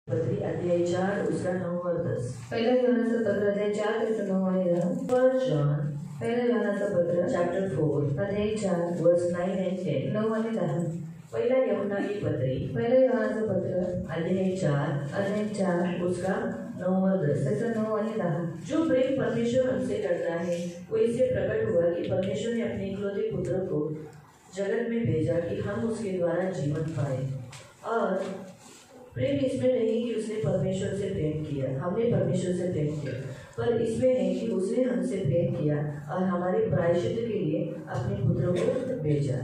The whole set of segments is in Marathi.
पत्री अध्याय 4 उसका 9 और 10। पहिल्या योहानाचं पत्र अध्याय 4 त्याचं 9 आणि 10. फर्स्ट जॉन पहिल्या योहानाचं पत्र चैप्टर 4 अध्याय 4 वर्स 9 and 10। 9 आणि 10. पहिला यूहन्ना की पत्री पहिल्या योहानाचं पत्र अध्याय 4 उसका 9 और 10। त्याचं 9 आणि 10. जो प्रेम परमेश्वर हमसे करता है वो इससे प्रकट हुआ कि परमेश्वर ने अपने इकलौते पुत्र को जगत में भेजा कि हम उसके द्वारा जीवन पाए। और प्रेम इसमें नहीं कि उसने परमेश्वर से प्रेम किया, हमने परमेश्वर से प्रेम किया, पर इसमें है कि उसने हमसे प्रेम किया और हमारे प्रायश्चित्त के लिए अपने पुत्र को भेजा।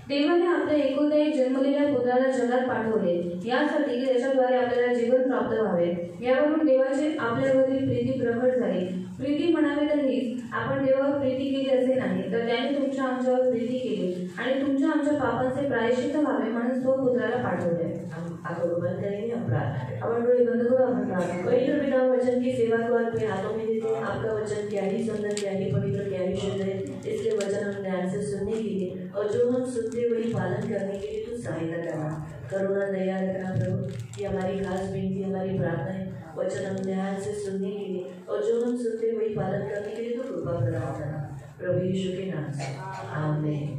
देवाने आपल्या एकुलता एक जन्मलेल्या पुत्राला जगात पाठवले यासाठी की त्याच्याद्वारे आपल्याला जीवन प्राप्त व्हावे। यावरून देवाची आपल्यावरील प्रीती प्रकट झाली। प्रीती म्हणावी तर हीच, आपण देवावर प्रीती केली असे नाही, तर त्याने तुमच्या आमच्यावर प्रीती केली आणि तुमच्या आमच्या पापांचे प्रायश्चित्त व्हावे म्हणून तो पुत्राला पाठवले। आंखों को बंद करेंगे, हम प्रार्थना आपण डोळे बंद करू, आपण प्रार्थना करू। पवित्र पिता वचन की सेवा को अपने हाथों में देते हैं। आपका वचन क्या ही सुंदर, क्या ही पवित्र, क्या ही शुद्ध है। इसलिए वचन हम ध्यान से सुनने के लिए और जो हम सुनते वही पालन करने के लिए तू सहायता करना, करुणा दया रखना प्रभु। ये हमारी खास विनती, हमारी प्रार्थना है। वचन हम ध्यान से सुनने के लिए और जो हम सुनते वही पालन करने के लिए तू कृपा प्रदान करना, प्रभु यीशु के नाम से आमीन।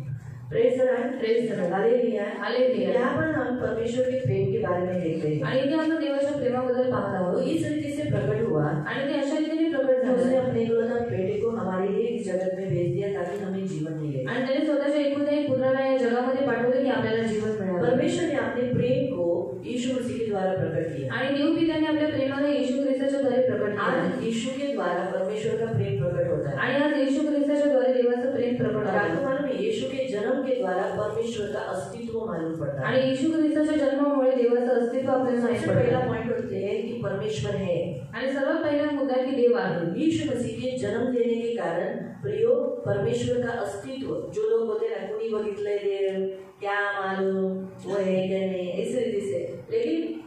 Praise the Lord, praise the Lord, hallelujah, hallelujah. यहाँ पर हम परमेश्वर के प्रेम के बारे में देखते हैं आणि इथे आपण देवाच्या प्रेमाबद्दल पाहत आहोत। वो इस रीति से प्रकट हुआ आणि ते अशा रीतीने प्रकट झाले, उसने अपने इकलौते बेटे को हमारे लिए इस जगत में भेज दिया ताकि हमें जीवन मिले। आणि त्याने स्वतःच्या एकुलत्या एक पुत्राला या जगामध्ये पाठवले की आपल्याला जीवन मिळावे। परमेश्वर ने अपने प्रेम को यीशु मसीह के द्वारा प्रकट किया आणि देव पित्याने आपल्या प्रेमाला येशू ख्रिस्ताच्या द्वारे प्रकट केले। आज यीशु के द्वारा परमेश्वर का प्रेम प्रकट होता है आणि आज येशू ख्रिस्ताच्या द्वारे देवाचं प्रेम प्रकट और होते। आपको मालूम है यीशु के जन्म के द्वारा परमेश्वर का अस्तित्व मालूम पड़ता है। आणि येशू ख्रिस्ताच्या जन्मामुळे देवाचं अस्तित्व आपल्याला माहित सबसे पहला पडतं। पॉइंट होते है कि परमेश्वर है आणि सर्वात पहिला मुद्दा की देव आहे। यीशु मसीह के जन्म देने के कारण प्रयोग परमेश्वर का अस्तित्व, जो लोग बोलते हैं कुणी बघितलंय देव, क्या मालूम वो है क्या नहीं, इस रीति से, लेकिन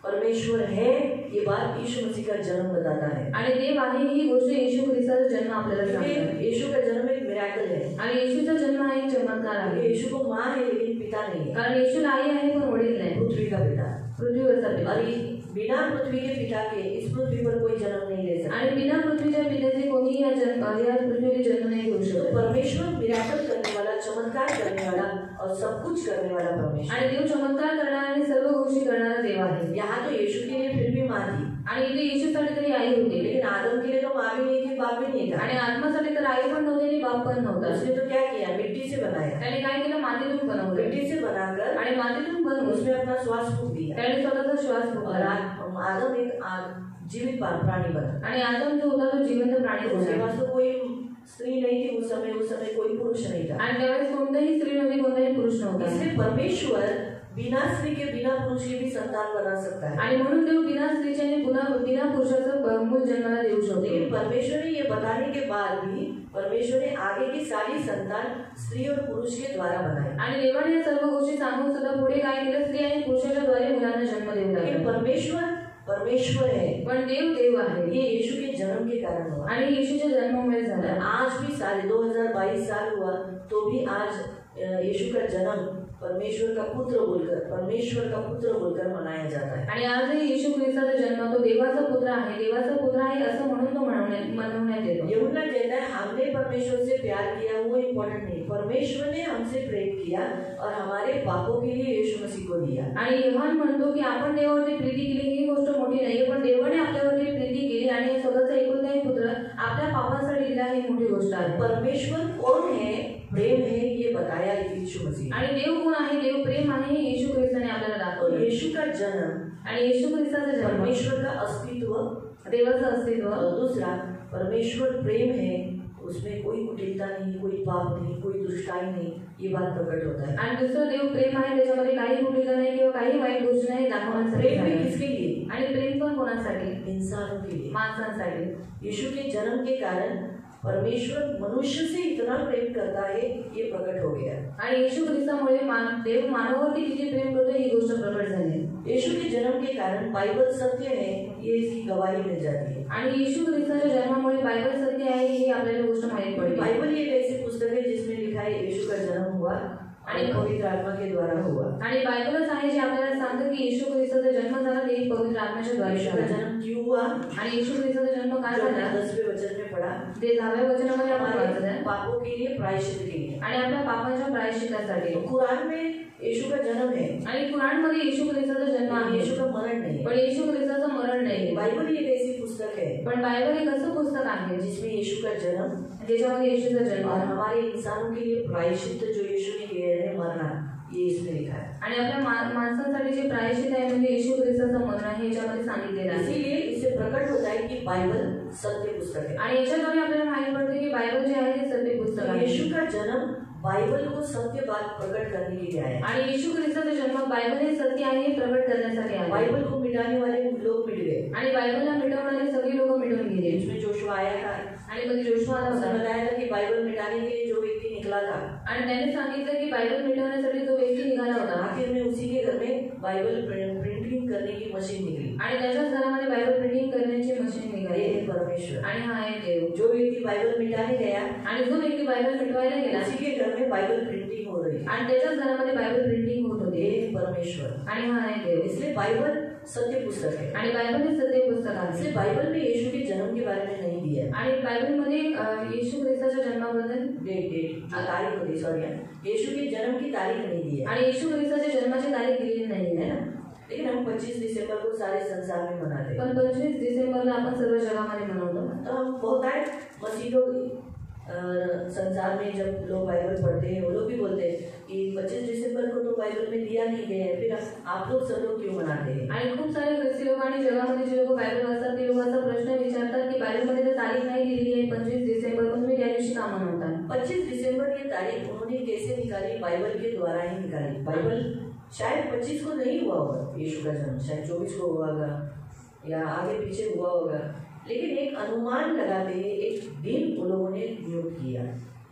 परमेश्वर है ये बात यीशु मसीह का जन्म बताता है। आणि देव आहे ही गोष्ट येशू ख्रिस्ताचा जन्म आपल्याला सांगतो। यीशु का जन्म एक मिरेकल है आणि येशूचा जन्म हा एक चमत्कार आहे। यीशु को माँ है लेकिन पिता नहीं है, कारण येशूला आई आहे पण वडील नाही, पृथ्वी का पिता, पृथ्वीवरचा पिता। और बिना पृथ्वी के पिता के इस पृथ्वी पर कोई जन्म नहीं ले सकता। आणि बिना पृथ्वीच्या पित्याचे कोणीही या पृथ्वीवर जन्म नाही घेऊ शकत। परमेश्वर मिरेकल करने वाला, चमत्कार करने वाला और सब कुछ करने वाला परमेश्वर। आणि देव चमत्कार करणारा आणि सर्व गोष्टी करणारा देव आहे। यहाँ तो यीशु के लिए फिर भी माँ थी आणि इथे येशूसाठी तरी आई होती, लेकिन आदम के लिए तो माँ भी नहीं थी, बाप भी नहीं था। आणि आत्मासाठी तर आई पण नव्हती आणि बाप पण नव्हता। उसने तो क्या किया, मिट्टी से बनाया, त्याने काय केलं, मातीतून बनवलं, मिट्टी से बनाकर आणि मातीतून बनवून उसमें अपना श्वास फूंक दिया त्याने स्वतःचा श्वास और फुंकला। आदम एक जीवित प्राणी बना। आणि आदम जो होता तो जिवंत प्राणी उसके होता। पास तो कोई स्त्री नहीं थी उस समय कोई पुरुष नहीं था। आणि त्यावेळेस कोणताही स्त्री नव्हती, कोणताही पुरुष नव्हता। इसलिए परमेश्वर बिना स्त्री के, बिना पुरुष के भी संतान बना सकता है। आणि म्हणून देव बिना स्त्रीचे आणि बिना पुरुषाचं मूल जन्माला देऊ शकतो। लेकिन परमेश्वर ने ये बताने के बाद भी परमेश्वर ने आगे की सारी संतान स्त्री और पुरुष के द्वारा बनाए। आणि देवाने या सर्व गोष्टी सांगून सुद्धा पुढे काय केलं, स्त्री आणि पुरुषाच्या द्वारे मुलांना जन्म देऊ लेकिन लागला। परमेश्वर है, पण देव आहे। ये यीशु के जन्म के कारण हुआ आणि येशूच्या जन्मामुळे झाला। आज भी साल 2022 साल हुआ तो भी आज यीशु का जन्म परमेश्वर का पुत्र बोलकर मनाया जाता है। आणि आजही येशू ख्रिस्ताचा जन्म तो देवाचा पुत्र आहे असं म्हणून तो मनवण्यात येतो। यूहन्ना कहता है हमने परमेश्वर से प्यार किया, वो इम्पोर्टेंट नहीं, परमेश्वर ने हमसे प्रेम किया और हमारे पापों के लिए यीशु मसीह को दिया। आणि योहान म्हणतो की आपण देवावरती प्रीती केली ही गोष्ट मोठी नाहीये, पण देवाने आपल्यावरती प्रीती केली आणि स्वतःचा एकुलता एक पुत्र आपल्या पापांसाठी दिला ही मोठी गोष्ट आहे। परमेश्वर कौन है, प्रेम है, ये बताया यीशु मसीह। आणि देव कोण आहे, देव प्रेम आहे, हे येशू ख्रिस्ताने आपल्याला दाखवलं। यीशु का जन्म आणि येशू ख्रिस्ताचा जन्म, परमेश्वर का अस्तित्व, देवाचं अस्तित्व, और दूसरा परमेश्वर प्रेम है, उसमें कोई कुटिलता नहीं, कोई पाप नहीं, कोई दुष्टाई नहीं, ये बात प्रकट होता है। आणि दुसरं देव प्रेम आहे, त्याच्यामध्ये काही कुटिलता नाही किंवा काही वाईट गोष्ट नाही दाखवण्यासाठी। प्रेम भी किसके लिए, आणि प्रेम पण कोणासाठी, इंसानों के लिए, माणसांसाठी। यीशु के जन्म के कारण परमेश्वर मनुष्य से इतना प्रेम करता है ये प्रकट हो गया। आणि येशू ख्रिस्तामुळे देव मानवावरती किती प्रेम करतो ही गोष्ट प्रकट झाली। यीशु के जन्म के कारण बाइबल सत्य है ये इसकी गवाही मिल जाती है। आणि येशू ख्रिस्ताच्या जन्मामुळे बायबल सत्य आहे ही आपल्याला गोष्ट माहित पडली। बाइबल ये एक ऐसी पुस्तक है जिसमें लिखा है यीशु का जन्म हुआ आणि पवित्र आत्मा के द्वारा हुआ। आणि बायबलच आहे जे आपल्याला सांगतं की येशू ख्रिस्ताचा जन्म झाला ते पवित्र आत्म्याच्या द्वारे यीशु का झाला। जन्म क्यों हुआ? आणि येशू ख्रिस्ताचा जन्म का जो झाला? 10वें वचन में पढ़ा, ते 10व्या वचनामध्ये आपण वाचलं आहे। पापों के लिए, प्रायश्चित के लिए। आणि आपल्या पापांच्या प्रायश्चित्तासाठी। कुरान में यीशु का जन्म है आणि कुराणमध्ये येशू ख्रिस्ताचा जन्म आहे, यीशु का मरण नहीं पण है। येशू ख्रिस्ताचं मरण नाही। बाइबल एक ऐसी पुस्तक है पण बायबल एक असं पुस्तक आहे जिसमें यीशु का जन्म ज्याच्यामध्ये येशूचा जन्म और आहे हमारे इंसानों के लिए प्रायश्चित जो यीशु ने किए हैं मरना, ये इसमें लिखा है। आणि आपल्या माणसांसाठी जे प्रायश्चित आहे म्हणजे येशू ख्रिस्ताचं मरण आहे याच्यामध्ये सांगितलेलं आहे। इसीलिए इससे प्रकट होता है कि बाइबल सत्य पुस्तक है। आणि याच्याद्वारे आपल्याला माहित पडते की बायबल जे आहे ते सत्य पुस्तक आहे। यीशु का जन्म बाइबल को सत्य बात प्रकट करने के लिए आया है। आणि येशू ख्रिस्ताचा जन्म बायबल हे सत्य आहे हे प्रकट करण्यासाठी आहे। बाइबल को मिटाने वाले लोग मिट गए आणि बायबलला मिटवणारे सगळे लोक मिटून गेले। इसमें जोशुआ आया था आणि कधी जोशुआ आला उसने होता बताया था कि बाइबल मिटाने के लिए जो व्यक्ति निकला था, आणि त्याने सांगितलं की बायबल मिटवण्यासाठी जो व्यक्ती निघाला होता आखिर में उसी के घर में बाइबल प्रिंटिंग करने की मशीन निकली। आणि त्याच्याच घरामध्ये बायबल प्रिंटिंग करण्याची मशीन निघाली। ये है परमेश्वर। आणि हा आहे देव। जो व्यक्ति बाइबल मिटाने गया, आणि जो व्यक्ती बायबल मिटवायला गेला उसी के घर में बाइबल प्रिंटिंग हो रही है। आणि त्याच्याच घरामध्ये बायबल प्रिंटिंग होत होती। ये है परमेश्वर। आणि हा आहे देव। इसलिए बाइबल सत्य पुस्तक है। आणि बायबल हे सत्य पुस्तक आहे। इसलिए बाइबल में यीशु के जन्म के बारे में नहीं दिया है। आणि बायबलमध्ये येशू ख्रिस्ताच्या जन्माबद्दल डेट तारीख होती, सॉरी, यीशु के जन्म की तारीख नहीं दी है, आणि येशू ख्रिस्ताच्या जन्माची तारीख दिलेली नाही है आहे। ना। लेकिन हम 25 दिसंबर को सारे संसार में मनाते हैं। पण 25 डिसेंबरला आपण सर्व जगामध्ये मनवतो। तो हम बहुत आए मसीहों संसार में जब लोग बाइबल पढ़ते हैं वो लोग भी बोलते हैं कि 25 दिसंबर को तो बाइबल में दिया नहीं गया है, फिर आप लोग सब लोग क्यों मनाते हैं? आणि खूप सारे ख्रिस्ती लोक आणि जगामध्ये जे लोक बायबल वाचतात ते लोक असा प्रश्न विचारतात की बायबलमध्ये तर तारीख नाही दिलेली आहे 25 डिसेंबर को, तुम्ही त्या दिवशी का मनवता? 25 दिसंबर की तारीख उन्होंने कैसे निकाली? बाइबल के द्वारा ही निकाली। बाइबल शायद 25 को नहीं हुआ होगा यीशु का जन्म, शायद 24 को हुआ होगा या आगे पीछे हुआ होगा, लेकिन एक अनुमान लगाते एक दिन उन लोगों ने नियुक्त किया।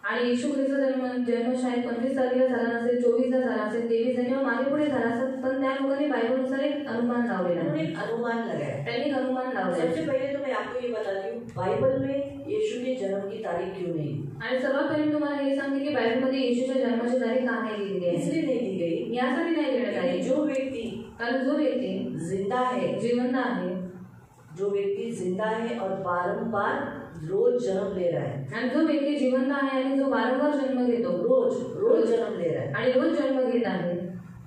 आणि येशू ख्रिस्ताचा जन्म शायद 25 तारखेला झाला नसेल, 24ला झाला असेल, 23 किंवा मागे पुढे झाला असेल, पण त्या लोकांनी बायबलनुसार एक अनुमान लावलेला आहे। उन्होंने एक अनुमान लगाया। त्यांनी एक अनुमान लावलं। सबसे पहले तो मैं आपको ये बताती हूँ बाइबल में यीशु के जन्म की तारीख क्यों नहीं, आणि सर्वात पहिले तुम्हाला हे सांगते की बायबलमध्ये येशूच्या जन्माची तारीख का नाही दिलेली आहे? इसलिए नहीं दी गई यासाठी नाही देण्यात आली जो व्यक्ति कारण जो व्यक्ती जिंदा है, जिवंत आहे, जो व्यक्ति जिंदा है और बारंबार रोज जन्म ले रहा है, आणि जो व्यक्ती जिवंत आहे आणि जो वारंवार जन्म घेतो, रोज जन्म ले रहा है, आणि रोज जन्म घेत आहे,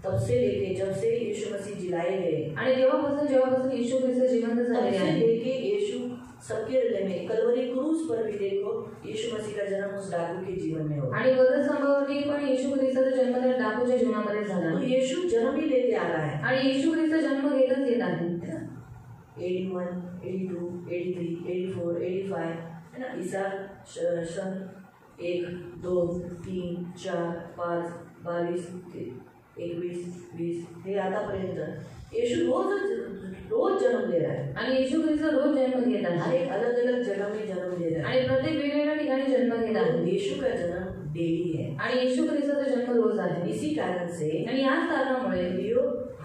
तब से लेके जब से यीशु मसीह जिलाए गए, आणि जेव्हापासून येशू ख्रिस्त जिवंत तब झाले से आहे, लेके यीशु सबके हृदय में कलवरी क्रूस पर भी देखो यीशु मसीह का जन्म उस डाकू के जीवन में होगा। आणि वधस्तंभावरती पण येशू ख्रिस्ताचा जन्म त्या डाकूच्या जीवनामध्ये झाला। तो यीशु जन्म ही लेते आ रहा है आणि येशू ख्रिस्त जन्म घेतच येत आहे। 81, 82, 83, 84, 85 है ना। ईसा सन 1, 2, 3, 4, 5, 22, 21, 20 हे आतापर्यंत यीशु रोज जन्म ले रहा है। आणि येशू ख्रिस्त रोज जन्म घेत आहे। हर एक अलग अलग जगह में जन्म ले रहा है आणि प्रत्येक वेगवेगळ्या ठिकाणी जन्म घेत आहे। यीशु का जन्म डेली है आणि येशू ख्रिस्ताचा जन्म रोज आहे। इसी कारण से आणि याच कारणामुळे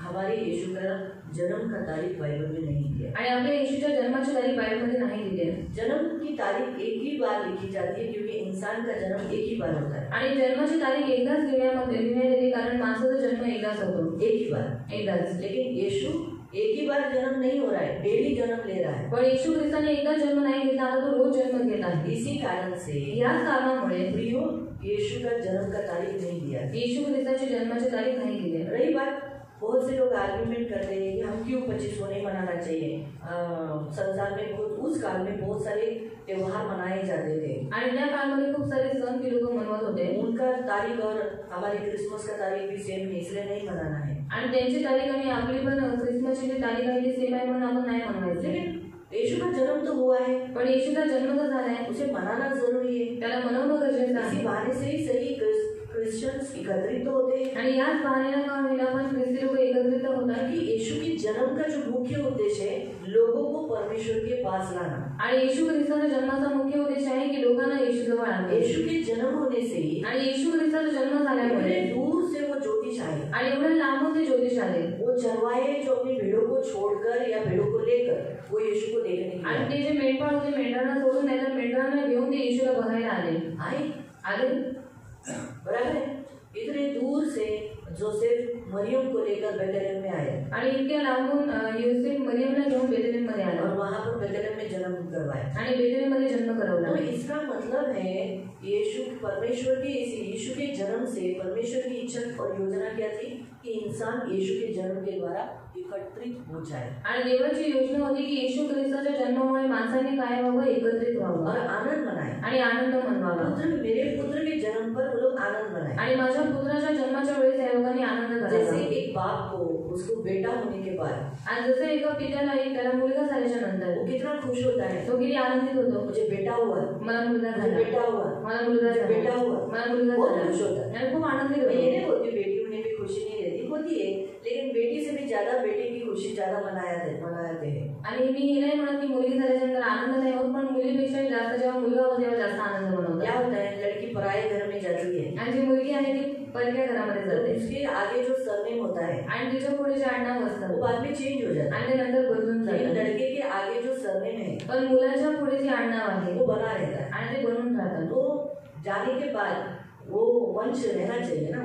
हमारे यीशु का जन्म का तारीख बाइबल में नहीं दिया। आणि आपल्या येशूच्या जन्माची तारीख बायबलमध्ये नाही दिली आहे। जन्म की तारीख एक ही बार लिखी जाती है क्योंकि इंसान का जन्म एक ही बार होता है। आणि जन्माची तारीख एकदाच लिहिण्यात येते कारण माणसाचा जन्म एकदाच होतो, एक ही बार, एकदाच। लेकिन यीशु एक ही बार जन्म नहीं हो रहा है, डेली जन्म ले रहा है। पण येशू ख्रिस्ताने एकदा जन्म नाही घेतला, आता तो रोज जन्म घेत आहे। इसी कारण से याच कारणामुळे प्रियो यीशु का जन्म का तारीख नहीं दिया। येशू ख्रिस्ताची जन्माची तारीख नाही दिली। रही बात, बहुत से लोग आर्ग्यूमेंट करते हैं कि हम क्यों 25 को नहीं मनाना चाहिए। संसार में उस काल में बहुत सारे त्योहार मनाए जाते थे आणि त्या काळामध्ये खूप सारे सण ती लोक मनवत होते। उनका तारीख और हमारी क्रिसमस का तारीख भी सेम है, इसलिए नहीं मनाना है। आणि त्यांची तारीख आणि आपली पण क्रिसमसची जी तारीख आहे ती सेम आहे म्हणून आपण नाही मनवायचं। लेकिन यीशु का जन्म तो हुआ है, पण येशूचा जन्म तर झाला आहे, उसे मनाना जरूरी है। त्याला मनवणं गरजेचं आहे। इसी बहाने से ही सही क्रिश्चियंस एकत्रित तो होते हैं आणि याच बहाण्याला का होईना पण ख्रिस्ती लोक एकत्रित होतात कि यीशु के जन्म का जो मुख्य उद्देश्य है लोगों को परमेश्वर के पास लाना। आणि येशू ख्रिस्ताच्या जन्माचा मुख्य उद्देश आहे की लोकांना येशू जवळ आणणे। यीशु के जन्म होने से ही आणि येशू ख्रिस्ताचा जन्म झाल्यामुळे दूर से वो ज्योतिष आए आणि एवढ्या लांबून ते ज्योतिष आले। वो चरवाहे जो अपनी भेड़ों को छोड़कर या भेड़ों को लेकर वो यीशु को देखने के आणि ते जे मेंढपाळ होते मेंढरांना सोडून त्याच्या मेंढरांना घेऊन ते येशूला बघायला आले। आए आले बराबर है। इतने दूर से जोसेफ मरियम को लेकर बेथलेहम में आए आणि इतक्या लांबून योसेफ मरियमला घेऊन बेथलेहममध्ये आला और वहां पर बेथलेहम में जन्म करवाया। आणि बेथलेहममध्ये जन्म करवला। तो इसका मतलब है यीशु परमेश्वर के इस यीशु के जन्म से परमेश्वर की इच्छा और योजना क्या थी कि इंसान यीशु के जन्म के द्वारा एकत्रित हो जाए आणि देवाची योजना होती की येशू ख्रिस्ताच्या जन्मामुळे माणसाने काय व्हावं, एकत्रित व्हावं और आनंद मनाए आणि आनंद मनवावा। मेरे पुत्र के जन्म पर वो लोग आनंद मनाए आणि माझ्या पुत्राच्या जन्माच्या वेळेस या लोकांनी आनंद करावा। जैसे एक बाप को उसको बेटा होने के बाद आणि जसे एका पित्याला त्याला मुलगा झाल्याच्या नंतर वो कितना खुश होता है, तो किती आनंदित होतो। मुझे बेटा हुआ, मला मुलगा मुझे झाला, बेटा हुआ, मला मुलगा झाला, बेटा हुआ, मला मुलगा बहुत झाला, खुश होता है। आणि खूप आनंदित मैं ये होतो। नहीं बोलती बेटी होने पे खुशी नहीं रहती, होती है, लेकिन बेटी से भी ज्यादा बेटे की खुशी ज्यादा मनाते हैं। आणि मी हे नाही म्हणत की मुलगी झाल्याच्या नंतर आनंद नाही होत, पण मुलीपेक्षा जास्त जेव्हा मुलगा होतो तेव्हा जास्त आनंद मनवतात। क्या होता है, लड़की पराये घर में जाती है आणि जी मुलगी आहे ती परक्या घरामध्ये जाते, उसके आगे जो सरनेम होता है आणि तिच्या पुढे जे आडनाव असतं वो बाद में चेंज हो जाता है, आणि ते नंतर बदलून लेकिन जातं। लड़के के आगे जो सरनेम है पण मुलाच्या पुढे जे आडनाव आहे वो बना रहता है। आणि ते बनून राहतात। तो जाने के बाद वो वंश रहना चाहिए ना,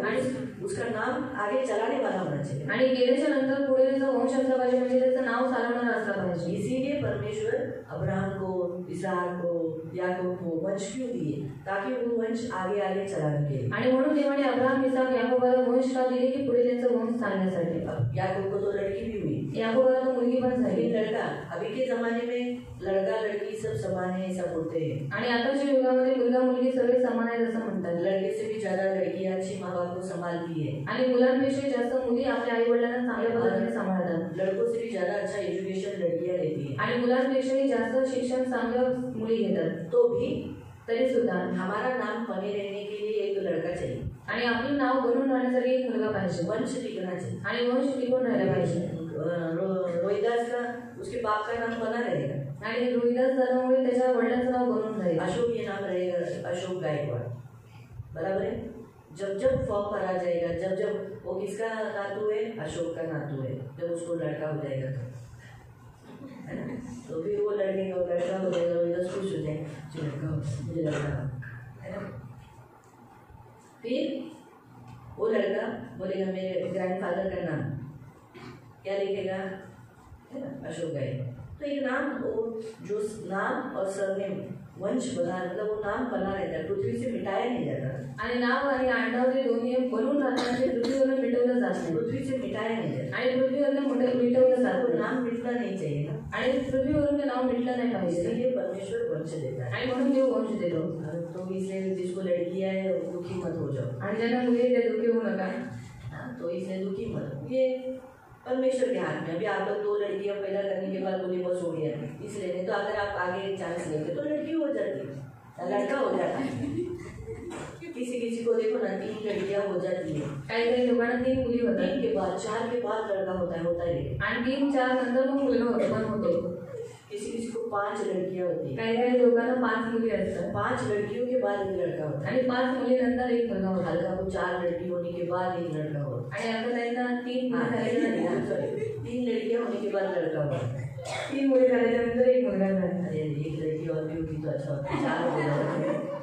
उसका नाम आगे चलाने वाला होना चाहिए। आणि गेल्याच्या नंतर पुढे त्याचा वंश असला पाहिजे, म्हणजे त्याचं नाव चालवणारा असला पाहिजे। इसीलिए परमेश्वर अब्राहम को, इसहाक को, याकूब को वंश क्यों दिए, ताकि वो वंश आगे आगे चलाने के लिए। आणि म्हणून देवाने अब्राहम, इसहाक, याकोबाला वंश का दिले की पुढे त्यांचं वंश चालण्यासाठी। याकूब को तो लड़की भी हुई, याकोबाला तो मुलगी पण झाली, लेकिन लड़का, अभी के जमाने में लड़का लड़की सब समान है ऐसा बोलते हैं, आणि आताच्या युगामध्ये मुलगा मुलगी सगळे समान आहेत असं म्हणतात। लड़के से भी ज्यादा लड़कियां अच्छी माँ बाप को संभालती है, आणि मुलांपेक्षा जास्त मुली आपल्या आई वडिलांना चांगल्या पद्धतीने सांभाळतात। लड़कों से भी ज्यादा अच्छा एजुकेशन लड़कियां लेती है, आणि मुलांपेक्षाही जास्त शिक्षण चांगलं मुली घेतात। तो भी तरी सुद्धा हमारा नाम बने रहने के लिए एक लड़का चाहिए आणि आपलं नाव बनवून राहण्यासाठी एक मुलगा पाहिजे, वंश टिकना चाहिए। आणि वंश टिकून राहायला पाहिजे। रोहिदास का, उसके बाप का नाम बना रहेगा, आणि रोहिदास झाल्यामुळे त्याच्या वडिलांचं नाव बनून जाईल, अशोक ये नाम रहेगा, अशोक गायकवाड़, बराबर है। जब जब फॉर्म भरा जाएगा, जब जब वो किसका नातू है, अशोक का नातू है, जब उसको लड़का हो जाएगा है ना, तो फिर वो लड़के का लड़का हो जाएगा, रोहिदास खुश हो जाएगा, मुझे लड़का हो, मुझे लड़का है ना। फिर वो लड़का बोलेगा मेरे ग्रैंडफादर का नाम क्या लिखेगा, है ना, अशोक गायकवाड़। तो ये नाम, वो जो नाम और सरनेम वंश बना, मतलब वो नाम बना रहता है, पृथ्वी से मिटाया नहीं जाता। आणि नाव आणि आडनाव जे दोन्ही बनून राहतात ते पृथ्वीवरून मिटवलं जात नाही, पृथ्वी से मिटाया नहीं जाता, आणि पृथ्वीवरून मिटवलं जात तो नाही, नाम मिटना नहीं चाहिए ना, आणि पृथ्वीवरून ते नाव मिटलं नाही पाहिजे। इसलिए परमेश्वर वंश देता है। आणि म्हणून देव वंश देतो। तो इसलिए जिसको लड़कियां है वो दुखी मत हो जाओ, आणि ज्यांना मुली ते दुःखी होऊ नका। हाँ, तो इसलिए दुखी मत हो, ये परमेश्वर के हाथ में। अभी आप लोग 2 लड़कियां पैदा करने के बाद बोले बस हो गया, इसलिए नहीं तो अगर आप आगे चांस लेते तो लड़की हो जाती, लड़का हो जाता। किसी किसी को देखो ना 3 लड़कियां हो जाती है, काही काही लोकांना 3 मुली होतात, 3 के बाद 4 के बाद लड़का होता है आणि 3-4 नंतर मग मुलगा होतो पण होतो। किसी किसी को 5 लड़कियां होती है, काही काही लोकांना 5 मुली असतात, 5 लड़कियों के बाद एक लड़का होता है, आणि 5 मुलीनंतर एक मुलगा होता, हल्का को 4 लड़की होने के बाद एक लड़का होता आणि आता त्यांना 3 है, मुली झाल्यानंतर 3 लड़कियां होने के बाद लड़का होता है। 3 मुली झाल्यानंतर एक मुलगा झाला। अरे एक लड़की और भी होती तो अच्छा होता, 4 हो जाते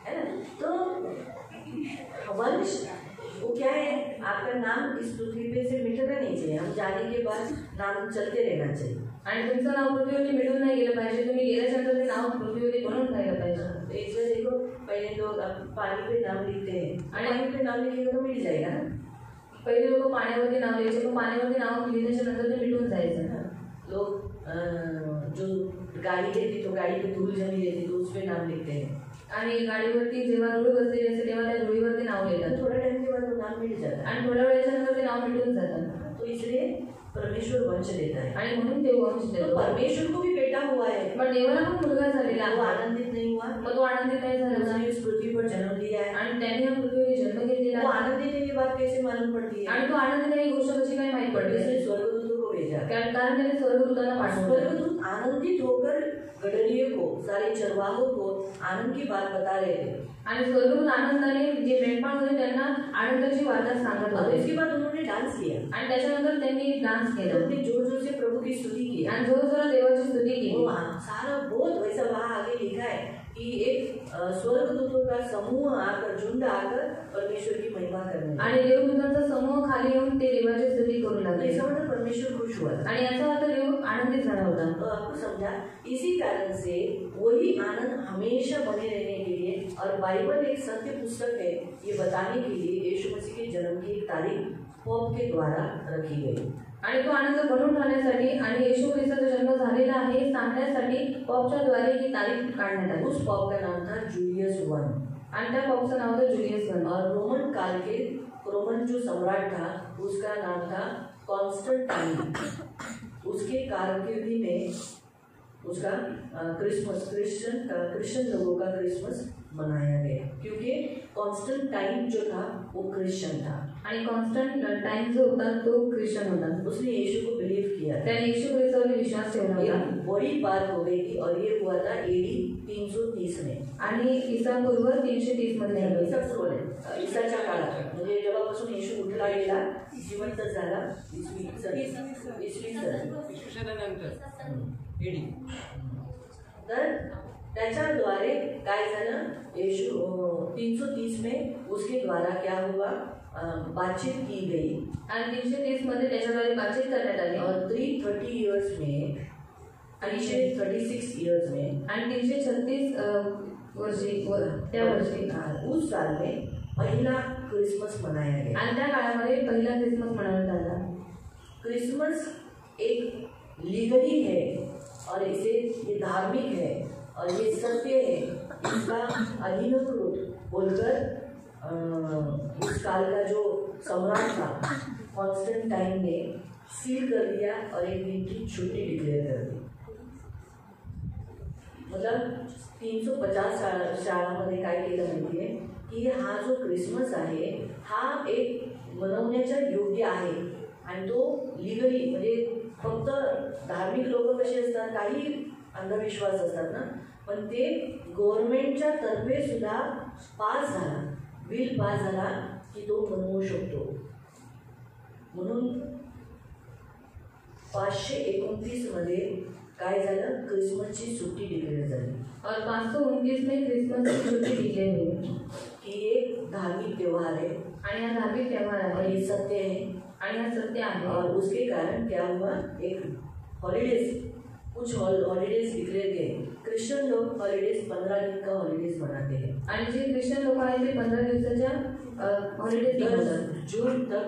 है ना। तो वंश वो क्या है, आपका नाम इस पृथ्वी पे से मिटना नहीं चाहिए, हम जाने के बाद नाम चलते रहना चाहिए, आणि तुमचं नाव पृथ्वीवरती मिटून नाही गेलं पाहिजे, तुम्ही गेल्याच्या नंतर ते नाव पृथ्वीवरती बनवून राहिलं पाहिजे। तो इसलिए देखो पहले लोग पानी पे नाम लिखते हैं, पानी पे नाम लिखेगा तो मिट जाएगा ना। पहिले लोक पाण्यावरती नाव लिहायचे, पण पाण्यावरती नाव लिहिल्याच्या नंतर ते मिटून जायचं ना। लोग जो गाड़ी लेती तो गाड़ी पे धूल जमी रहती तो उस पे नाम लिखते हैं, आणि गाडीवरती जेव्हा धूळ बसलेली असते तेव्हा त्या धुळीवरती नाव लिहितात, थोड़ा टाइम के बाद वो नाम मिट जाता है, आणि थोड्या वेळेच्या नंतर ते नाव मिटून जातं। तो इसलिए परमेश्वर वंश देता है, आणि म्हणून देव वंश तो देतो। परमेश्वर को भी बेटा हुआ है, पण देवाला पण मुलगा झालेला वो आहे, आनंदित नहीं हुआ, मग तो आनंदित नाही झाला, उसने इस पृथ्वी पर जन्म लिया है, आणि त्याने या पृथ्वीवर जन्म घेतलेला वो आहे, आनंदित है, ये बात कैसे मालूम पड़ती है, आणि तो आनंदित आहे ही गोष्ट कशी काय माहित पडते, उसने स्वर्गदूतों को भेजा, कारण त्याने स्वर्गदूतांना पाठवलं। स्वर्गदूत आनंदित होकर गडरियों को, सारे चरवाहों को आनंद की बात बता रहे थे, आणि स्वर्गदूत आनंदाने जे मेंढपाळ होते त्यांना आनंदाची वार्ता सांगत और होते, उसके बाद उन्होंने डांस किया, आणि त्याच्यानंतर त्यांनी डान्स केला, उन्होंने जोर जोर से प्रभु की स्तुति की, आणि जोर जोरात देवाची स्तुती केली। वो सारा बहुत वैसा वहाँ आगे लिखा है कि एक स्वर्गदूतों का समूह आकर, झुंड आकर परमेश्वर की महिमा करने लगे। आणि देवदूतांचा समूह खाली येऊन ते देवाची स्तुती करू तो लागले इसका मतलब परमेश्वर खुश हुआ। आणि याचा अर्थ देव आनंदित झाला होता। तो आपको समझा, इसी कारण से वही आनंद हमेशा बने रहने के लिए, और बाइबल एक सत्य पुस्तक है ये बताने के लिए यीशु मसीह के जन्म की एक तारीख पोप के द्वारा रखी गई। आणि तो आनंद बनून राहण्यासाठी आणि येशू ख्रिस्ताचा जन्म झालेला आहे हे सांगण्यासाठी पॉपच्या द्वारे ही तारीख काढण्यात आली। उस पॉप का नाम था जूलियस I, आणि त्या पॉपचं नाव होतं जुलियस I। और रोमन काल के रोमन जो सम्राट था उसका नाम था कॉन्स्टेंटाइन। उसके कारकिर्दी में उसका क्रिसमस, क्रिश्चियन लोगों का क्रिसमस मनाया गया, क्योंकि कॉन्स्टेंटाइन जो था वो क्रिश्चियन था आणि कॉन्स्टंटाइन जो होता तो ख्रिश्चन होता। उसने यीशु को बिलीव किया, त्याने येशू ख्रिस्तावर विश्वास ठेवला होता। बड़ी बात हो गई थी, और ये हुआ था AD 330 में। आणि ईसा पूर्व 330 मध्ये झालं। ईसाच्या काळात, म्हणजे जेव्हापासून येशू उठला गेला, जिवंत झाला, इसवी तर त्याच्याद्वारे काय झालं, येशू 330 में उसके द्वारा क्या हुआ, बातचीत की गई, आणि 330 मध्ये त्याच्याद्वारे बातचीत करण्यात आली। और 330 इयर्स में, 336 इयर्स में, आणि 336 वर्षी त्या वर्षी उस साल में पहला क्रिसमस मनाया गया। आणि त्या काळामध्ये पहिला ख्रिसमस मनवण्यात आला। क्रिसमस एक लीगली है, और इसे ये धार्मिक है, और ये सत्य है, इसका अधिकृत बोलकर उस काल का जो सम्राट था कॉन्स्टेंटाइन ने सील कर दिया और एक दिन की छुट्टी डिक्लेअर कर दी। मतलब 350 शाळांमध्ये काय केलं माहिती आहे की हा जो क्रिसमस आहे हा एक मनवण्याच्या योग्य आहे, आणि तो लीगली, म्हणजे फक्त धार्मिक लोक कसे असतात, काही अंधविश्वास असतात ना, पण ते गव्हर्नमेंटच्या तर्फे सुद्धा पास झाला, बिल पास झाला की तो मनवू शकतो। म्हणून 529 मध्ये काय झालं, क्रिसमसची सुट्टी डिक्लेअर झाली, और 529 में क्रिसमस की छुट्टी डिक्लेअर हुई की एक धार्मिक त्योहार है, आणि हा धार्मिक त्योहार और आहे, ये सत्य है, आणि हा सत्य आहे। और उसके कारण क्या हुआ, एक हॉलीडेज, कुछ हॉलीडेज डिक्लेअर किए। क्रिश्चियन लोग हॉलीडेज 15 दिन का हॉलीडेज मनाते हैं, आणि जे ख्रिश्चन लोक आहेत ते 15 दिवसाच्या हॉलिडेज 10 जून तक,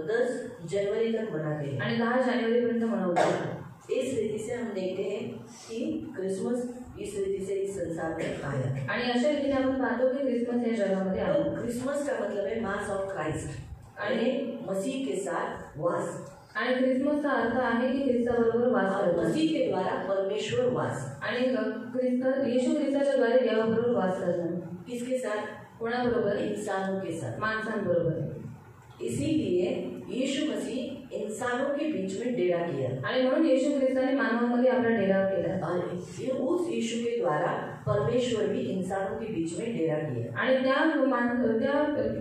10 जनवरी तक मनाते हैं, आणि 10 जानेवारीपर्यंत मनवतात। इस रीति से हम देखते हैं कि क्रिसमस इस रीति से इस संसार में आया। आणि अशा रीतीने आपण पाहतो की क्रिसमस या जगामध्ये आला। तो क्रिसमस का मतलब है मास ऑफ क्राइस्ट, आणि मसीह के साथ वास, आणि क्रिसमसचा अर्थ आहे की ख्रिस्ताबरोबर वास और करतो, मसीह के द्वारा परमेश्वर वास, आणि येशू ख्रिस्ताच्या द्वारे देवाबरोबर वास करणं। किसके साथ, कोणाबरोबर, इंसानों के साथ, माणसांबरोबर। इसीलिए यीशु मसीह इंसानों के बीच में डेरा किया, आणि म्हणून येशू ख्रिस्ताने मानवामध्ये आपला डेरा केला, और उस यीशु के द्वारा परमेश्वर भी इंसानों के बीच में डेरा किया। आणि त्या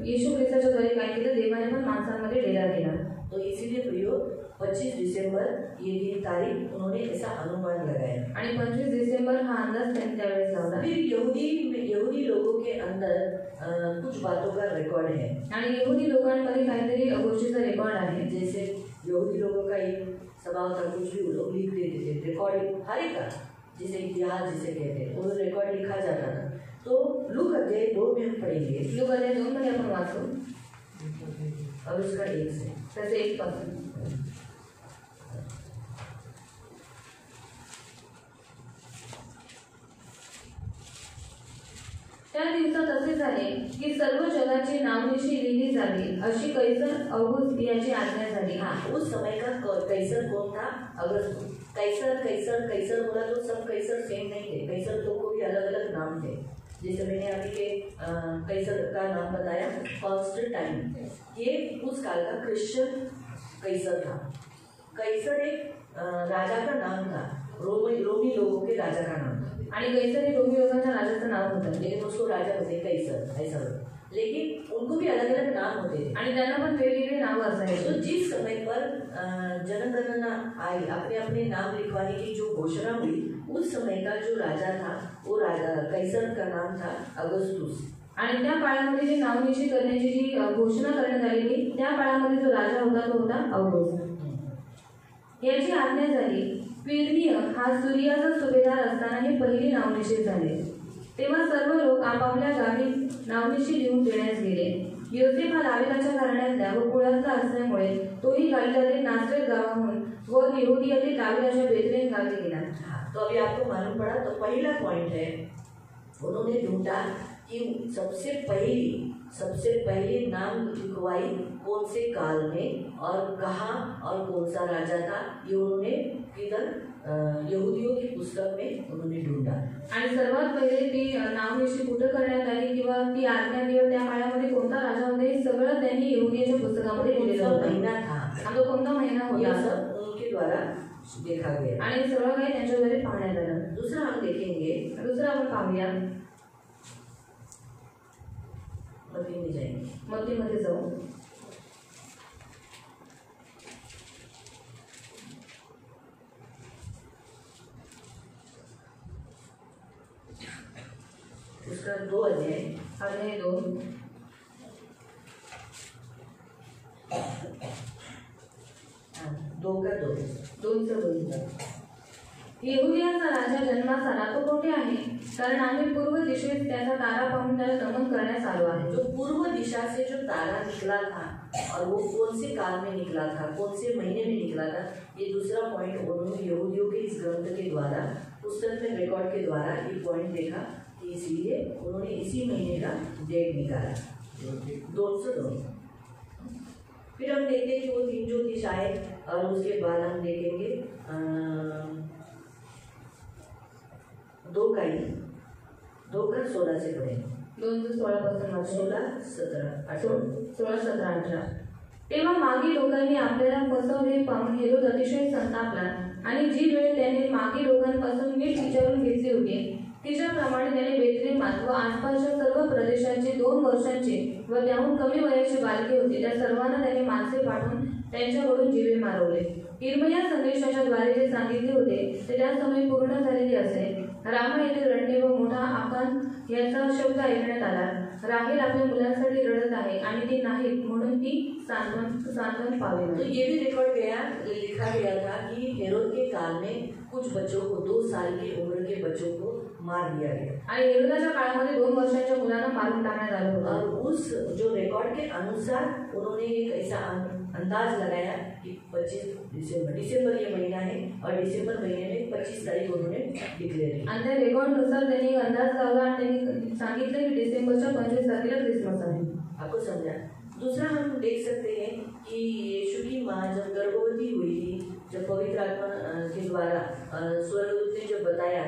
येशू ख्रिस्ताच्या द्वारे काय केलं, देवाने पण माणसांमध्ये डेरा केला। तो इसीलिए प्रियो 25 दिसंबर ये दिन तारीख उन्होंने ऐसा अनुमान लगाया, आणि 25 डिसेंबर हा अंदाज त्यांनी त्यावेळेस लावला। फिर यहूदी लोगों के अंदर कुछ बातों का रिकॉर्ड है, आणि यहूदी लोकांमध्ये काहीतरी गोष्टीचा रेकॉर्ड आहे। जैसे यहूदी लोगों का एक स्वभाव था, कुछ भी वो लोग लिख देते थे, रिकॉर्डिंग हर एक का, जिसे इतिहास जिसे कहते हैं, वो रिकॉर्ड लिखा जाता था। तो लूक अध्याय 2 में हम पढ़ेंगे, लूक अध्याय 2 मध्ये आपण वाचू, और उसका 1 से त्याचे 1 पासून। त्या दिवसात असे झाले की सर्व जगाची नावनिशी लिहिली जावी अशी कैसर औगुस्त याची आज्ञा झाली। हाँ, उस समय का कैसर कौन था, अगस्त। कैसर बोला तो सब कैसर सेम नहीं थे, कैसर लोग को भी अलग अलग नाम थे। जैसे मैंने अभी के कैसर का नाम बताया कॉन्स्टेंटाइन, ये उस काल का क्रिश्चियन कैसर था। कैसर एक राजा का नाम था, रोमी लोगों के राजा का नाम था, आणि कैसर हे रोमी लोकांच्या राजाचं नाव होतं, लेकिन उसको राजा बोलते कैसर, ऐसा लेकिन उनको भी अलग अलग नाम होते थे आणि त्यांना पण वेगवेगळे नावं असायची. तो जिस समय पर जनगणना आई अपने अपने नाम लिखवाने की जो घोषणा हुई, उस समय का जो राजा था वो राजा कैसर का नाम था अगस्तुस. आणि त्या काळामध्ये जी नावनिशी करण्याची जी घोषणा करण्यात आलेली, त्या काळामध्ये जो राजा होता तो होता ऑगस्ट. याची आज्ञा झाली. क्विरिनिय हा सूर्याचा सुभेदार असताना हे पहिली नावनिशी झाले. तेव्हा सर्व लोक आपापल्या गावी नावनिशी लिहून देण्यास गेले. योसेफ हा लावेलाच्या घराण्यातल्या व कुळातला असल्यामुळे तोही गलिलातील नासरेत गावाहून व यहूदियातील लावेलाच्या बेथलेहेम गावी गेला. तो अभी आपको मालूम पड़ा. तो पहला पॉइंट है, उन्होंने ढूंढा कि सबसे पहली नाम लिखवाई कौन से काल में और कहाँ और कौन सा राजा था, ये उन्होंने किधर यहूदियों की पुस्तक में उन्होंने ढूंढा. आणि सर्वात पहिले ती नावनिशी कुठं करण्यात आली किंवा ती आज्ञा दिवस त्या काळामध्ये कोणता राजा होता हे सगळं त्यांनी यहूदियाच्या पुस्तकामध्ये लिहिलेलं होतं. महीना था, आणि तो कोणता महिना होता सब उनके द्वारा देखा गया आणि सगळं काही त्यांच्याद्वारे पाहण्यात आलं. दूसरा हम देखेंगे, दुसरं आपण पाहूया. मत्ती में जाएंगे. मत्तीमध्ये जाऊ. उसका 2 अध्याय 2. दो का 2. 2:2. यहूदियाचा राजा जन्मास आला तो कोठे आहे, कारण आम्ही पूर्व दिशेस त्याचा तारा पाहून त्याला नमन करण्यास आलो आहे. जो पूर्व दिशा से जो तारा निकला था और वो कौन से काल में निकला था, कौन से महीने में निकला था, ये दूसरा पॉइंट उन्होंने यहूदियों के इस ग्रंथ के द्वारा, पुस्तक में रिकॉर्ड के द्वारा ये पॉइंट देखा, इसलिए उन्होंने इसी महीने का डेट निकाला 202. फिर हम देखते हैं कि वो 3 ज्योतिष आए और उसके बाद हम देखेंगे 2 का 16 से पढ़ेंगे. 2:16 पासून 16, 17, 18. 16, 17, 18. तेव्हा मागी लोकांनी आपल्याला फसवले पाहून हेरोद अतिशय संतापला आणि जी वेळ त्याने मागी लोकांपासून नीट विचारून घेतली होती तिच्याप्रमाणे त्याने बेथलेहेमात व आसपासच्या सर्व प्रदेशाचे 2 वर्षांचे व त्याहून कमी वयाची बालके होती त्या सर्वांना त्याने माणसे पाठवून त्यांच्याकडून जीवे मारवले. इर्मया संदेशाच्या द्वारे जे सांगितले होते ते त्या समय पूर्ण झालेले असे. रामा येथे रडणे व मोठा आकान याचा शब्द ऐकण्यात आला. राहेल आपल्या मुलांसाठी रडत आहे आणि ती नाहीत म्हणून ती सांत्वन पावे. तो ये भी रिकॉर्ड लिखा गया था कि हेरोद के काल में कुछ बच्चों को 2 साल की उम्र के बच्चों को मार दिया गया. आणि हेरोदाच्या काळामध्ये 2 वर्षांच्या मुलांना मारून टाकण्यात आलं होतं. और उस जो रिकॉर्ड के अनुसार उन्होंने एक ऐसा अंदाज लगाया कि 25 दिसंबर ये महीना है और दिसंबर महीने में 25 तारीख उन्होंने डिक्लेअर की. आणि त्या रेकॉर्डनुसार त्यांनी अंदाज लावला आणि त्यांनी सांगितलं की डिसेंबरच्या 25 तारखेला क्रिसमस आहे. आपको समझा. दूसरा हम देख सकते हैं कि यीशु की माँ जब गर्भवती हुई थी, जब पवित्र आत्मा के द्वारा स्वर्गदूत ने जब बताया,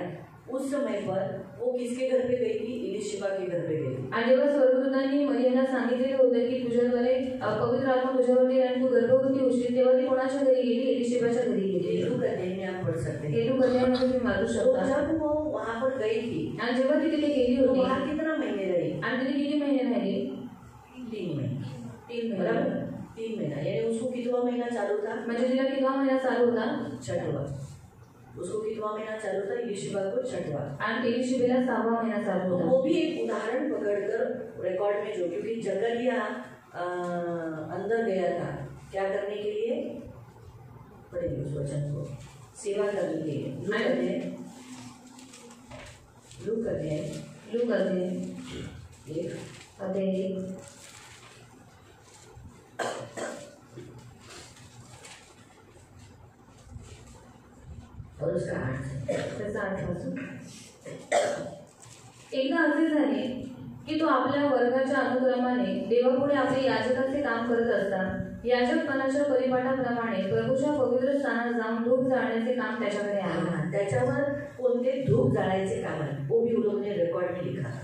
उस समय पर वो किसके घर पे गई थी? इलिशिबा के घर पे गई. आणि जेव्हा स्वर्गदूतांनी मरियमला सांगितलेलं होतं की तुझ्याद्वारे पवित्र आत्मा तुझ्यावरती आणि तू गर्भवती होशील, तेव्हा ती कोणाच्या घरी गेली? इलिशिबाच्या घरी गेली. लूका अध्याय में आप पढ़ सकते हैं. लूका अध्यायामध्ये तुम्ही वाचू शकता. जब वो वहाँ पर गई थी आणि जेव्हा ती तिथे गेली तो होती वहाँ कितना महीने रही? आणि तिथे किती महिने राहिली? 3 महीने. 3 बराबर. महिने. 3 महीना. यानी उसको कितवा महीना चालू था? म्हणजे तिला कितवा महिना चालू होता? 6वां. उसको कितवा महीना चालू था? इलिशिबा को 6वां. आणि इलिशिबाला 6वां महिना चालू तो होता. वो भी एक उदाहरण पकड़कर रिकॉर्ड में जो, क्योंकि जकरिया अंदर गया था क्या करने के लिए? पढ़ेंगे उस वचन को, सेवा करने के लिए. लूक अध्याय 1 अध्याय 1 और उसका 8. त्याचा 8 पासून. एकदा असे झाले की तो आपल्या वर्गाच्या अनुक्रमाने देवापुढे आपले याजकाचे काम करत असता याजकपणाच्या परिपाठाप्रमाणे प्रभूच्या पवित्र स्थानात जाऊन धूप जाळण्याचे काम त्याच्याकडे आले. त्याच्यावर कोणते धूप जाळायचे काम आहे वो भी उन लोगों ने रिकॉर्ड में लिखा था.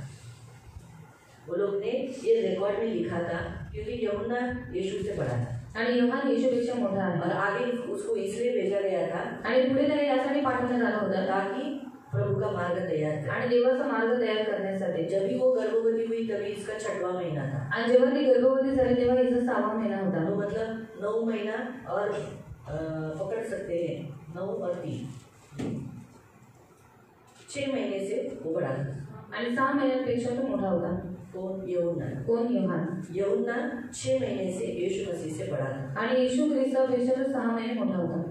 वो लोग ने ये रिकॉर्ड में लिखा था क्योंकि यूहन्ना यीशु से बड़ा था आणि योहान येशूपेक्षा मोठा आहे. और आगे उसको इसलिए भेजा गया था आणि पुढे त्याला यासाठी पाठवण्यात आलं होतं ताकि प्रभु का मार्ग तैयार कर। आणि देवाचा मार्ग तयार करण्यासाठी जब भी वो गर्भवती हुई तभी इसका 6वां महीना था। आणि जेव्हा ती गर्भवती झाली तेव्हा हिचा 6वा महिना होता। तो मतलब 9 महीना और पकड़ सकते हैं 9 और 3 6 महीने से वो बड़ा था आणि 6 महिन्यांपेक्षा तो मोठा होता। कौन? यूहन्ना। कोण? यूहन्ना। यूहन्ना 6 महीने से यीशु मसीह से बड़ा था आणि येशू ख्रिस्तापेक्षा तो 6 महिने मोठा होता।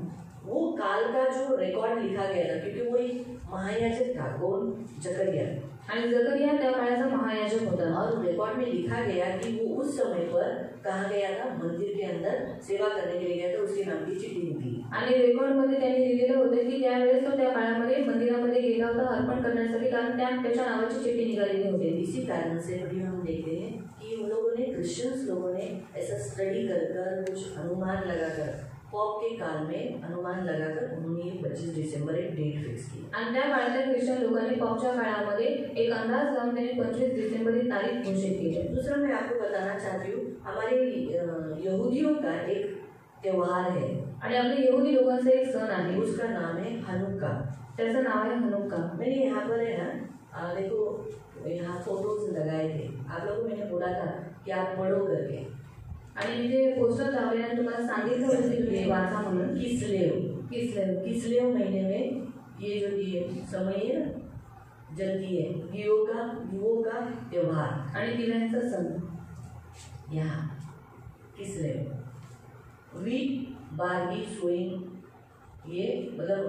वो काल का जो रिकॉर्ड लिखा गया था, क्योंकि वो एक महायाजक था। कौन? जकरिया। आणि जकरिया त्या काळाचा महायाजक होता। और रिकॉर्ड में लिखा गया कि वो उस समय पर कहाँ गया था? मंदिर के अंदर सेवा करने के लिए गया था। उसके नाम की चिट्ठी निकली आणि रेकॉर्ड मध्ये त्यांनी लिहिलेलं होतं की त्यावेळेस तो त्या काळामध्ये मंदिरामध्ये गेला होता अर्पण करण्यासाठी, कारण त्याच्या नावाची चिठ्ठी निघालेली होती। इसी कारण से भी हम देखते हैं कि उन लोगों ने, क्रिश्चियंस लोगों ने ऐसा स्टडी कर कुछ अनुमान लगाकर, पॉप के काल में अनुमान लगाकर उन्होंने 25 दिसंबर एक डेट फिक्स की। आणि त्या काळातल्या ख्रिश्चन लोकांनी पॉपच्या काळामध्ये एक अंदाज लावून त्यांनी 25 डिसेंबर ही तारीख घोषित केली। दूसरा मैं आपको बताना चाहती हूँ, हमारे यहूदियों का एक त्योहार है आणि आपले यहूदी लोकांचा एक सण आहे, उसका नाम है हनुक्का। त्याचं नाव आहे हनुक्का। मैंने यहाँ पर है ना, देखो यहाँ फोटोज लगाए थे, आप लोगों को मैंने बोला था कि आप पढ़ो करके, आणि मी ते पोस्टर लावले आणि तुम्हाला सांगितलं होतं की तुम्ही वाचा म्हणून। किस्लेव महीने में ये जो ये समय है ना, जल्दी है, युवों का त्योहार आणि दिव्यांचा सण यहाँ किस्लेव। वीट बारगी सोइंग, ये मतलब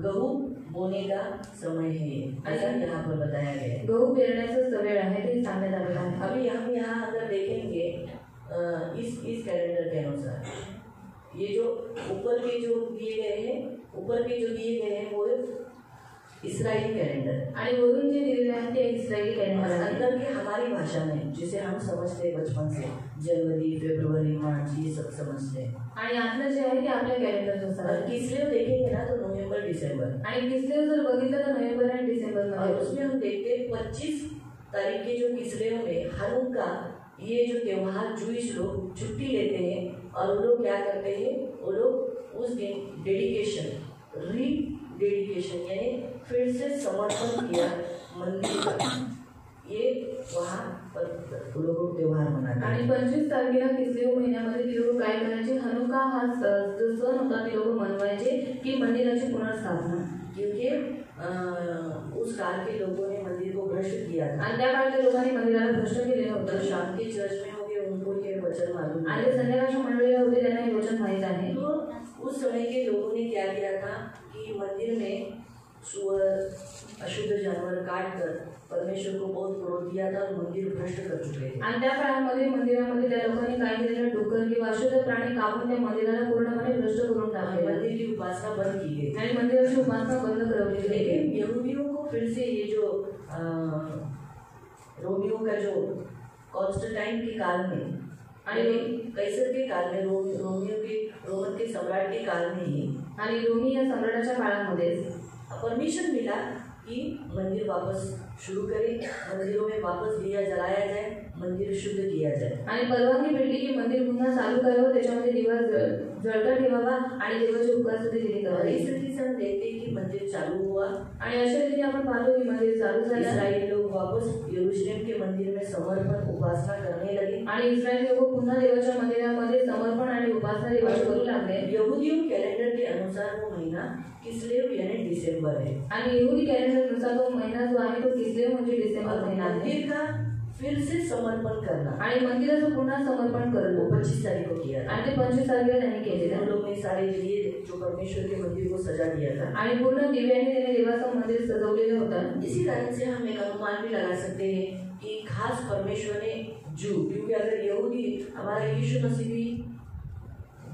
गहू बोने का समय है, ये ऐसा यहाँ पर बताया गया है। गहू पेरण्याचा वेळ आहे ते सांगण्यात आलेलं आहे। अभी हम यहाँ अगर देखेंगे इस कैलेंडर के अनुसार, ये जो ऊपर के जो दिए गए हैं वो इस्राएली कैलेंडर, आणि वरून जे दिलेले आहे ते इस्राएली कैलेंडर आहे। अंदर के हमारी भाषा में जिसे हम समझते हैं बचपन से, जनवरी, फरवरी, मार्च, ये सब समझते हैं। आणि आतलं जे आहे ते आपल्या कॅलेंडरनुसार आहे। किस्लेव देखेंगे ना तो नवंबर दिसंबर, आणि किस्लेव जर बघितलं तर नोव्हेंबर आणि डिसेंबर और मध्ये। उसमें हम देखते हैं 25 तारीख के जो किस्लेव में हनुक्का, ये जो त्योहार जूइश लोग छुट्टी लेते हैं और वो लोग क्या करते हैं, वो लोग उस दिन डेडिकेशन यानी फिर से समर्पण किया मंदिर का, ये वहाँ पर लोग त्योहार मनाते हैं। आणि 25 तारखेला किस्लेव महिन्यामध्ये ती लोक काय करायचे, हनुका हा जो सण होता ते लोक मनवायचे की मंदिराची पुनर्स्थापना, क्योंकि उस काल के लोगों ने मंदिर को भ्रष्ट किया था। आणि त्या काळातल्या लोकांनी मंदिराला भ्रष्ट केलेलं तो होतं। शाम के चर्च में हो गए, उनको ये वचन मालूम है। आणि संध्याकाळच्या मंडळीला होते त्यांना हे वचन माहीत आहे। तो उस समय के लोगों ने क्या किया था कि मंदिर में सुअर, अशुद्ध जानवर काट कर परमेश्वर को बहुत क्रोध दिया था और मंदिर भ्रष्ट कर चुके थे। आणि त्या काळामध्ये मंदिरामध्ये त्या लोकांनी काय केलेलं, डुक्कर किंवा अशुद्ध प्राणी कापून त्या मंदिराला पूर्णपणे भ्रष्ट करून टाकले। मंदिर की उपासना बंद की गई आणि मंदिराची उपासना बंद करवली गेली। लेकिन यहूदियों को फिर से ये जो रोमियो का जो कॉन्स्टेंटाइन के काल में आणि कैसर के काल में, रोमन के सम्राट के काल में ही आणि रोमी या सम्राटाच्या काळामध्ये परमिशन मिला कि मंदिर वापस शुरू करें, मंदिरों में वापस दिया जलाया जाए, मंदिर शुद्ध किया जाए। आणि परवानगी भेटली की मंदिर पुन्हा चालू करावं, त्याच्यामध्ये दिवा जळता ठेवावा आणि देवाची उपवासस्थुती दिली करावी। इस रीति से हम देखते हैं कि मंदिर चालू हुआ आणि अशा रीतीने आपण पाहतो की मंदिर चालू झालं। इस्राएली लोग वापस यरूशलेम के मंदिर में समर्पण उपासना करने लगे आणि इस्राएली लोक पुन्हा देवाच्या मंदिरामध्ये समर्पण आणि उपासना देवाची करू लागले। यहूदियों कैलेंडर के अनुसार वो महीना किस्लेव यानी दिसंबर है। आणि यहूदी कॅलेंडरनुसार तो महिना जो आहे तो किस्लेव म्हणजे डिसेंबर महिना आहे। मंदिर का फिर से समर्पण करना आणि मंदिराचं पुन्हा समर्पण वो करणं 25 तारीख को किया था। आणि ते 25 तारखेला त्यांनी केलेलं। हम लोग ने सारे दिए जो परमेश्वर के मंदिर को सजा दिया था आणि पूर्ण दिव्याने त्याने देवाचं मंदिर सजवलेलं होतं। इसी कारण से हम एक अनुमान भी लगा सकते हैं कि खास परमेश्वर ने क्योंकि अगर यहूदी, हमारा यीशु मसीह भी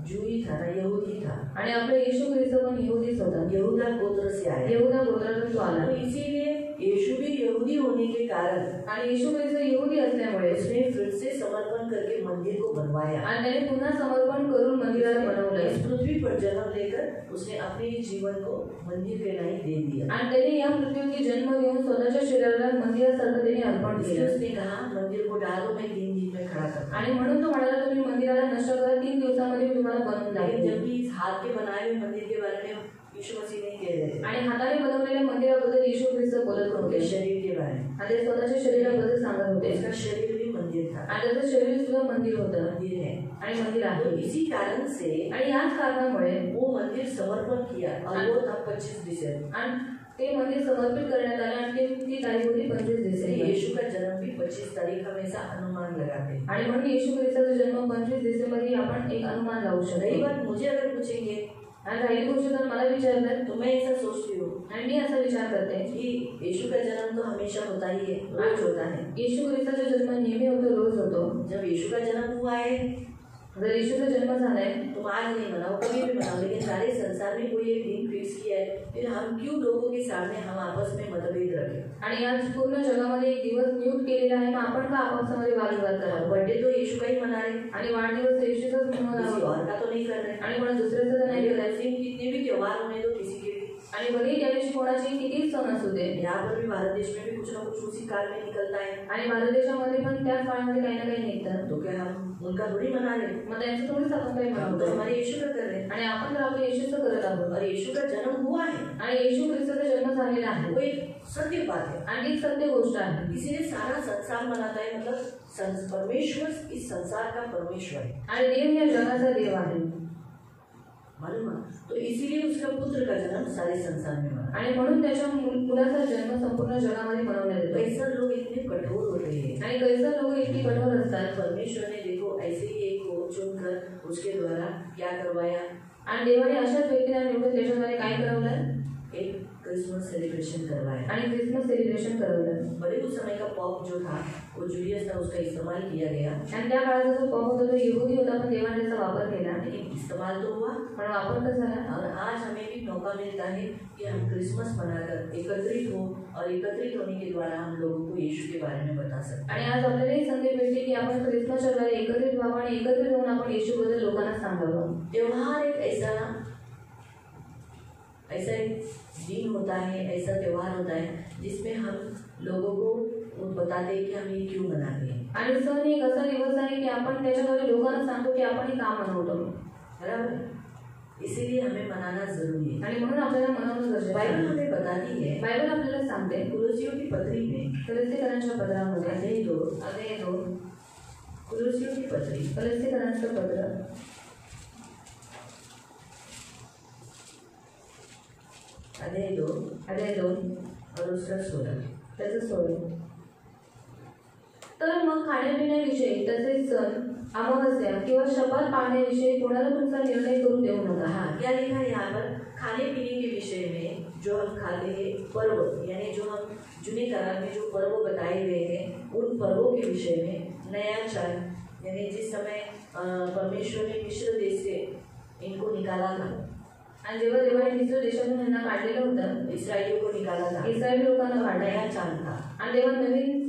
जू ही था ना, यहूदी था। आणि आपला येशू ख्रिस्त पण यहूदीच होता, यहूदा गोत्र से आया। यहूदा गोत्रातून तो आला। तो इसीलिए यीशु भी यहूदी होने के कारण आणि येशू ख्रिस्त यहूदी असल्यामुळे उसने फिर से समर्पण करके मंदिर को बनवाया आणि त्याने पुन्हा समर्पण करून मंदिराला बनवलंय। इस पृथ्वी पर जन्म लेकर उसने अपने जीवन को मंदिर के नहीं दे दिया आणि त्याने या पृथ्वीवर जन्म घेऊन स्वतःच्या शरीराला मंदिरासारखं त्याने अर्पण केलं। उसने कहा मंदिर को डालो, मैं 3 दिन में खड़ा करता। आणि म्हणून तो म्हणाला तुम्ही मंदिराला नष्ट करा, 3 दिवसामध्ये मी तुम्हाला बनवून लेकिन दाखवेन। जब भी इस हाथ के बनाए हुए मंदिर के बारे में यीशु मसीह नहीं कह रहे थे। आणि हाताने बनवलेल्या मंदिराबद्दल येशू ख्रिस्त बोलत उनके होते शरीर के बारे में। आणि ते स्वतःच्या शरीराबद्दल सांगत होते उसका शरीर भी मंदिर था, आणि त्याचं शरीर सुद्धा मंदिर होतं मंदिर है। आणि मंदिर तो आहे इसी कारण से आणि याच कारणामुळे वो मंदिर समर्पण किया और वो था 25 दिसंबर। आणि ते मंदिर समर्पित करण्यात आले आणि ती तारीख होती 25 डिसेंबर। यीशु का जन्म भी 25 तारीख हमेशा अनुमान लगाते हैं। आणि म्हणून येशू ख्रिस्ताचा जन्म 25 डिसेंबर ही आपण एक अनुमान लावू रही शकतो। बात मुझे अगर पूछेंगे आणि राहिली गोष्ट जर मला विचारलं तो मैं ऐसा सोचती हूँ आणि मी असा विचार करते कि यीशु का जन्म तो हमेशा होता ही है, रोज होता है। येशू ख्रिस्ताचा जन्म नेहमी होतो, रोज होतो। जब यीशु का जन्म हुआ है जर येशूचा जन्म झालाय तुम आज नहीं मनाओ, कभी भी मनाओ, लेकिन सारे संसार में कोई एक दिन फिक्स किया है, फिर हम क्यों लोगों के सामने हम आपस में मतभेद रखें। आणि आज पूर्ण जगामध्ये एक दिवस नियुक्त केलेला आहे, मग आपण का आपापसामध्ये वादविवाद करावा। बर्थडे तो यीशु का ही मना रहे, आणि वाढदिवस येशूचाच किसी मनवावा और का तो नहीं कर रहे। आणि कोणा दुसऱ्याचा तर नाही करायचं। कितने भी त्योहार होने दो किसी के भी, आणि भले त्या दिवशी कोणाची किती सण असू दे। यहाँ पर भी भारत देश में भी कुछ ना कुछ उसी काल में निकलता है, आणि भारत देशामध्ये पण त्याच काळामध्ये काही ना काही निघतं। तो क्या हम उनका थोड़ी मना रहे, मग त्यांचं थोडीच आपण काही हम तो म्हणतो हमारे यीशु का कर रहे हैं। आणि आपण तर आपल्या येशूचं करत आहोत और यीशु का जन्म हुआ है, आणि येशू ख्रिस्ताचा जन्म झालेला आहे। वो एक सत्य बात है, आणि एक सत्य गोष्ट आहे। इसीलिए सारा संसार मनाता है, मतलब परमेश्वर इस संसार का परमेश्वर है, आणि देव या जगाचा देव आहे, मालूम है। तो इसीलिए उसका पुत्र का जन्म सारे संसार में मना। आणि म्हणून त्याच्या मुलाचा जन्म संपूर्ण जगामध्ये मनवण्यात येतो। कैसर लोग इतने कठोर होते हैं, आणि कैसर लोक इतकी कठोर असतात। परमेश्वर ने देखो ऐसे ही एक को चुनकर उसके द्वारा क्या करवाया, आणि देवाने अशाच व्यक्तीला निवडून त्याच्याद्वारे काय करवलं, एक क्रिसमस सेलिब्रेशन करवाया। आणि क्रिसमस सेलिब्रेशन करवलं। भले उस समय का पॉप जो था वो जूलियस था, उसका इस्तेमाल किया गया, आणि त्या काळाचा जो पॉप होता तो यहूदी होता, पण देवाने त्याचा वापर केला, लेकिन इस्तेमाल तो हुआ। पण वापर तर झाला। और आज हमें भी मौका मिलता है कि हम क्रिसमस मनाकर एकत्रित हो, और एकत्रित होने के द्वारा हम लोगों को यीशु के बारे में बता सकते हैं। आणि आज आपल्याला ही संधी भेटते की आपण क्रिसमसच्या द्वारे एकत्रित व्हावं आणि एकत्रित होऊन आपण येशूबद्दल लोकांना सांगावं। त्योहार एक ऐसा एक दिन होता है, ऐसा त्योहार होता है जिसमें हम लोगों को बताते हैं कि हम ये क्यों मनाते हैं। आणि सण एक असा दिवस आहे की आपण त्याच्याद्वारे लोकांना सांगतो की आपण हे का मनवतो, बराबर। इसीलिए हमें मनाना जरूरी है, आणि म्हणून आपल्याला मनवणं गरजेचं बाइबल आहे। हमें बताती है, बायबल आपल्याला सांगते कुलुसियों की पत्री में कलस्सीकरांच्या पत्रामध्ये अध्याय 2, अध्याय 2 कुलुसियों की पत्री कलस्सीकरांचं पत्र अध्याय 2 और उसका 16 त्याचं 16। तर मग खाण्यापिण्याविषयी तसेच सण, अमावस्या किंवा शपथ पाळण्याविषयी कोणाला तुमचा निर्णय करू देऊ नका। हाँ, क्या लिखा है यहाँ पर, खाने पीने के विषय में जो हम खाते हैं पर्व, यानी जो हम जूने काल में जो पर्व बताए गए हैं उन पर्वों के विषय में नया चाल, यानी जिस समय परमेश्वर ने मिस्र देश से इनको निकाला था, आणि जेव्हा देवाने मिस्र देशातून यांना काढलेलं होतं, इसराइलियों को निकाला था, इस्रायली लोकांना काढलं नया चांद था। आणि तेव्हा नवीन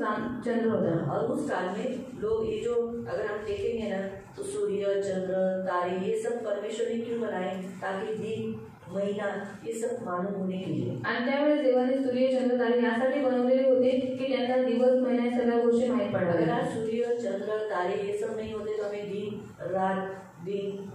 चंद्र होता। और उस काल में लोग ये जो अगर हम देखेंगे ना तो सूर्य, चंद्र, तारे ये सब परमेश्वर ने क्यों बनाए, ताकि दिन, महीना ये सब मालूम होने के लिए। आणि त्यावेळेस देवाने सूर्य, चंद्र, तारे यासाठी बनवलेले होते की त्यांना दिवस, महिना सगळ्या गोष्टी माहीत अगर पडणार। आज सूर्य, चंद्र, तारे ये सब नहीं होते तो हमें दिन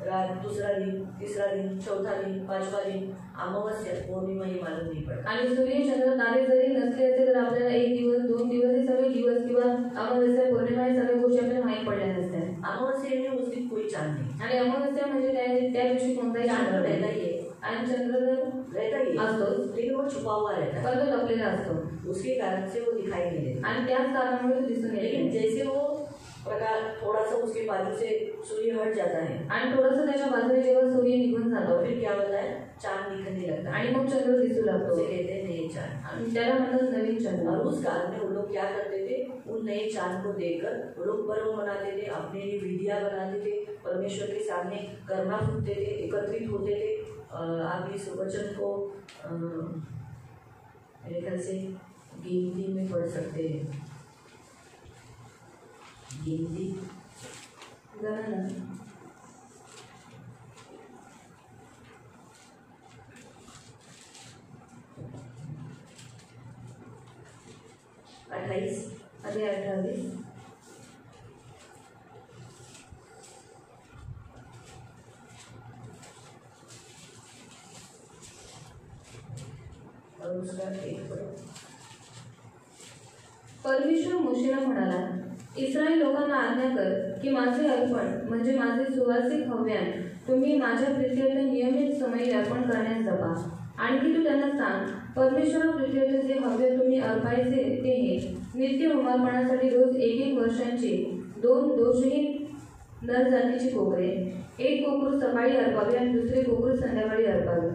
रात, दूसरा दिन, तीसरा दिन, चौथा दिन, पांचवा दिन, अमावस्या, पूर्णिमा ये मालूम नहीं पड़ता। आणि सूर्य, चंद्र, तारे जरी नसले असते तर आपल्याला एक दिवस, 2 दिवस हे सगळे दिवस किंवा अमावस्या, पौर्णिमा हे सगळ्या गोष्टी आपल्याला माहीत पडल्या नसत्या। अमावस्या में उस दिन कोई चांद नहीं, आणि अमावस्या म्हणजे त्या दिवशी कोणताही चांद चंद्र तो नाही। रहता ही है, आणि चंद्र तर रहता ही है, असतोच, लेकिन वो छुपा हुआ रहता है, पण तो लपलेला असतो। उसके कारण से वो दिखाई नहीं देता। आणि त्याच कारणामुळे तो दिसून लेकिन येतो। जैसे वो प्रकाश थोड़ा सा उसके बाजू से सूर्य हट जाता है, आणि थोडंसं त्याच्या बाजूने जेव्हा सूर्य निघून जातो तो फिर क्या होता है, चांद दिखने लगता है, आणि मग चंद्र दिसू लागतो, उसे कहते हैं नए चांद। आणि त्याला म्हणतात नवीन और चंद्र। उस काल में वो लोग क्या करते थे, उन नए चांद को देखकर वो लोग पर्व मनाते थे, अपने लिए विधियां बनाते थे, परमेश्वर के सामने करना फूकते थे, एकत्रित होते थे। आप इस वचन को मेरे ख्याल से गिनती में पढ़ सकते हैं, गिनती गणना 28 अध्याय 28 28 और उसका एक पढ़ो। परमेश्वर मोशेला म्हणाला, इस्रायल लोकांना आज्ञा कर की माझे अर्पण म्हणजे माझे सुवासिक हव्यान तुम्ही माझ्या प्रीत्यर्थ नियमित समयी अर्पण करण्यास जपा. आणखी तू त्यांना सांग, परमेश्वर प्रीत्यर्थ जे हव्य तुम्ही अर्पायचे ते हे नित्य होमार्पणासाठी रोज 1 वर्षांची 2 दोषहीन नर जातीची कोकरे, एक कोकरू सकाळी अर्पावे आणि दुसरे कोकरू संध्याकाळी अर्पावे.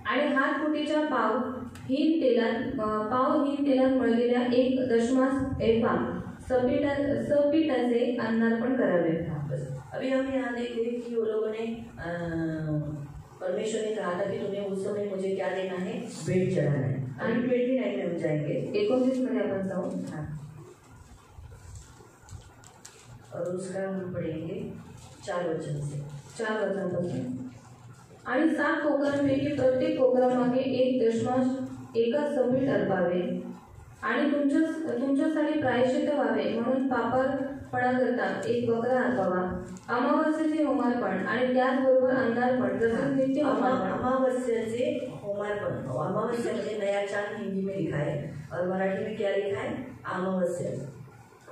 आणि हातपुटीच्या पावहीन तेलात मळलेल्या 1 दशमास एफा सपीठाचे अन्नार्पण करावे. अभी हम यहाँ देख रहे कि वो लोगों ने परमेश्वर ने कहा था कि तुम्हें उस समय मुझे क्या देना है, भेंट चढ़ाना है. अभी 29 में हम जाएंगे. 29 मध्ये आपण जाऊ. हाँ. और उसका हम पढ़ेंगे 4 वचन से. 4 वचनापासून. आणि 7 कोकरांपैकी प्रत्येक कोकरामागे 1 दशमांश एका सपीठ अर्पावे. आणि तुमच्यासाठी प्रायश्चित्त व्हावे म्हणून पापार्पणा करता 1 बकरा अर्पावा. अमावास्येचे होमार्पण आणि त्याचबरोबर अन्नार्पण जसं नित्य होमार्पण. अमावस्याचे होमार्पण. अमावस्या म्हणजे नया चांद हिंदी में लिखा है और मराठी में क्या लिखा है, अमावस्या.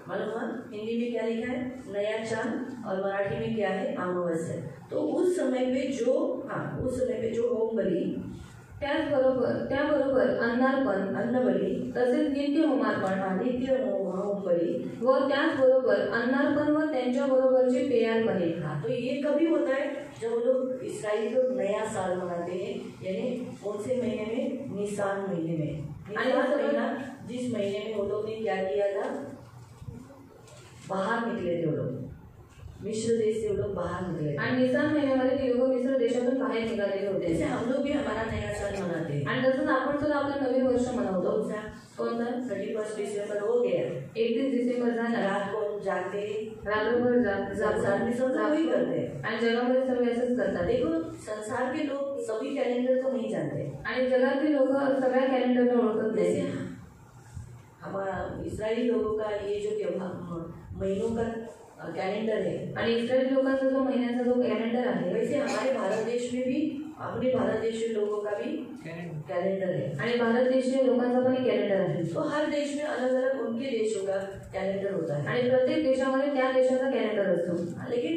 मालूम है हिंदी में क्या लिखा है, नया चांद, और मराठी में क्या है, अमावस्या. तो उस समय पे जो होम बलि, त्याबरोबर अन्नार्पण, अन्नबली, तसेच नित्य होमार्पण, नित्य होम बलि, व त्याचबरोबर अन्नार्पण व त्यांच्या बरोबरची पेयार्पणे. तो ये कभी होता है जब वो लोग इसराइली लोग नया साल मनाते हैं, यानी कौन से महीने में, निसान महीने में. निसान महीना जिस महीने में वो लोग ने क्या किया था, बाहर निकले थे वो लोग, मिस्र देश से वो लोग बाहर निकले. आणि निसान महिन्यामध्ये ते लोक मिस्र देशातून बाहेर निघालेले होते. जैसे हम लोग भी हमारा नया साल मनाते हैं. आणि तसंच आपण सुद्धा आपलं नवीन वर्ष मनवतो. कोणता 31 डिसेंबर हो गया, 31 डिसेंबर झाला. रात को जागते, रात्रभर संसार में सब लोग वही करते हैं. आणि जगामध्ये सर्व असंच करतात. देखो संसार के लोग सभी कैलेंडर को नहीं जानते. आणि जगातील लोक सगळ्या कॅलेंडरला ओळखत नाही. हमारा इसराइली लोगों का ये जो त्योहार महीनों का कैलेंडर है, आणि इस्रायली लोकांचा जो महिन्याचा जो कैलेंडर आहे, वैसे हमारे भारत देश में भी अपने भारत देश के लोगों का भी कैलेंडर है. आणि भारत देशीय लोकांचा पण कैलेंडर आहे. तो हर देश में अलग अलग उनके देशों का कैलेंडर होता है. आणि प्रत्येक देशामध्ये त्या देशाचा कैलेंडर असतो. लेकिन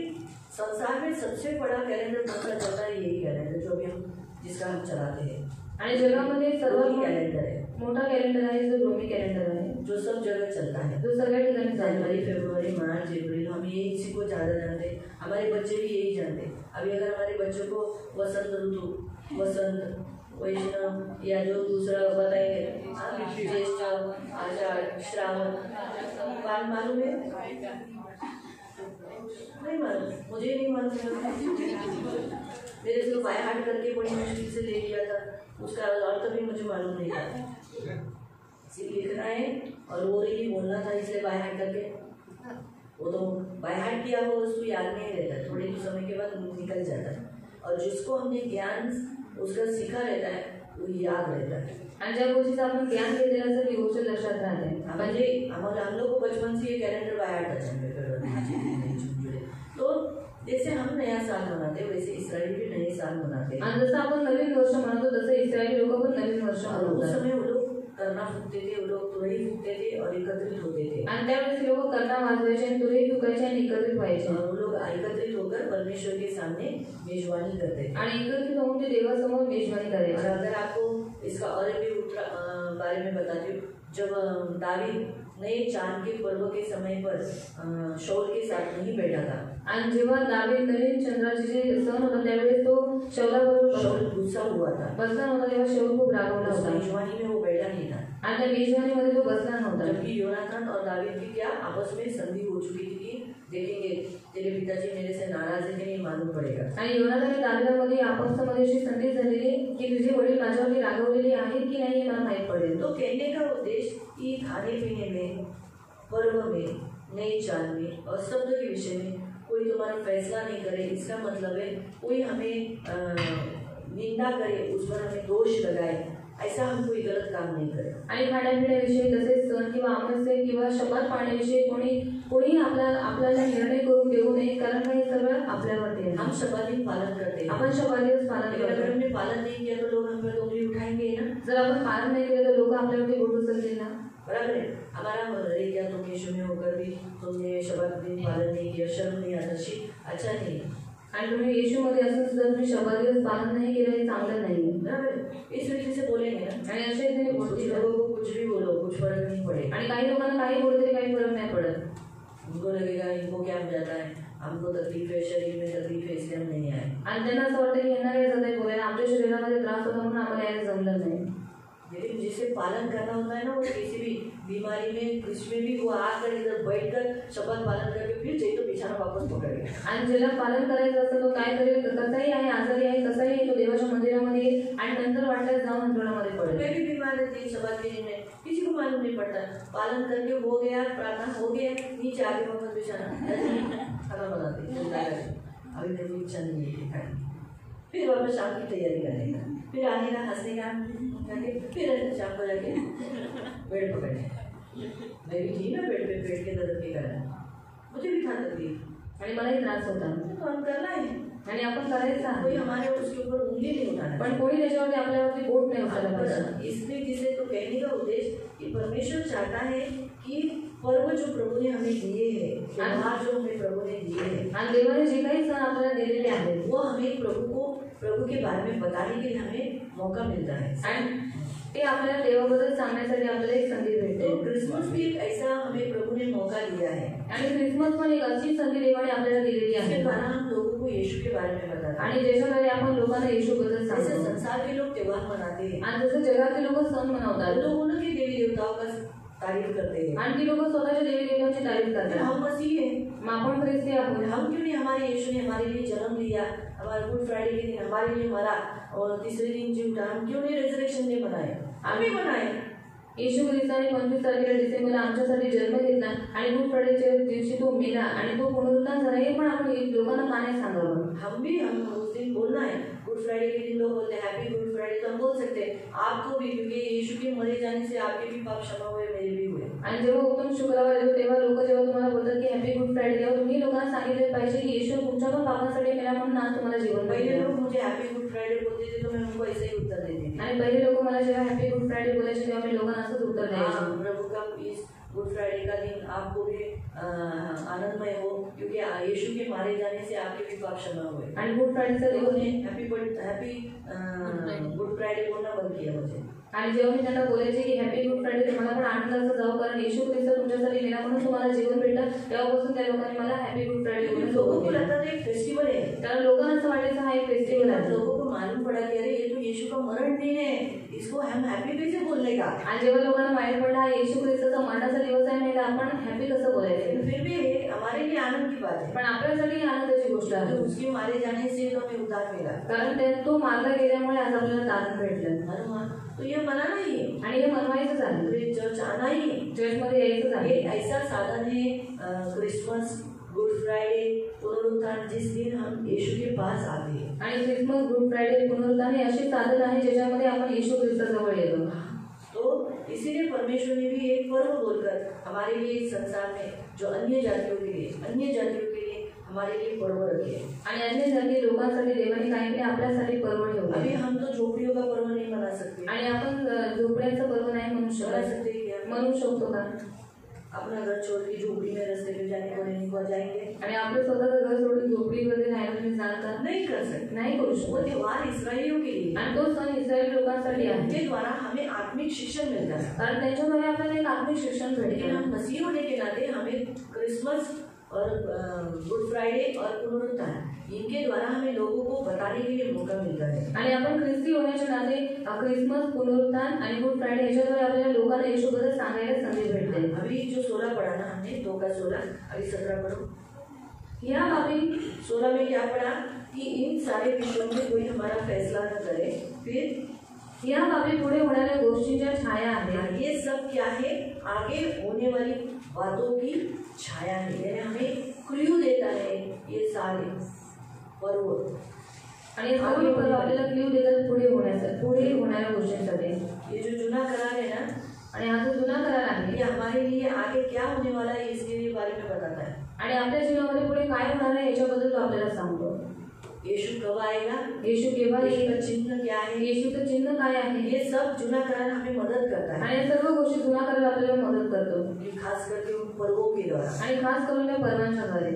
संसार में सबसे बड़ा कैलेंडर माना जाता है यही कैलेंडर जो भी हम जिसका हम चलाते हैं. आणि जगामध्ये सर्वात कैलेंडर है, मोठा कैलेंडर आहे जो रोमी कैलेंडर आहे, जो सब जगह चलता है, जो सगळ्या ठिकाणी जनवरी, फरवरी, मार्च, अप्रैल. हम यही इसी को ज्यादा जानते हैं. हमारे बच्चे भी यही जानते हैं. अभी अगर हमारे बच्चों को वसंत ऋतु, वसंत, वैष्णव या जो दूसरा बताएंगे, ज्येष्ठ, आषाढ़, श्रावण, मालूम है? नहीं मालूम, मुझे नहीं मालूम. मेरे से बाय हार्ट करके बड़ी मुश्किल से ले लिया था, उसका अर्थ भी मुझे मालूम नहीं था. लिखना है और वो ही बोलना था, इसलिए बाय हार्ट करके. वो तो बाय हार्ट किया वो उसको याद नहीं रहता, थोड़े कुछ समय के बाद निकल जाता है. और जिसको हमने ज्ञान उसका सीखा रहता है वो याद रहता है. आणि ज्या गोष्टीचं आपण ज्ञान घेतलेलं असतं ती गोष्ट लक्षात राहते. म्हणजे हम लोग को बचपन से ये कैलेंडर बाय हार्ट अच्छा. तो जैसे हम नया साल मनाते हैं वैसे इसराइली भी नए साल मनाते हैं. आणि जसं आपण नवीन वर्ष म्हणतो तसं इस्रायली लोक पण नवीन वर्ष उस मनवतात. समय वो लोग करना फूकते थे, वो लोग तुरही फूकते थे और एकत्रित होते थे. आणि त्यावेळेस लोक कर्णा वाजवायचे आणि तुरही फुकायचे आणि एकत्रित व्हायचे. और वो लोग एकत्रित होकर परमेश्वर के सामने मेजबानी करते थे. आणि एकत्रित होऊन ते देवासमोर मेजबानी और करायचे. अगर आपको इसका और भी बारे में बताती हूँ, जब दावीद नए चांद के पर्व के समय पर शाऊल के साथ नहीं बैठा था, आणि जेव्हा दावीद नवीन चंद्राचे जे सण होता त्यावेळेस तो शौलाबरोबर शाऊल गुस्सा हुआ था, बसला नव्हता. तेव्हा शौल खूप रागवला उस होता मेजबानी में वो बैठा नहीं था. आणि त्या मेजबानीमध्ये तो बसला नव्हता. जबकि योनाथन और दावीद की क्या आपस में संधि हो चुकी थी कि देखेंगे तेरे पिताजी मेरे से नाराज है कि नहीं मालूम पड़ेगा. आणि योनाथन आणि दावीदामध्ये आपसामध्ये अशी संधी झालेली की तुझे वडील माझ्यावरती रागवलेले आहेत की नाही हे मला माहीत पडेल. तो कहने का उद्देश्य कि खाने पीने में, पर्व में, नए चांद में और शब्द के विषय में कोई तुम्हारा फैसला नहीं करे. इसका मतलब है कोई हमें निंदा करे, उस पर हमें दोष लगाए, ऐसा हम कोई गलत काम नहीं करें। आणि खाण्यापिण्याविषयी तसेच सण किंवा अमावस्ये किंवा शपथ पाळण्याविषयी कोणी आपल्याला निर्णय करून देऊ नये, कारण हे सगळं आपल्यावरती आहे। हम शपथ दिन पालन करते हैं। आपण शपथ दिवस पालन अगर करतो। हमने पालन नहीं किया तो लोग हम पर उंगली उठाएंगे ना। जर आपण पालन नाही केलं तर लोक आपल्यावरती बोट उचलतील ना। बराबर है। हमारा रह गया तुम यीशु में होकर भी तुमने शपथ दिन पालन नहीं किया, शर्म नहीं आता, अच्छा नहीं। आणि तुम्ही येशूमध्ये असून सुद्धा तुम्ही शपथ दिवस पालन नाही केलं हे चांगलं नाही। बराबर इस रीति से बोलेंगे ना। आणि अशा रीतीने कुछ लोगों को कुछ भी बोलो, कुछ फर्क नहीं पड़ेगा। आणि काही लोकांना काही बोलले तरी काही फरक नाही पडत। उनको लगेगा इनको क्या हो जाता है, हमको तकलीफ है, शरीर में तकलीफ है, इसलिए हम नहीं आए। आणि त्यांना असं वाटतं की यांना काय जातंय बोलायला, आमच्या शरीरामध्ये त्रास होता म्हणून आम्हाला यायला जमलं नाही। लेकिन जिसे पालन करना होता है ना, वो किसी भी बीमारी में कुछ में भी वो आकर इधर बैठकर शपथ पालन करके फिर चाहिए तो बिछाना वापस पकड़ेगा। आणि ज्याला पालन करायचं असतं तो काय करेल, कसाही आहे, आजारी आहे, कसाही आहे, तो देवाच्या मंदिरामध्ये येईल आणि नंतर वाटल्यास जाऊन अंतराळामध्ये पडेल। मैं भी बीमार रहती शपथ के दिन में, किसी को मालूम नहीं पड़ता, पालन करके हो गया, प्रार्थना हो गया, नीचे आगे वापस बिछाना खाना बनाते अभी मेरी इच्छा नहीं है, फिर वापस शाम की तैयारी करेगा, फिर आने का हंसने का करके फिर शाम को जाके बेड पकड़े। मैं भी थी ना बेड पे, पेट के दर्द के कारण मुझे भी था तकलीफ आणि मलाही त्रास होता। तो हम करना है आणि आपण करायचं आहे। कोई हमारे उसके ऊपर उंगली नहीं उठाना, पण कोणी त्याच्यावरती आपल्यावरती बोट नाही उचललं पाहिजे। इसलिए किसे तो कहने का उद्देश्य कि परमेश्वर चाहता है कि पर्व जो प्रभु ने हमें दिए हैं, त्योहार जो हमें प्रभु ने दिए हैं, आणि देवाने जे काही सण आपल्याला दिलेले आहेत वो हमें प्रभु के बारे में बताने के लिए हमें मौका मिलता है। आणि ते आपल्याला देवाबद्दल सांगण्यासाठी आपल्याला एक संधी भेटते। तो क्रिसमस भी एक ऐसा हमें प्रभु ने मौका दिया है आणि क्रिसमस पण एक अशी संधी देवाने आपल्याला दिलेली आहे, जिसके द्वारा हम लोगों को यीशु के बारे में बताते हैं। आणि ज्याच्याद्वारे आपण लोकांना येशूबद्दल जैसे सांगतो। संसार के लोग त्योहार मनाते हैं, आणि जसं जगातले लोक सण मनवतात, लोग उनके देवी देवताओं का तारीफ करते हैं, आणि ती लोक स्वतःच्या देवी देवतांची तारीफ करतात। हम मसीह हैं, मग आपण ख्रिस्ती आहोत, हम क्यों नहीं, हमारे यीशु ने हमारे लिए जन्म लिया, हमारे गुड फ्राइडे के दिन हमारे लिए मरा और तीसरे दिन जी उठा, हम क्यों नहीं रेजरेक्शन डे मनाए? हम भी मनाए। येशू ख्रिस्ताने 25 तारखेला डिसेंबरला आमच्यासाठी जन्म घेतला आणि गुड फ्रायडेच्या दिवशी तो मेला आणि तो पुनरुत्थान झाला, हे पण आपण लोकांना का नाही सांगावं? हम उस दिन बोलना है। गुड फ्राइडे के दिन लोग बोलते हैं हैप्पी गुड फ्राइडे, तो हम बोल सकते हैं आपको भी, क्योंकि यीशु के मरे जाने से आपके भी पाप क्षमा हुए, मेरे भी हुए। आणि जेव्हा उत्तम शुक्रवार येतो तेव्हा लोक जेव्हा तुम्हाला बोलतात की हॅपी गुड फ्रायडे, तेव्हा तुम्ही लोकांना सांगितले पाहिजे की येशू तुमच्या पण पापासाठी मेला म्हणून आज तुम्हाला जीवन पहले मिळालं। लोग मुझे हैप्पी गुड फ्राइडे बोलते थे तो मैं उनको ऐसे ही उत्तर देती थी। आणि पहिले लोक मला जेव्हा हॅपी गुड फ्रायडे बोलायचे तेव्हा मी लोकांना असंच उत्तर द्यायचे। प्रभु का इस गुड फ्राइडे का दिन आपको भी आनंदमय हो, क्योंकि यीशु के मारे जाने से आपके भी पाप क्षमा हुए। आणि गुड फ्रायडेचा दिवस हैप्पी गुड फ्राइडे बोलना बंद किया मुझे। आणि जेव्हा मी त्यांना बोलायचे की हॅपी गुड फ्रायडे, तुम्हाला पण आनंदाचं जाऊ, कारण येशू ख्रिस्त तुमच्यासाठी मेला म्हणून तुम्हाला जीवन भेटलं, तेव्हापासून त्या लोकांनी मला हॅपी गुड फ्रायडे बोलून लोगों को लगता था एक फेस्टिवल है, कारण लोकांना असं वाटायचं हा एक फेस्टिवल आहे। लोगों को मालूम पड़ा कि अरे ये तो यीशु का मरण दिन है, इसको हम हैप्पी कैसे बोलने का। आणि जेव्हा लोकांना माहित पडला हा येशू ख्रिस्ताचा मरणाचा दिवस आहे, नाही तर आपण हॅपी कसं बोलायचं? फिर भी हमारे लिए आनंद की बात है, पण आपल्यासाठी आनंदाची गोष्ट आहे, तो उसके मारे जाने से तो हमें उद्धार मिला, कारण तो मारला गेल्यामुळे आज आपल्याला तारण भेटलं। तो ये मनाना ही है आणि हे मनवायचं झालं, चर्च आना ही है, चर्चमध्ये यायचं झालं। एक ऐसा साधन है क्रिसमस, गुड फ्राइडे, पुनरुत्थान, जिस दिन हम यीशु के पास आते हैं। आणि क्रिसमस, गुड फ्रायडे, पुनरुत्थान हे असे साधन आहे ज्याच्यामध्ये आपण येशू ख्रिस्ताजवळ येतो। तो इसीलिए परमेश्वर ने भी एक पर्व बोलकर हमारे लिए इस संसार में जो अन्य जातियों के लिए हमारे लिए पर्व रखे। आणि अन्य जाती लोकांसाठी देवाने काही काही आपल्यासाठी पर्व ठेवले। अभी हम तो झोपड़ियों का पर्व नहीं मना सकते, आणि आपण झोपड्याचं पर्व नाही म्हणू शकतो का? अपना घर छोड़ के झोपड़ी में रास्ते पे जाने को जाएंगे, आणि आपलं स्वतःचं घर सोडून झोपडीमध्ये राहायला तुम्ही जाणता नहीं कर सकते, नाही करू शकत। वो त्योहार इस्राएलियों के लिए, आणि तो सण इस्रायल लोकांसाठी आहे, उनके द्वारा हमें आत्मिक शिक्षण मिलता है, कारण त्यांच्याद्वारे आपल्याला एक आत्मिक शिक्षण लेकिन हम भेटते। मसीह होने के नाते हमें क्रिसमस और गुड फ्राइडे और पुनरुत्थान, इनके द्वारा हमें लोगों को बताने के लिए मौका मिलता है। आणि आपण ख्रिस्ती होण्याच्या नाते क्रिसमस, पुनरुत्थान आणि गुड फ्रायडे याच्याद्वारे आपल्याला लोकांना येशूबद्दल सांगायला संधी भेटते। अभी जो 16 पढ़ा ना हमने, 2 का 16, अभी 17 पढ़ो। या बाबी 16 में क्या पढ़ा कि इन सारे विषयों में कोई हमारा फैसला न करे, फिर या बाबी पुढे होणाऱ्या गोष्टींच्या छाया आहेत। ये सब क्या है? आगे होने वाली बातों की छाया है, यानी हमें क्लू देता है ये सारे पर्व, आणि सर्व पर्व आपल्याला क्ल्यू देतात पुढे होणाऱ्या गोष्टींसाठी। ये जो जुना करार है ना, आणि हा जो जुना करार आहे ये हमारे लिए आगे क्या होने वाला है इसके बारे में बताता है। आणि आपल्या जीवनामध्ये पुढे काय होणार आहे याच्याबद्दल तो आपल्याला सांगतो। यीशु कब आएगा, येशू केव्हा यीशु येईल, का चिन्ह क्या है, येशूचं चिन्ह काय आहे, ये सब जुना करार हमें मदद करता है। आणि या सर्व गोष्टी जुना करार आपल्याला मदत करतो, ये खास करके उन पर्वों के द्वारा, आणि खास करून त्या पर्वांच्या द्वारे।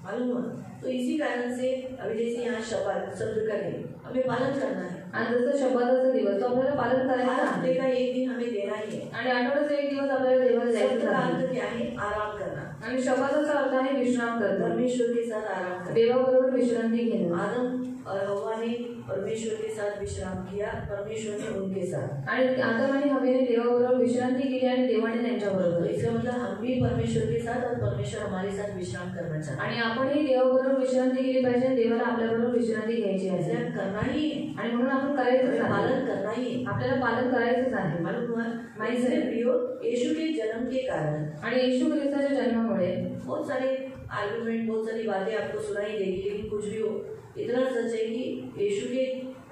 मालूम हुआ? तो इसी कारण से अभी जैसे यहाँ शब्द का नहीं हमें पालन करना है। आणि जसं शब्दाचा दिवस तो आपल्याला पालन करायचं हर हफ्ते आहे, का एक दिन हमें देना ही है। आणि आठवड्याचा एक दिवस आपल्याला देवाला शब्द जायचं का आहे, अर्थ क्या है, आराम करना। आणि शब्दाचा अर्थ आहे विश्राम करणं, परमेश्वर के साथ आराम करना। देवाबरोबर विश्रांती घेणं। आदम और हवा ने परमेश्वर के साथ विश्राम किया, परमेश्वर ने उनके साथ। आणि आदम आणि हवेने देवाबरोबर विश्रांती केली आणि देवाने तो त्यांच्याबरोबर। इसका मतलब हम भी परमेश्वर के साथ और परमेश्वर हमारे साथ विश्राम करना चाहते हैं। आणि आपणही देवाबरोबर विश्रांती केली पाहिजे आणि देवाला आपल्याबरोबर विश्रांती घ्यायची आहे, ऐसा करना ही है, आणि म्हणून आपण करायचंच हमें आहे, पालन करना ही है। आपल्याला पालन करायचंच आहे। मालूम हुआ? इसलिए प्रियो, यीशु के जन्म के कारण आणि येशू ख्रिस्ताच्या जन्मामुळे बहुत सारे आर्गुमेंट, बहुत सारी बातें आपको सुनाई देगी, लेकिन कुछ भी हो, इतना सच है कि यीशु के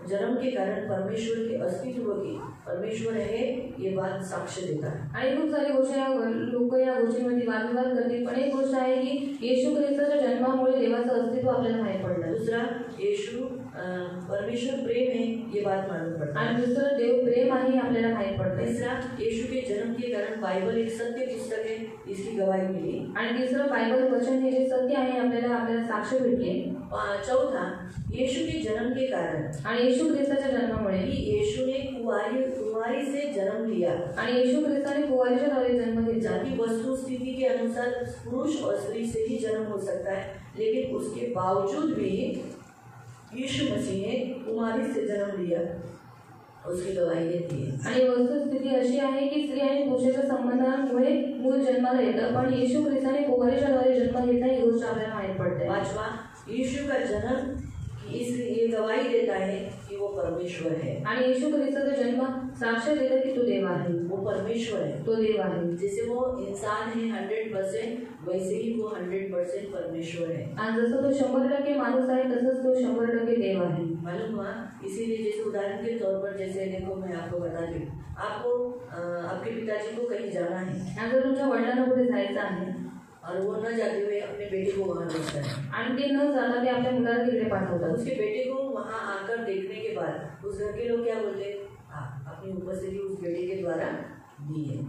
जन्म के कारण परमेश्वर के अस्तित्व की, परमेश्वर है ये बात साक्ष्य देता है। आणि खूप सारी गोष्टी लोक या गोष्टीमध्ये वादविवाद करतील, पण एक गोष्ट आहे की येशू ख्रिस्ताच्या जन्मामुळे देवाचं अस्तित्व आपल्याला माहीत पडलं। दूसरा, यीशु परमेश्वर प्रेम है ये बात मालूम पड़ता है। आणि दुसरं देव प्रेम आहे हे आपल्याला माहीत पडतं। तीसरा, यीशु के जन्म के कारण बाइबल एक सत्य पुस्तक है, इसकी गवाही मिली। आणि तिसरं, बायबल वचन हे जे सत्य आहे आपल्याला साक्ष भेटले। चौथा, यीशु के जन्म के कारण, आणि येशू ख्रिस्ताच्या जन्मामुळे यीशु ने कुंवारी से जन्म लिया, आणि येशू ख्रिस्ताने कुंवारीच्या द्वारे जन्म घेतला। जबकि वस्तु स्थिति के अनुसार पुरुष और स्त्री से ही जन्म हो सकता है, लेकिन उसके बावजूद भी यीशु मसीह ने कुंवारी से जन्म लिया, उसकी गवाही देती है। आणि वस्तुस्थिती अशी आहे की स्त्री आणि पुरुषाच्या संबंधामुळे मूल जन्माला येतं, पण येशू ख्रिस्ताने कुंवारीच्या द्वारे जन्म घेतला ही गोष्ट आपल्याला माहीत पडते। पांचवा, यीशु का जन्म ये गवाही देता है कि वो परमेश्वर है, आणि येशू ख्रिस्ताचा जन्म साक्ष देतं की तो देव आहे, वो परमेश्वर है, तो देव आहे। जैसे वो इंसान है 100%, वैसे ही वो 100% परमेश्वर है। आणि जसं तो 100% माणूस आहे तसंच तो 100% देव आहे। मालूम हुआ? इसीलिए जैसे उदाहरण के तौर पर, जैसे देखो मैं आपको बताती हूँ, आपको आपके पिताजी को कहीं जाना है, आणि तुमच्या वडिलांना कुठे जायचं आहे और वो न जाते हुए अपने बेटे को वहाँ भेजता है, आणि ते न जाता ते आपल्या मुलाला तिकडे पाठवतात। उसके बेटे को वहाँ आकर देखने के बाद उस घर के लोग क्या बोलते हैं, अपनी उपस्थिति उस बेटे के द्वारा दी है।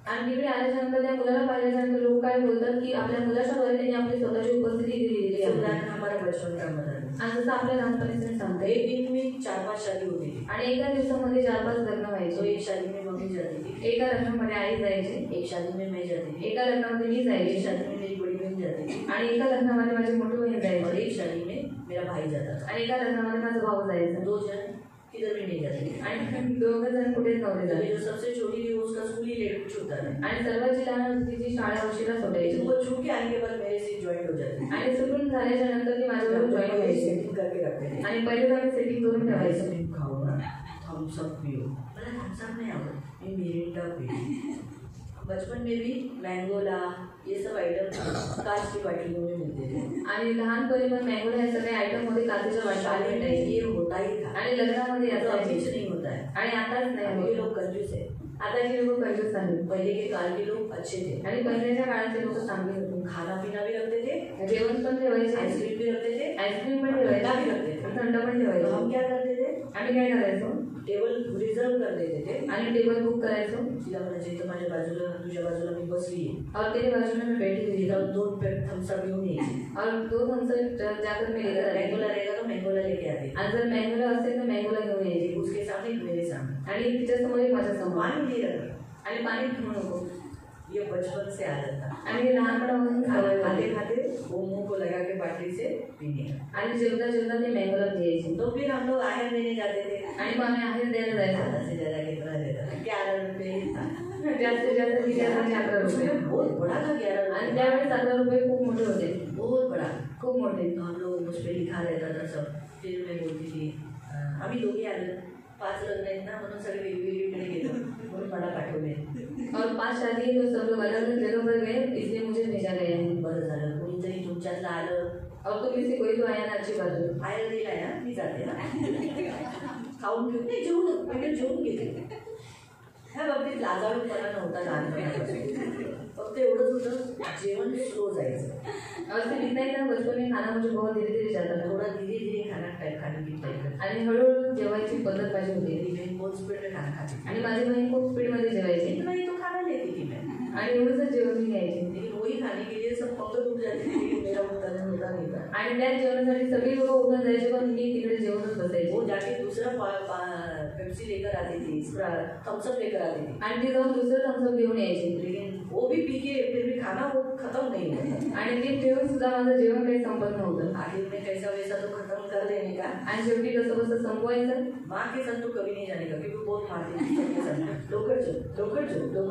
आणि तिकडे आल्याच्यानंतर त्या मुलाला पाहिल्याच्यानंतर लोक काय बोलतात की आपल्या मुलाच्या द्वारे त्यांनी आपली स्वतःची उपस्थिती दिलेली आहे। उदाहरण हमारा बचपन का उदाहरण, आणि जसं आपल्या लहानपणीचे सांगता एक दिन में 4-5 शादी होती थी। आणि एका दिवसामध्ये 4-5 लग्न तो व्हायचे। एक शादी में मम्मी जाती थी, एका लग्नामध्ये आई जायची, एक शादी में मैं जाती थी, एका लग्नामध्ये मी एक जायची, शादी में मेरी बड़ी बहन जाती थी, आणि एका लग्नामध्ये माझी मोठी बहीण और जायची, एक शादी में मेरा भाई जाता था। आणि एका लग्नामध्ये माझा भाऊ जायचा, 2 जन किधर भी नहीं जाते थे। आणि दोघं जण कुठेच नव्हते तो जात। जो सबसे छोटी थी उसका स्कूल ही लेट छूटता था, आणि सर्वांची लहान होती ती शाळा उशिरा सुटायची, तो वो छूट के आने के बाद मेरे से ज्वाइंट हो जाती आणि सुटून झाल्याच्या नंतर ती माझ्याबरोबर जॉईन व्हायची, सेटिंग करके रखते थे। आणि पहिले आम्ही सेटिंग करून ठेवायचो। आइसक्रीम खाओ ना, थम्स अप पियो, मला थम्स अप नहीं आवडत, मैं मिरिंडा पियो। बचपन में भी मैंगोला ये सब आइटम कांच की बाटलियों में मिलते थे, आणि लहानपणी पण मँगोला हे सगळे आयटम मध्ये काचेच्या शादी वाटल्या में भेटायचे, ये होता ही था, आणि लग्नामध्ये तो याचा अभी नहीं होता है। आणि आताच नाही अभी होत। लोग कंजूस है, आताचे लोक कंजूस आहेत, पहले के काल के लोग अच्छे थे, आणि पहिल्याच्या काळाचे लोक चांगले होते। खाना पीना भी रखते थे, जेवण पण ठेवायचे, आइसक्रीम भी रखते थे, आईस्क्रीम पण ठंडा भी ठेवायचे, रखते थे। थंड पण तो ठेवायचे। हम क्या करते थे, आम्ही काय करायचो, टेबल रिजर्व कर देते थे, आणि टेबल बुक करायचो, तिला म्हणायचे तर माझ्या बाजूला तुझ्या बाजूला मी बसली आहे, और तेरे बाजू में मैं बैठी हुई तिला थी, 2 पेट थम्स अप घेऊन यायचे, और 2 थम्स जाकर मैं लेकर आती, मैंगोला रहेगा तो मैंगोला लेके आते, आणि जर मँगोला असेल तर मँगोला घेऊन यायची, एक उसके सामने एक मेरे सामने, आणि तिच्या समोर एक माझ्या समोर, पानी नहीं रखना, आणि पाणी ठेवू नको। ये बचपन से आदत था। आणि हे लहानपणापासून सवय खाते होती, खाते वो मुंह को लगा के बाटली से पीने का। आणि जेवता जेवता ते मँगोला घ्यायचे, तो फिर हम लोग आहर देने जाते थे, आणि मग आम्ही आहेर द्यायला जायचो। ज्यादा से ज्यादा कितना देता था, 11 रुपये था, जास्तीत जास्त किती असायचे 11 रुपये, बहुत बड़ा था 11 आणि रुपये, त्यावेळेस 11 रुपये खूप मोठे होते, बहुत बड़ा। खूप मोठे। तो हम लोग उस पर लिखा रहता था सब। फिर मैं बोलती थी आम्ही दोघी आलो, 5 लग्न आहेत ना म्हणून सगळे वेगवेगळीकडे गेलो म्हणून मला पाठवले, और 5 शादी है तो सब लोग अलग अलग जगह पर गए, इसलिए मुझे भेजा गया है। बरं झालं, कोणीतरी तुमच्यातलं आलं, और तुम में से कोई तो आया ना, अच्छी बात है। आयर दिलाय ना, मी जाते ना, खाऊन घेऊन नाही जेवून म्हणजे जेवून घेते. ह्या बाबतीत लाजाळूपणा नव्हता लहानपणापासून. फक्त एवढंच होतं जेवण स्लो जायचं. और फिर इतना ही था बचपन में खाना मुझे बहुत धीरे धीरे जाता था. थोड़ा धीरे धीरे खाना खाने की टाइप आणि हळूहळू जेवायची पद्धत माझी होती. बहन बहुत स्पीड में खाना खाती आणि माझी बहीण खूप स्पीडमध्ये जेवायची. इतना ही तो खाना लेती थी मैं. आणि एवढंच जेवण मी घ्यायची. लेकिन वही खाने के लिए सब पंख उठ जाते थे लेकिन मेरा उत्तर होता नहीं था. आणि त्याच जेवणासाठी सगळी लोक उठून जायचे पण मी तिकडे जेवणच बसायचे. वो जाके दूसरा पेप्सी लेकर आती थी, थम्स अप लेकर आती थी. आणि ती जाऊन दुसरं थम्स अप घेऊन यायची. लेकिन वो भी पी के फिर भी खाना वो खत्म नहीं होता. आणि ते पिऊन सुद्धा माझं जेवण काही संपत नव्हतं. आखिर में कैसा वैसा तो खत्म कर देने का. आणि शेवटी कसं कसं संपवायचं. माँ के साथ तो कभी नहीं जाने का क्योंकि बहुत मारती थी सबके साथ. लोकर जो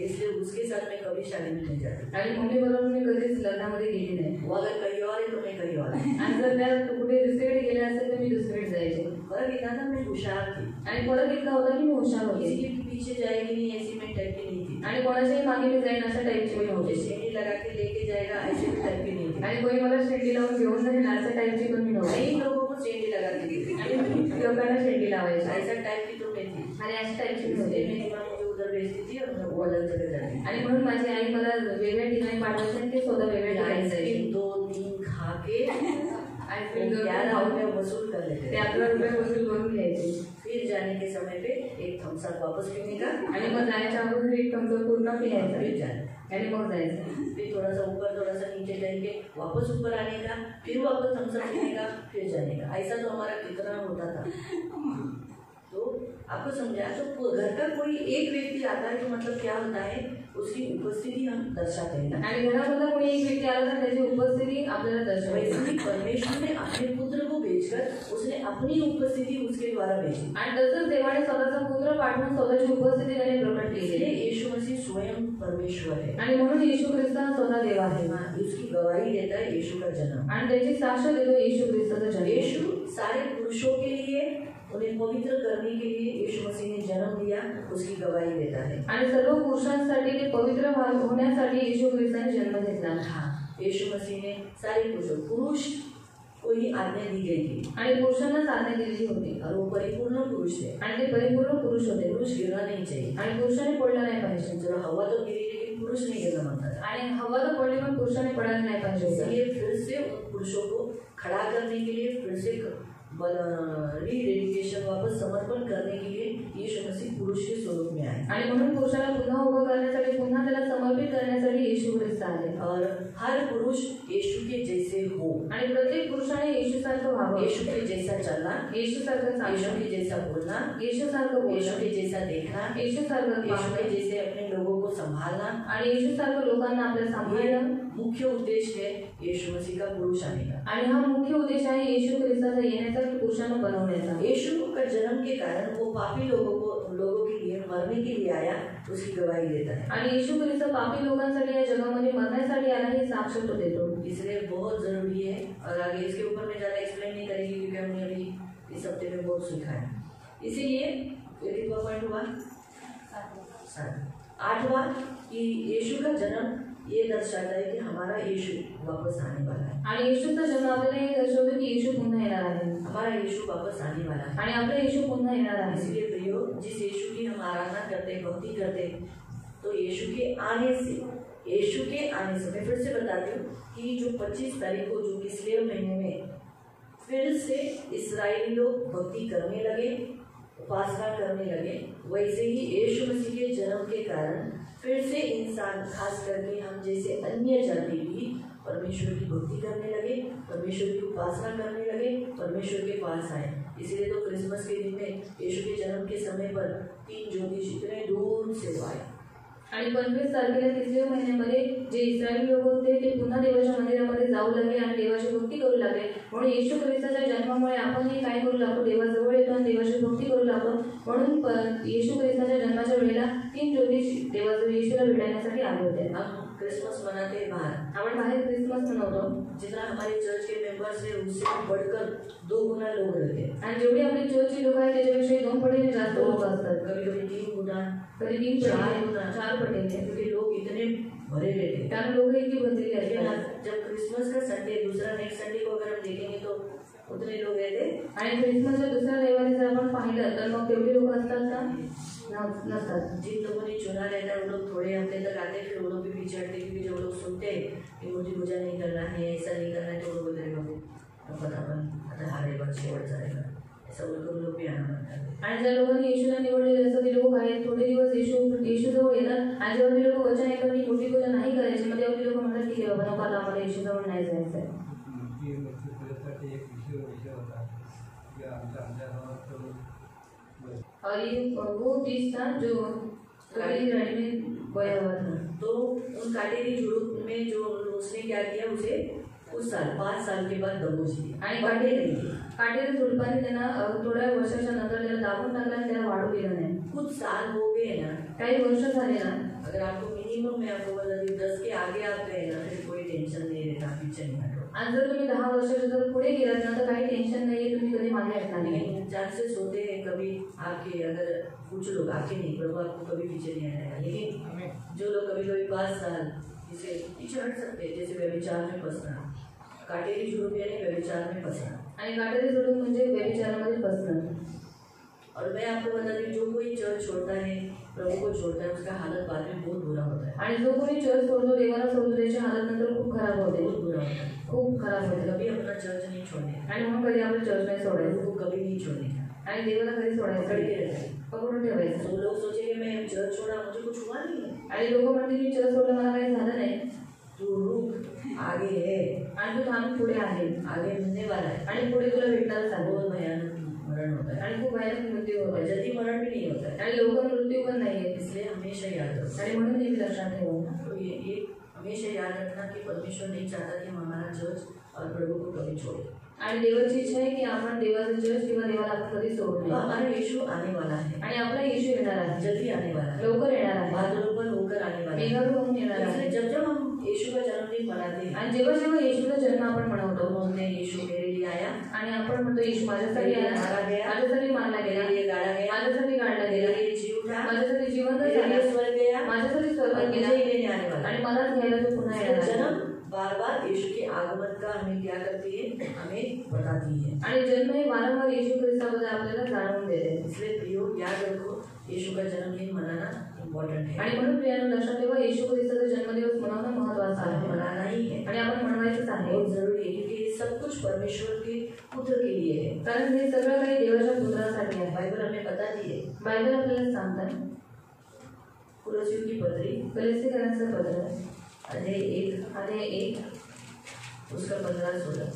इसलिए उसके साथ मैं कभी शादी में नहीं जाती. आणि मम्मी बरोबर मी कधीच लग्नामध्ये गेली नाही. वो अगर कहीं और है तो मैं कहीं और. आणि जर त्या कुठे दुसरीकडे गेले असेल तर मी दुसरीकडे जायचे. फर्क इतना था मैं होशियार थी. आणि फरक इतका होता की मी हुशार होते. किसी के पीछे जाएगी नहीं ऐसी मैं टाइप की नहीं थी. आणि कोणाच्याही मागे मी जाईन अशा टाईपची मी मुझे होते. शेंडी लगा के लेके जाएगा ऐसे भी टाइप की नहीं थी. आणि कोणी मला शेंडी लावून घेऊन जाईल अशा टाईपची पण मी नव्हते. कई लोगों को शेंडी लगा के देती आणि लोकांना शेंडी लावायची. ऐसा टाइप की तो मैं थी. आणि अशा टाईपची मी होते. मेरी माँ मुझे उधर भेजती थी और वो अलग जगह जाती. आणि म्हणून माझी आई मला वेगळ्या ठिकाणी पाठवायची आणि ते स्वतः वेगळ्या ठिकाणी जायचे. आइसक्रीम 2-3 खा के आईस्क्रीम 11 रुपये वसूल कर लेते ते 11 रुपये वसूल करून घ्यायचे. फिर जाने के समय पे एक थम्स अप वापस पीने का. आणि मग जायच्या अगोदर एक थम्स अप पूर्ण पियायचा. फिर जाने. आणि मग जायचं. फिर थोड़ा सा ऊपर थोड़ा सा नीचे जाएंगे वापस ऊपर आने का. फिर वापस थम्स अप पीने का फिर जाने का. ऐसा तो हमारा कितना होता था. तो आपको समझा तो घर का कोई एक व्यक्ति आता है तो मतलब क्या होता है उसकी उपस्थिति हम दर्शाते हैं. आणि घरामधला कोणी एक व्यक्ती आला तर त्याची उपस्थिती आपल्याला दर्शवायची. वैसे परमेश्वर ने अपने पुत्र को भेजकर उसने अपनी उपस्थिति उसके द्वारा भेजी. आणि तसंच देवाने स्वतःचा पुत्र पाठवून स्वतःची उपस्थिती त्याने प्रकट केली. इसलिए यीशु मसीह स्वयं परमेश्वर है. आणि म्हणून येशू ख्रिस्त हा स्वतः देव आहे. उसकी गवाही देता है यीशु का जन्म. आणि त्याची साक्ष देतो येशू ख्रिस्ताचा जन्म. यीशु सारे पुरुषों के लिए उन्हें पवित्र करने के लिए यीशु मसीह ने जन्म दिया उसकी गवाही देता है. आणि सर्व पुरुषांसाठी ते पवित्र होण्यासाठी येशू ख्रिस्ताने जन्म घेतला. यीशु मसीह ने सारे पुरुष को ही आज्ञा दी गई थी. आणि पुरुषांनाच आज्ञा दिलेली होती. और वो परिपूर्ण पुरुष थे. आणि ते परिपूर्ण पुरुष होते. पुरुष गिरना नहीं चाहिए. आणि पुरुषाने पडला नाही पाहिजे. चलो हवा तो गिरी लेकिन पुरुष नहीं गिरना मानता था. आणि हवा तो पडली पण पुरुषाने पडायला नाही पाहिजे. इसलिए फिर से उन पुरुषों को खड़ा करने के लिए फिर से रीडेडिकेशन वापस समर्पण करने के लिए यीशु मसीह पुरुष के स्वरूप में आए. आणि म्हणून पुरुषाला पुन्हा उभं करण्यासाठी पुन्हा त्याला समर्पित करण्यासाठी येशू ख्रिस्त आले. और हर पुरुष यीशु के जैसे हो. आणि प्रत्येक पुरुषाने येशू सारखं व्हावं. यीशु के जैसा चलना. येशू सारखं यीशु चालणं. के जैसा बोलना. येशू सारखं यीशु बोलणं. के जैसा देखना. येशू सारखं यीशु के पाहणं. जैसे अपने लोगों को संभालना. आणि येशू सारखं लोकांना आपल्या सांभाळणं. मुख्य उद्देश्य है यीशु मसीह का पुरुष आने का. आणि हा मुख्य उद्देश आहे येशू ख्रिस्ताचा येण्याचा की पुरुषांना बनवण्याचा. यीशु का जन्म के कारण वो पापी लोगों के लिए मरने के लिए आया उसकी गवाही देता है. आणि येशू ख्रिस्त पापी लोकांसाठी या जगामध्ये मरण्यासाठी आला हे साक्ष तो देतो. इसलिए बहुत जरूरी है. और आगे इसके ऊपर मैं ज़्यादा एक्सप्लेन नहीं करेंगे क्योंकि हमने अभी इस हफ्ते में बहुत सीखा है. इसीलिए कितना पॉइंट हुआ 8वां कि यीशु का जन्म ये दर्शाता है कि हमारा यीशु वापस आने वाला है. आणि येशूचा जन्म आपल्याला हे दर्शवतो की येशू पुन्हा येणार आहे. हमारा यीशु वापस आने वाला है. आणि आपला येशू पुन्हा येणार आहे. इसलिए प्रियो जिस यीशु की हम आराधना करते भक्ति करते तो यीशु के आने से मैं फिर से बताती हूँ कि जो 25 तारीख को जो किस्लेव महीने में फिर से इस्राएली लोग भक्ति करने लगे, उपासना करने लगे, वैसे ही यीशु मसीह के जन्म के कारण फिर से इंसान खास करके हम जैसे अन्य जाति भी परमेश्वर की भक्ति करने लगे, परमेश्वर की उपासना करने लगे, परमेश्वर के पास आए. इसलिए तो क्रिसमस के दिन में यीशु के जन्म के समय पर 3 ज्योतिषी इतने दूर से आए. आणि 25 तारखेला किस्लेव महिन्यामध्ये जे इस्रायली लोक होते ते पुन्हा देवाच्या मंदिरामध्ये जाऊ लागले आणि देवाची भक्ती करू लागले. म्हणून येशू ख्रिस्ताच्या जन्मामुळे आपणही काय करू लागतो, देवाजवळ येतो आणि देवाची भक्ती करू लागतो. म्हणून येशू ख्रिस्ताच्या जन्माच्या वेळेला 3 ज्योतिषी देवाजवळ येशूला भेटण्यासाठी आले होते. हम क्रिसमस मनाते हैं बाहर. आपण बाहेर क्रिसमस मनवतो. जितना हमारे चर्च के मेंबर्स है उससे बढ़कर 2 गुना लोग रहते हैं. आणि जेवढी आपली चर्चची लोक आहेत त्याच्यापेक्षा 2 पटीने जास्त लोक असतात. कभी कभी 3 गुना, कधी 3 4 पटीने. क्योंकि लोग इतने भरे रहते हैं. कारण लोक इतकी भरलेली असतात. जब क्रिसमस का संडे दूसरा नेक्स्ट संडे को अगर हम देखेंगे तो उतने लोग रहते. आणि क्रिसमसच्या दुसऱ्या रविवारी जर आपण पाहिलं मग तेवढी लोक असतात का? नसतात. जिन लोगों ने चुना रहता है वो लोग थोड़े हफ्ते तक आते हैं, फिर वो लोग भी पीछे हटते, क्योंकि जब लोग सुनते हैं कि मूर्ति पूजा नहीं करना है, ऐसा नहीं करना है, तो वो लोग बोलते हैं पता आता हारेगा, शेवट जाएगा, ऐसा बोलकर वो लोग भी आना बनता है. आणि ज्या लोकांनी येशूला निवडलेले असतात ते लोक आहेत, थोडे दिवस येशूजवळ येतात आणि जेव्हा ते लोक वचन ऐकतात की मूर्ती पूजा नाही करायची, मग तेव्हा ते लोक म्हणतात ठीक आहे बाबा नको आता आम्हाला येशूजवळ नाही जायचं आहे. और ये वो चीज था जो कभी रानी में बोया हुआ था. तो उन काटेरी झुड़ूप में जो उसने क्या किया, उसे उस साल 5 साल के बाद दबोच दिया आणि काटेरी झुडपाने त्यांना थोड्या वर्षाच्या नंतर त्याला दाबून टाकला आणि त्याला वाढू दिलं नाही. कुछ साल हो गए ना, काही वर्ष झाले ना, अगर आपको मिनिमम मैं आपको बता दी 10 के आगे आप गए ना, फिर कोई टेंशन नहीं रहता, पीछे नहीं हटो. आणि जर तुम्ही 10 वर्षाच्या जर पुढे गेलात ना तर काही टेन्शन नाहीये, तुम्ही कधी मागे हटणार नाही. लेकिन चांसेस होते हैं कभी आपके, अगर कुछ लोग आके नहीं, प्रभु आपको कभी पीछे नहीं आएगा, लेकिन जो लोग कभी कभी 5 साल जिसे पीछे हट सकते हैं, जैसे व्यभिचार में फंसना, काटेरी झुड़ूप यानी व्यभिचार में फंसना. आणि काटेरी झुडूप म्हणजे व्यभिचारामध्ये फसणं. और मैं आपको बता दूं, जो कोई चर्च छोड़ता है, प्रभु को छोड़ता है, उसका हालत बाद में बहुत बुरा होता है. आणि जो कोणी चर्च सोडतो, देवाला सोडतो, त्याची हालत नंतर खूप खराब होते, बहुत बुरा होता है, खूप खराब होते. कभी अपना चर्च नहीं छोड़ने, आणि म्हणून कधी आपलं चर्च नाही सोडायचं, प्रभु को कभी नहीं छोड़ने, आणि देवाला कधी सोडायचं पकड़ के रहना है. पकडून ठेवायचं. तो लोग सोचेंगे मैं चर्च छोड़ा, मुझे कुछ हुआ नहीं है. आणि लोक म्हणते मी चर्च सोडलं, मला काही झालं नाही. तू रुक, आगे है, आणि तू थांब, पुढे आहे, आगे मिलने वाला है. आणि पुढे तुला भेटणारच आहे. बहुत भयानक मरण होता है, आणि खूप भयानक मृत्यू होतो और आहे. जल्दी मरण भी नहीं होता है. आणि लवकर मृत्यू पण नाहीये. इसलिए हमेशा याद रखो. आणि म्हणून नेहमी लक्षात ठेवा. तो ये हमेशा याद रखना कि परमेश्वर नहीं चाहता कि हम हमारा चर्च और प्रभु को कभी छोड़े. आणि देवाची इच्छा आहे की आपण देवाचं चर्च किंवा देवाला आपण कधी सोडू तो नये. हमारा यीशु आने वाला है, आणि आपला येशू येणार आहे, जल्दी आने वाला है, लवकर येणार आहे, बादलों पर होकर आने वाला है. मेघारू होऊन येणार आहे. इसलिए जब जब हम यीशु का जन्मदिन मनाते हैं, आणि जेव्हा जेव्हा येशूचा जन्म आपण मनवतो, तो बोलते हैं यीशु मेरे लिए आया, आणि आपण म्हणतो येशू माझ्यासाठी आला, माझ्यासाठी मारला गेला, मेरे लिए गाड़ा गया, माझ्यासाठी काढला मेरे गेला, लिए जी उठा, माझ्यासाठी जिवंत मेरे लिए झाला, स्वर्ग गया, माझ्यासाठी स्वर्गात मुझे गेला, ही लेने आने वाला है. आणि मलाच घ्यायला तो पुन्हा येणार आहे. जन्म बार बार यीशु के आगमन का हमें क्या करती है, हमें बताती है. आणि जन्म हे वारंवार येशू ख्रिस्ताबद्दल आपल्याला जाणवून देते. इसलिए प्रियो याद रखो, यीशु का जन्मदिन मनाना इम्पोर्टेंट है, आणि म्हणून प्रियानो लक्षात ठेवा, येशू ख्रिस्ताचा जन्मदिवस मनवणं महत्त्वाचं हमें आहे मनाना ही है, आणि आपण मनवायचंच आहे. बहुत जरूरी है, क्योंकि ये सब कुछ परमेश्वर के पुत्र के लिए है. कारण हे सगळं काही देवाच्या पुत्रासाठी आहे. बाइबल हमें बताती है. बायबल आपल्याला सांगतात, कुलोसियों की पत्री कलसीकरांचं पत्र अध्याय 1 उसका 15-16.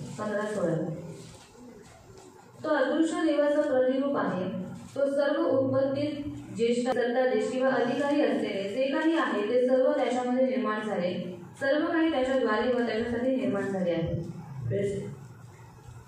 तो अदृश्य देवाचा प्रतिरूप आहे. तो सर्व उत्पत्तीत ज्येष्ठ, सत्ताधीश किंवा अधिकारी असलेले जे काही आहे ते सर्व त्याच्यामध्ये निर्माण झाले. सर्व काही त्याच्याद्वारे व त्याच्यासाठी निर्माण झाले आहे.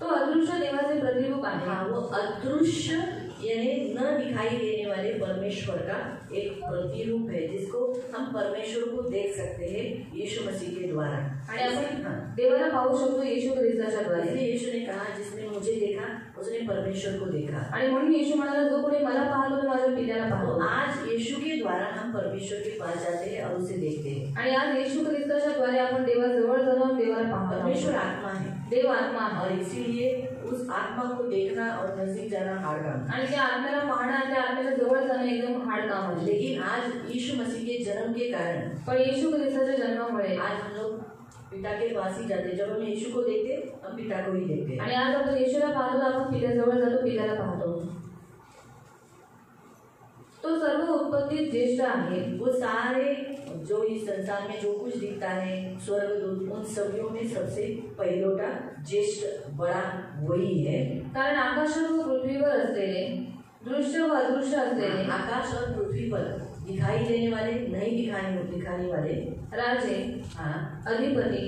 तो अदृश्य देवाचे प्रतिरूप आहे. हाँ, वो अदृश्य यानी न दिखाई देने वाले परमेश्वर का एक प्रतिरूप है, जिसको हम परमेश्वर को देख सकते हैं यीशु मसीह के द्वारा. आणि आपण देवाला पाहू शकतो येशू ख्रिस्ताच्या द्वारे. इसलिए यीशु ने कहा, जिसने मुझे देखा उसने परमेश्वर को देखा. आणि म्हणून येशू म्हणाला, जो कोणी मला पाहतो तो माझ्या पित्याला तो पाहतो. आज यीशु के द्वारा हम परमेश्वर के पास जाते हैं और उसे देखते हैं. आणि आज येशू ख्रिस्ताच्या द्वारे आपण देवाजवळ जाऊन देवाला पाहतो. परमेश्वर आत्मा है, देव आत्मा आहे. और इसीलिए उस आत्मा को देखना और नजदीक जाना हार्ड काम है. आणि त्या आत्म्याला पाहणं आणि त्या आत्म्याला जवळ जाणं एकदम हार्ड काम आहे. लेकिन आज यीशु मसीह के जन्म के कारण, पण येशू ख्रिस्ताच्या जन्मामुळे आज हम लोग पिता के पास ही जाते. जब हम यीशु को देखते हम पिता को ही देखते. आणि आज आपण येशूला पाहतो, आपण पित्याजवळ जातो, पित्याला पाहतो. तो सर्व उत्पत्तीत ज्येष्ठ आहे. वो सारे जो इस संसार में जो कुछ दिखता है, स्वर्गदूत, उन सभी में सबसे पहिलोटा ज्येष्ठ बड़ा वही है. कारण आकाशात व पृथ्वीवर असलेले, दृश्य व अदृश्य असलेले, आकाश और पृथ्वी पर दिखाई देने वाले, नहीं दिखाने वाले राजे, हाँ, अधिपती,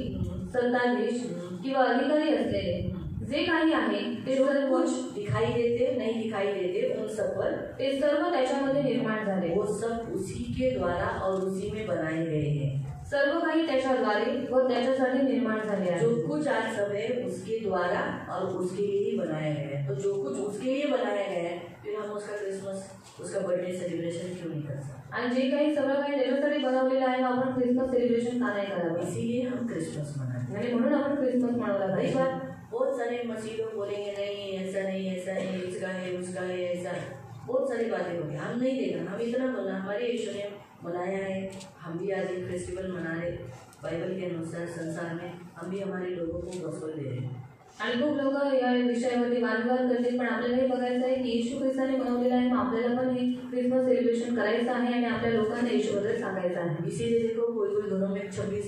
सत्ताधीश किंवा अधिकारी असलेले जे काही आहे ते जो सर्व कुछ दिखाई देते नहीं दिखाई देते, उन सब पर ते सर्व त्याच्यामध्ये निर्माण झाले. वो सब उसी के द्वारा और उसी में बनाए गए हैं. सर्व काही त्याच्याद्वारे व त्याच्यासाठी निर्माण झाले आहे. जो कुछ आज सब है उसके द्वारा और उसके लिए ही बनाया गया है. तो जो कुछ उसके लिए बनाया गया है, फिर हम उसका क्रिसमस, उसका बर्थडे सेलिब्रेशन क्यों नहीं कर सकते? आणि जे काही सगळं काही त्याच्यासाठी बनवलेलं आहे, आपण क्रिसमस सेलिब्रेशन का नाही करावं? इसीलिए हम क्रिसमस मनाते हैं. आणि म्हणून आपण क्रिसमस मनवला कई पाहिजे. बार बहुत सारे मसीह लोग बोलेंगे नहीं ऐसा नहीं, इसका है उसका है ऐसा. बहुत सारी बातें होगी, हम नहीं देखा, हम इतना बोला हमारे यीशु ने बनाया है, हम भी आज एक फेस्टिवल मना रहे बाइबल के अनुसार संसार में, हम भी हमारे लोगों को गॉस्पेल दे रहे हैं। आणि खूप लोक या विषयावरती वादविवाद करतील, पण आपल्याला हे बघायचं आहे की येशू ख्रिस्ताने बनवलेलं आहे, मग आपल्याला पण हे क्रिसमस सेलिब्रेशन करायचं आहे आणि आपल्या लोकांना येशूबद्दल सांगायचं आहे। इसीलिए देखो कोई कोई घरों में 26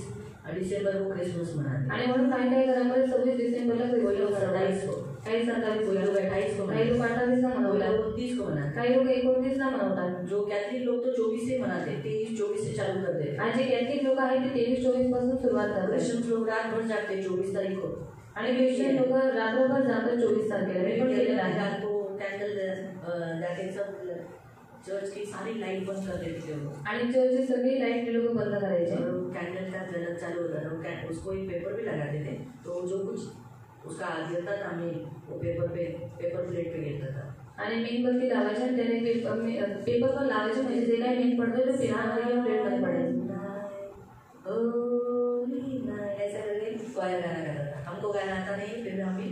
डिसेंबर को क्रिसमस मनाते हैं, आणि म्हणून काही काही घरांमध्ये 26 डिसेंबरला कोई लोग क्रिसमस 27 को, काही 27 कोई लोग 28 को, काही लोक 28 ला कोई मनवतात, लोग 29 को मनाते काही लोक 29 ला मनवतात। जो कैथलिक लोग तो 24 से मनाते, 23-24 से चालू कर देते। आणि जे कॅथलिक लोक आहेत ते 23-24 पासून सुरुवात करतात। क्रिश्चियन लोग रात भर जागते 24 तारीख को, आणि ख्रिश्चन लोक रात्रभर जातात 24 तारखेला। मी पण केलेलं आहे। रात को कैंडल जाके सब चर्च की सारी लाइट बंद कर देते थे वो, आणि चर्चची सगळी लाईट ते लोक बंद करायचे और कैंडल का जलन चालू होता था, उसको एक पेपर भी लगाते थे, तो जो कुछ उसका गिरता था हमें वो पेपर प्लेट पे गिरता था। आणि मेणबत्ती लावायची आणि त्याने पेपर पण लावायचे, म्हणजे जे काही मेण पडतं ते पेपरमध्ये किंवा प्लेटमध्ये पडायचं। ऐसा करके क्वायर गाना गाता था, हमको गाना आता नहीं फिर हम भी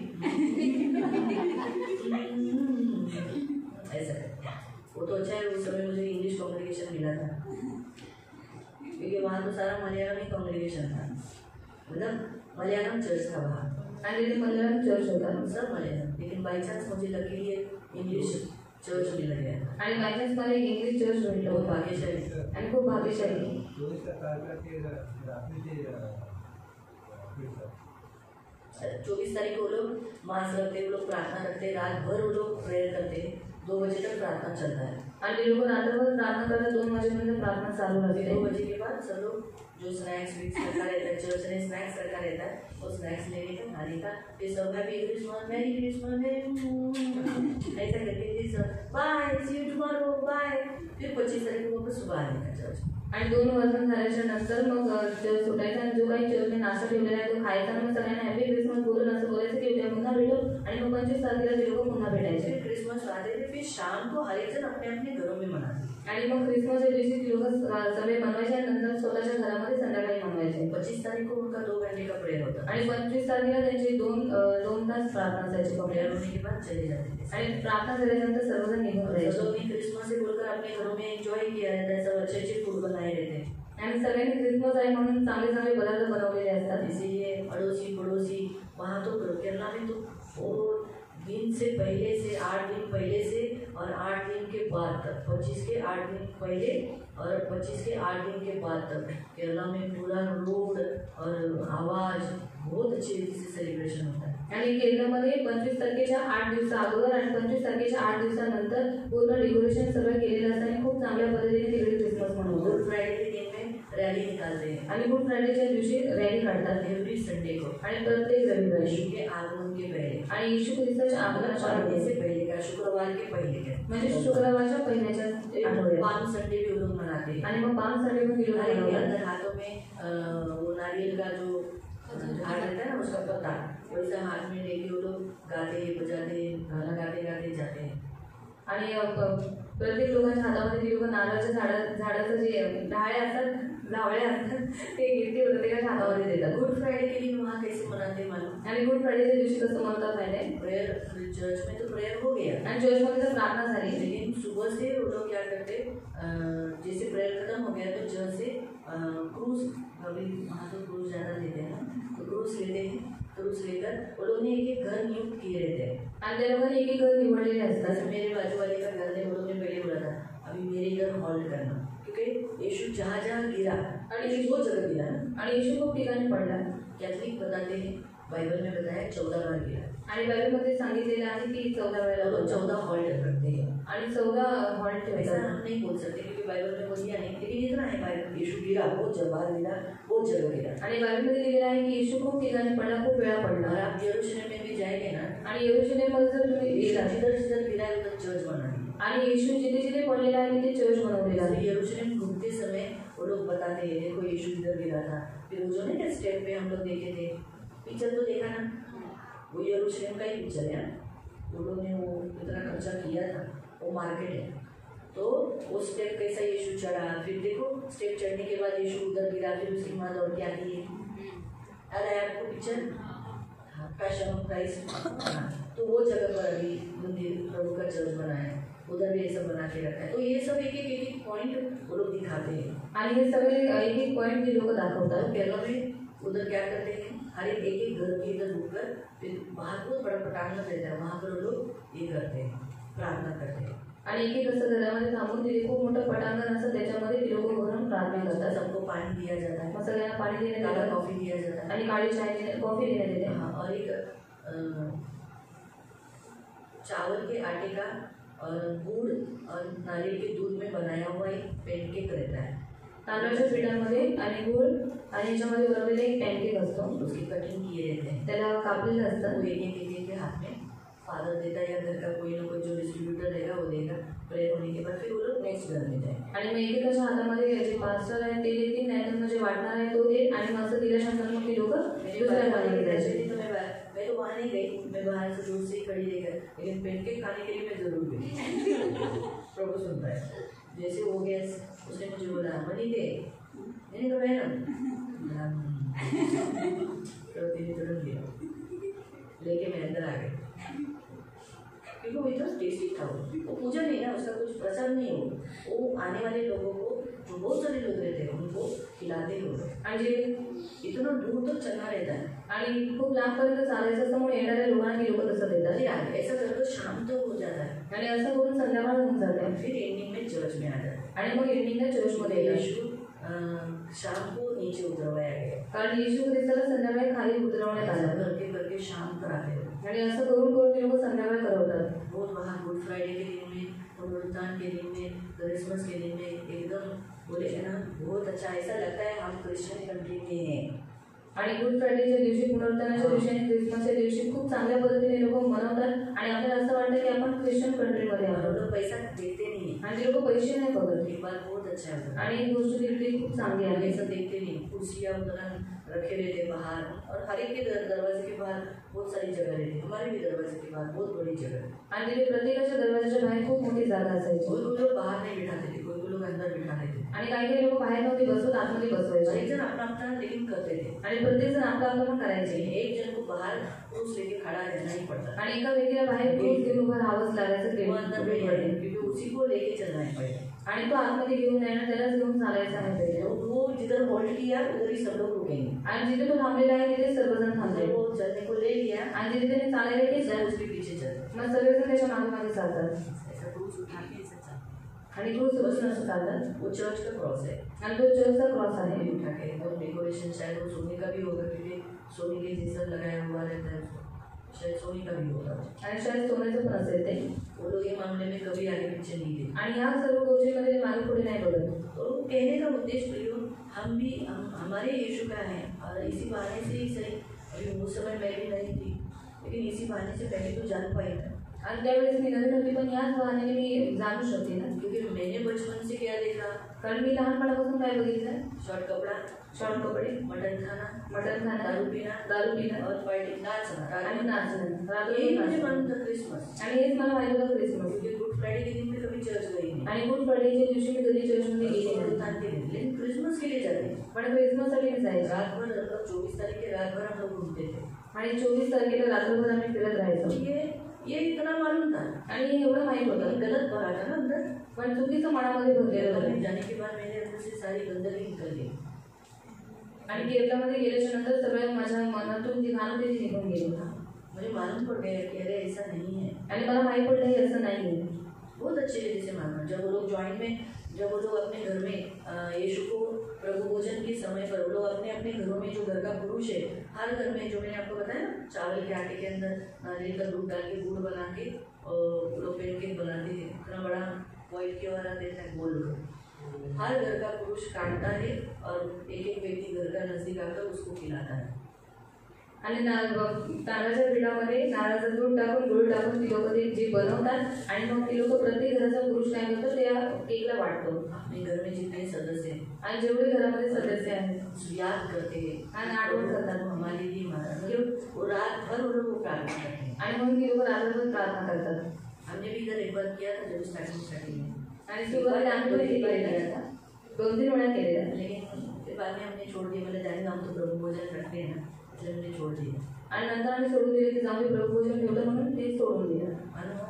ऐसा। वो तो अच्छा है, उस समय मुझे इंग्लिश कॉन्ग्रीगेशन मिला था, क्योंकि वहाँ तो सारा मलयालम ही कॉन्ग्रीगेशन था, मतलब मलयालम चर्च था वहाँ, आणि तिथे मलयालम चर्च होता, सब मलयालम, लेकिन बाई चांस मुझे लकीली इंग्लिश चर्च मिल गया, आणि बाय चान्स मला एक इंग्लिश चर्च भेटलं बहुत होतं भाग्यशाली। आणि खूप भाग्यशाली। 24 तारीख को वो लोग मास रखते, वो लोग प्रार्थना करते, रात भर वो लोग प्रेयर करते, 2 बजे तक प्रार्थना चलता है, आणि लोक रात्रभर प्रार्थना करतात, 2 वाजेपर्यंत प्रार्थना चालू फिर राहते। 2 बजे के बाद सब लोग जो स्नैक्स रखा रहता है, चर्च ने स्नैक्स रखा रहता है, वो स्नैक्स लेने का खाने का, फिर सब हैप्पी क्रिसमस, मैरी क्रिसमस, ऐसा करके फिर सब bye, see you tomorrow, bye, फिर 25 तारीख को वापस सुबह आने का चर्च। आणि 2 वाजून झाल्याच्या नंतर मग चर्च सुटायचा आणि जो काही चर्चने नाश्ता ठेवलेला आहे तो खायचा आणि मग सगळ्यांना हॅपी क्रिसमस बोलून असं बोलायचं की उद्या पुन्हा भेटू, आणि मग 25 तारखेला ते लोक पुन्हा भेटायचे। फिर क्रिसमस आते थे, फिर शाम को हर एक जन अपने अपने घरों में मनाते, आणि मग क्रिसमसच्या दिवशी लोक सगळे मनवायचे आणि नंतर स्वतःच्या घरामध्ये संध्याकाळी मनवायचे। 25 तारीख को उनका 2 घंटे का प्रेयर होता, आणि 25 तारखेला त्यांची 2 तास प्रार्थना असायची प्रेयर प्रेयर, होने के बाद चले जाते थे, आणि प्रार्थना झाल्यानंतर सर्वजण निघून सब जायचे लोग क्रिसमस से बोलकर अपने घरों में एंजॉय किया रहता है, सब अच्छे अच्छे फूड बनाए रहते हैं, आणि सगळ्यांनी क्रिसमस आहे म्हणून चांगले चांगले पदार्थ बनवलेले असतात। इसीलिए अड़ोसी पड़ोसी वहाँ तो केरला में तो वो दिन से पहले से 8 दिन पहले से और 8 दिन के बाद तक, 25 के 8 दिन पहले और 25 के 8 दिन के बाद तक केरला में पूरा रोड और आवाज बहुत अच्छी रीति से सेलिब्रेशन होता है। आणि केरळमध्ये 25 तारखेच्या 8 दिवसा अगोदर आणि 25 तारखेच्या 8 दिवसानंतर पूर्ण डेकोरेशन सगळं केलेलं असतं आणि खूप चांगल्या पद्धतीने तिकडे क्रिसमस मनवतात। गुड फ्राइडे के दिन में रैली निकालते हैं, आणि गुड फ्रायडेच्या दिवशी रॅली काढतात एवरी संडे को, आणि प्रत्येक रविवारी, यीशु के आगमन के पहले, आणि येशू ख्रिस्ताच्या आगमनाच्या आगमन आधी, से पहले का शुक्रवार के पहले का, म्हणजे शुक्रवारच्या पहिल्याच्या आठवड्यात, पाम संडे भी वो लोग मनाते हैं, आणि मग 5 संडे पण के दिवस अंदर हाथों में वो नारियल का जो झाड़ रहता है ना उसका पत्ता, वैसा हाथ में लेके वो लोग गाते बजाते गाना गाते गाते जाते हैं, आणि प्रत्येक लोकांच्या हातामध्ये ते लोक नारळाच्या झाडाचं जे ढाळे असतात, जावळे असतात, ते प्रत्येकाच्या हातामध्ये देतात। गुड फ्राइडे के दिन वहाँ कैसे मनाते मालूम, आणि गुड फ्रायडेच्या दिवशी कसं म्हणतात माहिती आहे, प्रेयर चर्च में तो प्रेयर हो गया, आणि चर्चमध्ये तर प्रार्थना झाली, लेकिन सुबह से वो लोग क्या करते, जैसे प्रेयर खत्म हो गया तो चर्च से क्रूज, अभी वहाँ तो क्रूज ज़्यादा लेते हैं ना, तो क्रूज लेते हैं, क्रूज लेकर वो लोग ने एक घर नियुक्त किए रहते हैं, आणि त्या लोकांनी एक घर निवडलेले असतात। जैसे मेरे बाजू वाले का घर है, वो लोग ने पहले बोला था अभी मेरे घर हॉल्ट करना, क्योंकि यीशु जहाँ जहाँ गिरा आणि यीशु बहुत जगह गिरा ना, आणि येशू खूप ठिकाणी पडला, कैथलिक बताते हैं बाइबल में बताया 14 बार गिरा, आणि बायबलमध्ये सांगितलेलं आहे की 14 वेळेला लोग 14 हॉल्ट करते हैं, आणि 14 हॉल्ट ऐसा ठेवतात। हम नहीं बोल सकते क्योंकि बाइबल में बोल दिया नहीं, लेकिन इतना है बाइबल, यीशु गिरा बहुत जगह गिरा, बहुत जगह गिरा, आणि बायबलमध्ये लिहिलेलं आहे की येशू खूप ठिकाणी पडला, खूप वेळा और पडला। आप यरूशलेम में भी जाएंगे ना, आणि यरूशलेममध्ये जर तुम्ही गेला जिधर जिधर गिरा है उधर चर्च बना है, आणि येशू जिथे जिथे पडलेला आहे तिथे चर्च बनवलेला आहे। यरूशलेम घूमते समय वो लोग बताते हैं देखो यीशु इधर गिरा था, फिर वो जो नहीं स्टेप पे हम लोग देखे थे, पिक्चर तो देखा ना, वो यरूशलेम का ही पिक्चर है, वो लोग ने वो इतना खर्चा किया था, वो मार्केट है, तो वो स्टेप कैसा यीशु चढ़ा, फिर देखो स्टेप चढ़ने के बाद यीशु उधर गिरा, फिर उसकी माँ दौड़ के आती है, याद आया आपको पिक्चर, पैशन ऑफ क्राइस्ट, तो वो जगह पर अभी मंदिर प्रभु का चर्च बना है, उधर भी ऐसा बना के रखा है। तो ये सब एक पॉइंट वो लोग दिखाते हैं आणि हे सगळे एक एक पॉइंट ते लोक दाखवतात। और केरला में उधर क्या करते हैं, हर एक घर के इधर रुककर फिर बाहर बहुत बड़ा पटांगण रहता है, वहाँ पर वो लोग ये करते हैं, प्रार्थना करते हैं। आणि एक असं घरामध्ये थांबून तिथे खूप मोठं पटांगण असतं, त्याच्यामध्ये ते लोक घरून प्रार्थना करतात। सबको पानी दिया जाता है, मग सगळ्यांना पाणी देण्यात काला येतं कॉफी दिया जाता है आणि काळी चाय कॉफी देण्यात येते। हाँ, और एक चावल के आटे का और गुड़ और नारियल के दूध में बनाया हुआ एक पैनकेक रहता है। तांदळाच्या पिठामध्ये आणि गुळ आणि याच्यामध्ये बनवलेले एक पॅनकेक असतो, उसकी कटिंग किए रहते हैं, त्याला कापलेलं असतं। वो एक के हाथ में फादर देता है या घर का कोई ना कोई जो डिस्ट्रीब्यूटर रहेगा वो देगा। प्रेयर होने के बाद फिर वो लोग नेक्स्ट घर में जाएंगे आणि मग एकेकाच्या हातामध्ये जे पास्टर आहे ते देतील, नाहीतर जे वाटणार आहे तो देईल आणि मग असं दिल्यानंतर मग ती लोक दुसऱ्या घरी जायचे। तो मैं तो वहाँ नहीं गई, मैं बाहर से दूर से ही खड़ी रहकर, लेकिन पैनकेक खाने के लिए मैं जरूर गई। प्रभु सुनता है। जैसे हो गया उसने मुझे बोला मनी दे, मैंने कहा मैडम प्रवृत्ति ने तुरंत दिया, लेके मैं अंदर आ गई क्योंकि वो इतना टेस्टी था। वो पूजा नहीं ना, उसका कुछ प्रसाद नहीं हो, वो आने वाले लोगों को जो बहुत सारे लोग रहते हैं उनको खिलाते हो आणि इतना दूर तक चलना रहता है आणि खूप लांबपर्यंत चालायचं असतं, म्हणून येणाऱ्या लोकांना ती लोक तसं देतात। ऐसा करके शाम तक हो जाता है आणि असं करून संध्याकाळ होऊन जाते, फिर एंडिंग में चर्च में आ जाता है आणि मग एंडिंगला चर्चमध्ये येतात। यीशु शाम को नीचे उतरवाया गया, कारण येशू ख्रिस्ताला संध्याकाळी खाली उतरवण्यात आलं करके शाम पर आते हो आणि असं करून करून ते लोक संध्याकाळ करवतात। बहुत वहाँ गुड फ्राइडे के दिन में, पुनरुत्थान के दिन में, क्रिसमस के दिन में एकदम बोले है ना, बहुत अच्छा ऐसा लगता है हम क्रिश्चियन कंट्री में हैं। आणि गुड फ्रायडेच्या दिवशी, पुनरुत्थानाच्या दिवशी आणि क्रिसमसच्या दिवशी खूप चांगल्या पद्धतीने लोक मनवतात आणि आपल्याला असं वाटतं की आपण ख्रिश्चन कंट्रीमध्ये आहोत। लोग पैसा देते नहीं आणि ते लोक पैसे नाही बघत। एक बात बहुत अच्छा है आणि एक गोष्ट तिथली खूप चांगली आहे, ऐसा देखते नहीं, कुर्सियाँ उतना रखे रहते बाहर, और हर एक के दरवाजे के बाहर बहुत सारी जगह रहती है, हमारे भी दरवाजे के बाहर बहुत बड़ी जगह आणि तिथे प्रत्येकाच्या दरवाजाच्या बाहेर खूप मोठी जागा असायची। कोई लोग बाहर नहीं बिठाते थे, कोई लोग अंदर बिठा लेते आणि काही काही लोक बाहेर नव्हते बसवत, आतमध्ये बसवायचे एक जन अपना अपना लेकिन करते थे आणि प्रत्येक जण आपलं आपलं पण करायचे। एक जन को बाहर क्रूस लेके खड़ा रहना ही पड़ता आणि एका व्यक्तीला बाहेर क्रूस घेऊन उभं राहावंच लागायचं वो अंदर क्रूस नहीं मध्ये, आए, क्योंकि उसी को लेके चलना है पड़ेगा आणि तो आतमध्ये घेऊन जाणार, त्यालाच घेऊन चालायचं आहे पहिले। वो जिधर होल्ड किया उधर ही सब लोग रुकेंगे आणि जिथे तो थांबलेला आहे तिथे सर्वजण थांबले वो चलने को ले लिया आणि जिथे त्याने चालायला घेतलं सब उसके पीछे चलते मग सगळेजण त्याच्या मागे मागे चालतात ऐसा क्रूस उठा के ऐसा चलता आणि क्रूस बसून असं चालतात। वो चर्च का क्रॉस है आणि तो चर्चचा क्रॉस आहे। उठा के और डेकोरेशन शायद वो सोने का भी होगा, क्योंकि सोने के जैसा लगाया हुआ रहता है, शायद सोने का भी होगा आणि शायद सोन्याचं पण असेल ते। वो लोग ये मामले में कभी आगे पीछे नहीं थे आणि ह्या सर्व गोष्टींमध्ये ते मागे पुढे नाही बघत। तो कहने का उद्देश्य प्रियो, हम भी हमारे यीशु का है, और इसी बहाने से ही सही, अभी उस समय मैं भी नहीं थी, लेकिन इसी बहाने से पहले तो जान पाई था, आणि त्यावेळेस मी नवीन होती, पण याच बहाण्याने मी जाणू शकते ना, क्योंकि मैंने बचपन से क्या देखा, कारण मी लहानपणापासून काय बघितलं, शॉर्ट कपड़ा, शॉर्ट कपडे, मटन खाना, दारू पिणं और पार्टी नाचना आणि नाचणं, यही मुझे मालूम था क्रिसमस, आणि हेच मला माहिती होतं क्रिसमस। क्योंकि गुड फ्राइडे के दिन में कभी चर्च गई नहीं, आणि गुड फ्रायडेच्या दिवशी मी कधी चर्चमध्ये गेले नाही, पुनरुत्थान के दिन, लेकिन क्रिसमस के लिए जाते हैं। पण क्रिसमससाठी मी जायचे रात भर 24 तारीख के रात भर हम लोग घूमते थे, आणि 24 तारखेला रात्रभर आम्ही फिरत राहायचो। ये इतना मालूम था, आणि हे एवढं माहीत होतं, गलत भरा था ना अंदर, पण चुकीचं मनामध्ये भरलेलं होतं। जाने के बाद मेरे अंदर से सारी गंदगी निकल गई, आणि केरलामध्ये गेल्याच्या नंतर सगळं माझ्या मनातून जी घाण होती ती निघून गेली। मुझे मालूम पड़ गया कि अरे ऐसा नहीं है, आणि मला माहीत पडलं हे असं नाही आहे। बहुत अच्छे रीति से मानना। जब वो लोग ज्वाइन में, जब वो लोग अपने घर में यीशु को प्रभु भोजन के समय पर, वो लोग अपने अपने घरों में, जो घर का पुरुष है, हर घर में, जो मैंने आपको बताया ना, चावल के आटे के अंदर नारियल का दूध डाल के गुड़ बना के और लोग पैनकेक बनाते हैं, इतना बड़ा व्हाइट के वाला देता है गोल, हर घर का पुरुष काटता है और एक एक व्यक्ति घर का नजदीक आकर उसको खिलाता है। आणि तांदळाच्या पिठामध्ये नारळाचं दूध टाकून गुळ टाकून ती लोक ते जे बनवतात आणि मग ती लोक प्रत्येक घराचा पुरुष काय करतो त्या केकला वाटतो। अपने घर में जितने सदस्य हैं आणि जेवढे घरामध्ये सदस्य आहेत याद करते हैं आणि आठवण करतात हमारे लिए मारा, वो रात भर वो लोग प्रार्थना करते हैं, आणि म्हणून ती लोक रात्रभर प्रार्थना करतात। हमने भी इधर एक बार किया था जब स्टार्टिंग में, आणि सुरुवातीला आम्ही पण हे केलेलं था, 2-3 वेळा केलेलं, लेकिन फिर बाद में हमने छोड़ दिया, बोले जाने हम तो प्रभु भोजन करते हैं ना, इसलिए मैंने छोड़ दिया। आणि नंतर आम्ही सोडून दिले की जाऊन प्रभू भोजन ठेवलं म्हणून ते सोडून दिलं।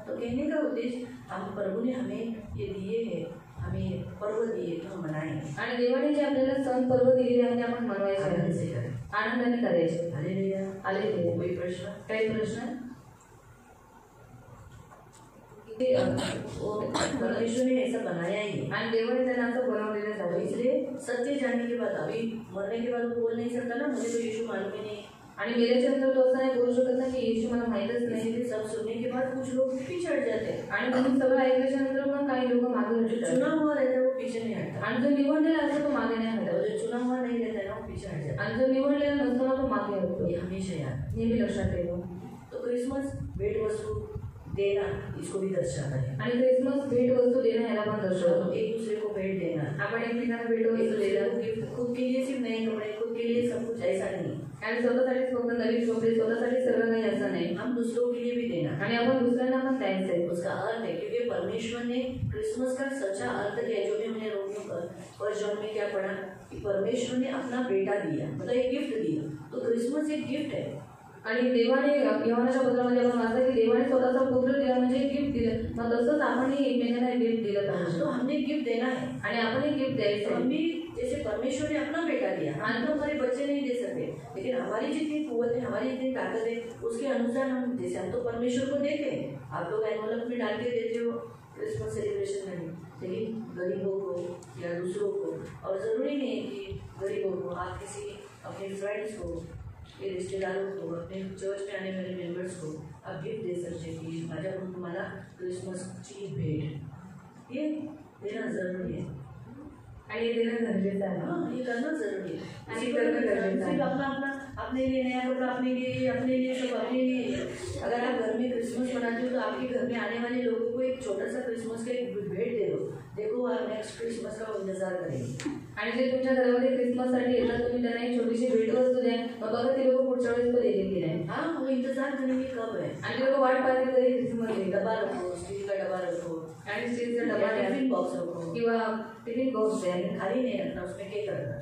तो कहने का उद्देश्य, हम प्रभु ने हमें ये दिए हैं, हमें पर्व दिए तो हम मनाएं। आणि देवाने जे आपल्याला सण पर्व दिलेले आहेत ते आपण मनवायचे आनंद से करें, आनंदाने करायचे। Hallelujah, hallelujah. कोई प्रश्न? काही प्रश्न? वो परमेश्वर ने ऐसा बनाया ही है, आणि देवाने त्यांना असं बनवलेलं तो झालं। इसलिए सत्य जानने के बाद, अभी मरने के बाद वो बोल नहीं सकता ना मुझे तो यीशु मालूम ही नहीं। आणि मेल्याच्यानंतर तो असं नाही बोलू शकत ना की येशू मला माहीतच नाही। इसलिए सब सुनने के बाद कुछ लोग पीछे हट जाते हैं, आणि तुम्ही सगळं ऐकल्याच्यानंतर पण काही लोक मागे जो हटतात। चुना हुआ रहता है वो पीछे नहीं हटता, आणि जो निवडलेला असतो तो मागे नाही और हटत। जो चुना हुआ नहीं रहता है ना वो पीछे हट जाता आणि जो निवडलेला नसतो ना तो मागे हटतो। है। ये हमेशा याद। नेहमी लक्षात ठेवा। तो क्रिसमस भेंट वस्तु देना इसको भी दर्शाता है। आणि क्रिसमस भेट वस्तू देणं ह्याला पण दर्शवतो। एक दूसरे को भेंट देना, आपण एकमेकांना भेट वस्तू देणं, गिफ्ट खुद के लिए सिर्फ नए कपड़े, खुद के लिए सब कुछ ऐसा नहीं, आणि स्वतःसाठी फक्त नवीन कपडे, स्वतःसाठी सगळं काही असं नाही। हम दूसरों के लिए भी देना, आणि आपण दुसऱ्यांना पण द्यायचं आहे। उसका अर्थ है, क्योंकि परमेश्वर ने क्रिसमस का सच्चा अर्थ किया, जो भी हमने रोमियो फर्स्ट जॉन में क्या पढ़ा कि परमेश्वर ने अपना बेटा दिया, मतलब एक गिफ्ट दिया। तो क्रिसमस एक गिफ्ट है। आणि देवाने योहानाच्या पत्रामध्ये आपण वाचलं की देवाने स्वतःचा पुत्र दिला म्हणजे गिफ्ट दिलं। मग तसंच आपणही एकमेकांना गिफ्ट दिलं पाहिजे। तो हमने गिफ्ट देना है, आणि आपण एक गिफ्ट तो द्यायचं हम आहे। भी जैसे परमेश्वर ने अपना बेटा दिया, हम तो हमारे बच्चे नहीं दे सकते, लेकिन हमारी जितनी कुव्वत है, हमारी जितनी ताकत है, उसके अनुसार हम जैसे हम तो परमेश्वर को देते हैं। आप लोग एनवलप में डाल के देते हो क्रिसमस सेलिब्रेशन में, लेकिन गरीबों को या दूसरों को, और ज़रूरी नहीं है कि गरीबों को, आप किसी अपने फ्रेंड्स को, ये रिश्तेदारों को, अपने चर्च में आने वाले मेंबर्स को आप गिफ्ट दे सकते हैं कि माझ्याकडून तुम्हाला क्रिसमसची भेट, ये देना ज़रूरी है। आणि हे देणं गरजेचं आहे। हाँ, ये करना जरूरी है। आणि किसी करणं को गरजेचं आहे। सिर्फ अपना अपना अपने लिए नया कपड़ा, अपने लिए सब अपने लिए। अगर आप घर में क्रिसमस मनाते हो तो आपके घर में आने वाले लोगों को एक छोटा सा क्रिसमस का एक भेंट दे दो, देखो आप नेक्स्ट क्रिसमस का वो इंतजार करेंगे। आणि जे तुमच्या घरामध्ये क्रिसमससाठी येतात तुम्ही त्यांना एक छोटीशी भेट वस्तू द्या, मग बघा ते लोक पुढच्या वेळेस पण येतील की नाही। हाँ, वो इंतजार करेंगे कब है, आणि ते लोक वाट पाहतील कधी क्रिसमस येईल। डब्बा रखो, स्टील का डब्बा रखो, आणि स्टीलचा डबा द्या टिफिन बॉक्स रखो, किंवा टिफिन बॉक्स द्या। खाली नहीं रखना, उसमें केक रखना।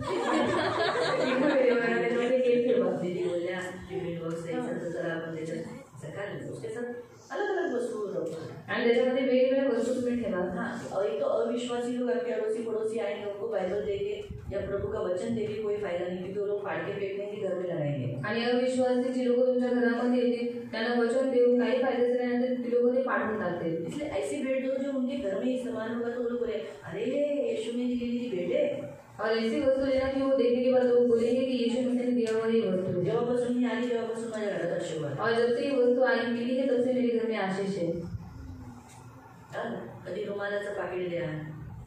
त्याच्यामध्ये केक ठेवा। दीदी बोलल्या टिफिन बॉक्स द्यायचा तर चला आपण त्याच्यात सकाळ उसके साथ अलग अलग वस्तू रखो, आणि त्याच्यामध्ये वेगवेगळ्या वस्तू तुम्ही ठेवा। हाँ, और एक तो अविश्वासी लोग आपके अड़ोसी पड़ोसी आएंगे, उनको बाइबल देके या प्रभु का वचन देके कोई फायदा नहीं, क्योंकि वो लोग फाड़ के फेंक देंगे, घर में लगाएंगे। आणि अविश्वासी जी लोक तुमच्या घरामध्ये येतील त्यांना वचन देऊन काही फायद्याचं नाही तर ती लोक ते पाठवून टाकतील। इसलिए ऐसी भेंट दो जो उनके घर में इस्तेमाल होगा, तो वो लोग बोले अरे यीशु ने दी थी भेंट है। और ऐसी वस्तू लेना कि वो देखने के बाद लोग बोलेंगे कि यीशु मसीह ने दिया हुआ ये वस्तू है। जेव्हापासून ही आली तेव्हापासून माझ्या घरात आशीर्वाद। और जब से ये वस्तू आई मिली है तब से मेरे घर में आशीष है। कधी रुमालाचं पाकिट द्या,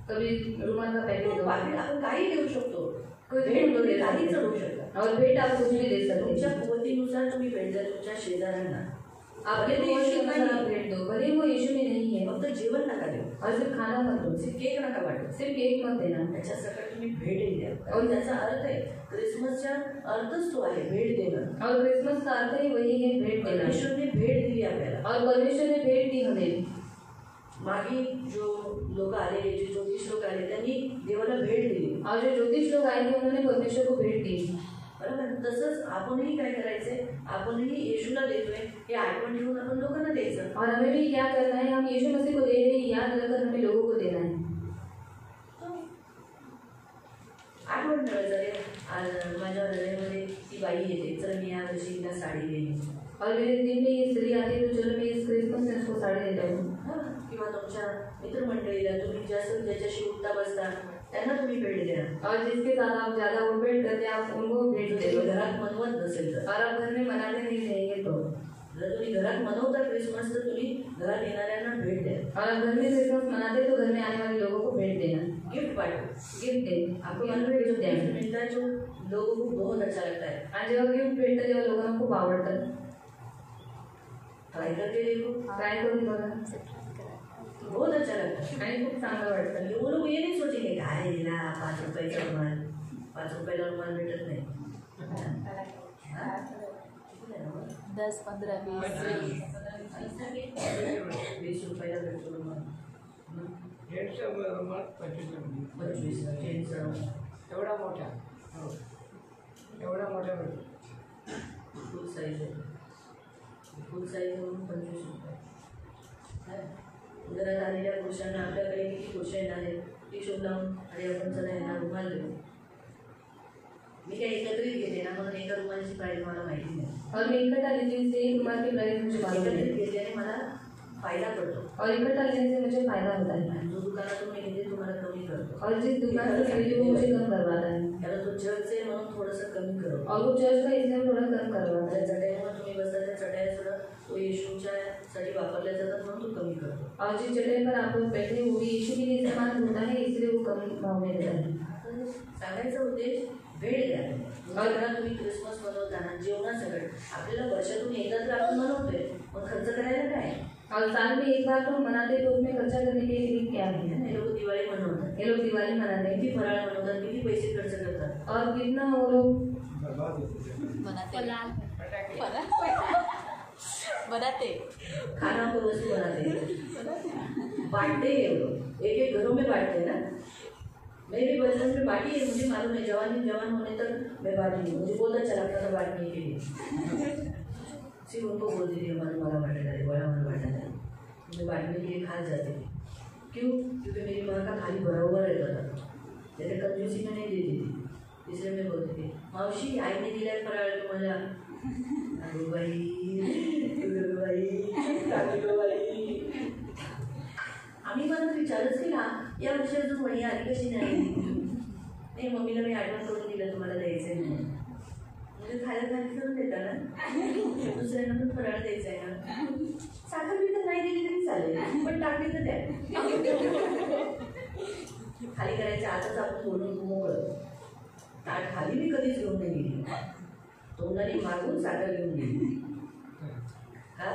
कभी रुमाल का पैकेट दो, पाकिट आपण काही देऊ शकतो, कुछ भी भेट दो दे काही सकते चढवू हैं। शकता। और भेट आप कुछ भी दे सकते तुमच्या हैं। कुवतीनुसार तुम्ही भेट द्या तुमच्या शेजाऱ्यांना। आपके भले कुवत के यीशु अनुसार आप नाही, भेट दो, भले वो यीशु में नहीं है। फक्त जेवण नका देऊ, और सिर्फ खाना मत दो, सिर्फ केक नका वाटू, सिर्फ केक मत देना। त्याच्या सकट तुम्ही भेटही द्या, और त्याचा अर्थ आहे क्रिसमसचा अर्थच तो आहे भेट देणं। और क्रिसमस का अर्थ ही वही है, भेट देना। परमेश्वर ने भेट दिली आपल्याला, और परमेश्वर ने भेट दी हमें। मागे जो लोक आलेले, जे ज्योतिष लोक आले, त्यांनी देवाला भेट दिली, और जो ज्योतिष लोग आए थे उन्होंने परमेश्वर को भेट दी। बरोबर। तसंच आपणही काय करायचंय, आपणही येशूला देतोय हे आठवण ठेवून आपण लोकांना द्यायचं। और हमें भी क्या करना है, हम यीशु मसीह को दे रहे हैं, याद रखकर हमें लोगों को देना है। आठवण ठेवायचं, रे आज माझ्या हृदयामध्ये ती बाई येते, चल मी या वर्षी तिला साडी देईन। और मेरे दिल में ये स्त्री आती है तो चलो मैं इस क्रिसमस में उसको साड़ी देता हूँ। किंवा तुमच्या मित्रमंडळीला तुम्ही जास्त ज्याच्याशी उठता बसता त्यांना तुम्ही भेट द्या। और जिसके साथ आप ज्यादा उठ बैठ करते हैं आप उनको भेट दे दो। घरात मनवत नसेल तर, और आप घर में मनाते नहीं रहेंगे तो, जर तुम्ही घरात मनवता क्रिसमस तर तुम्ही घरात येणाऱ्यांना भेट द्या। और आप घर में क्रिसमस मनाते तो घर में आने वाले लोगों को भेट देना, गिफ्ट पाठो, गिफ्ट दे। आपको मालूम है जो गिफ्ट मिलता है जो लोगों को बहुत अच्छा लगता है, आणि जेव्हा गिफ्ट भेटतं तेव्हा लोकांना खूप आवडतं। ट्राई करके देखो, ट्राय करून बघा, बहुत अच्छा लगता है आणि खूप चांगलं वाटतं। वो लोग ये नहीं सोचेंगे काय दिला 5 रुपयाचा रुमाल, 5 रुपयाला रुमाल भेटत नाही, 10, 15, 20 रुपयाला भेटतो रुमाल, 25 एवढा मोठा भेटतो। फुल साईज आहे, फुल साईज म्हणून 25 रुपये. घरात आलेल्या पुरुषांना आपल्याकडे किती पुरुष येणार आहेत ती शोध लावून आणि आपण चला यांना रुमाल देऊ. मी काय एकत्रित घेते ना, म्हणून एका रुमालाची प्राईस मला माहिती नाही. और मैं इकट्ठा लेने से एक रुमाल की प्राइस मुझे मालूम है. एकत्रित घेतल्याने मला फायदा पडतो और इकट्ठा लेने से मुझे फायदा होता है. आणि जो दुकानातून मी घेते तुम्हाला कमी करतो. और जिस दुकान से खरीदी वो मुझे कम करवाता है. त्याला तो चर्च आहे म्हणून थोडंसं कमी करो. और वो चर्च का इसलिए थोड़ा कम करवाता है. चटईवर तुम्ही बसता त्या चटया सुद्धा तो येशूच्यासाठी वापरल्या जातात म्हणून तो कमी करतो. और जिस चटाई पर आप लोग बैठे वो भी यीशु के लिए इस्तेमाल होता है, इसलिए वो कम भाव में देता है. सांगायचा उद्देश भेट द्या. तुमच्या घरात तुम्ही क्रिसमस मनवताना जेवणासकट आपल्याला वर्षातून एकदा तर आपण मनवतोय, मग खर्च करायला काय. और साल में एक बार तो मनाते तो उसमें खर्चा करने के लिए क्या है. हे लोक दिवाळी मनवतात, ये लोग दिवाली मनाते हैं, किती फराळ बनवतात, किती पैसे खर्च करतात. और कितना वो लोग बनाते खाना को वस्तू बनाते, बांटते हैं लोग, एक एक घरों में बांटते हैं ना. मैं भी बचपन में बांटी है, मुझे मालूम है. जवान होने तक मैं बांटी हूँ, मुझे बहुत अच्छा लगता था बांटने के लिए. सिर्फ उनको बोलती थी हमारा बांटा जाए, बड़ा हमारा बांटा जाए. मैं बांटने के लिए खा जाती थी. क्यों? क्योंकि मेरी माँ का खाली भरा हुआ रहता था, जैसे कंजूसी में नहीं देती थी. इसलिए मैं बोलती थी मावशी आईने दिला फराळ तुम्हाला. अरे बाई आम्ही मला विचारच केला या वर्षी अजून वही आली कशी नाही. मम्मीला मी आठवण करून दिलं तुम्हाला द्यायचं आहे म्हणून. म्हणजे खायला खाली करून देता ना, दुसऱ्यांना पण फराळ द्यायचा आहे ना. साखर मी तर नाही दिली तरी चालेल, पण टाकली तर द्या. खाली करायच्या आताच आपण बोलून मोकळं. ताट खाली मी कधीच घेऊन नाही गेली, तोंडाने मागून साखर घेऊन गेली. का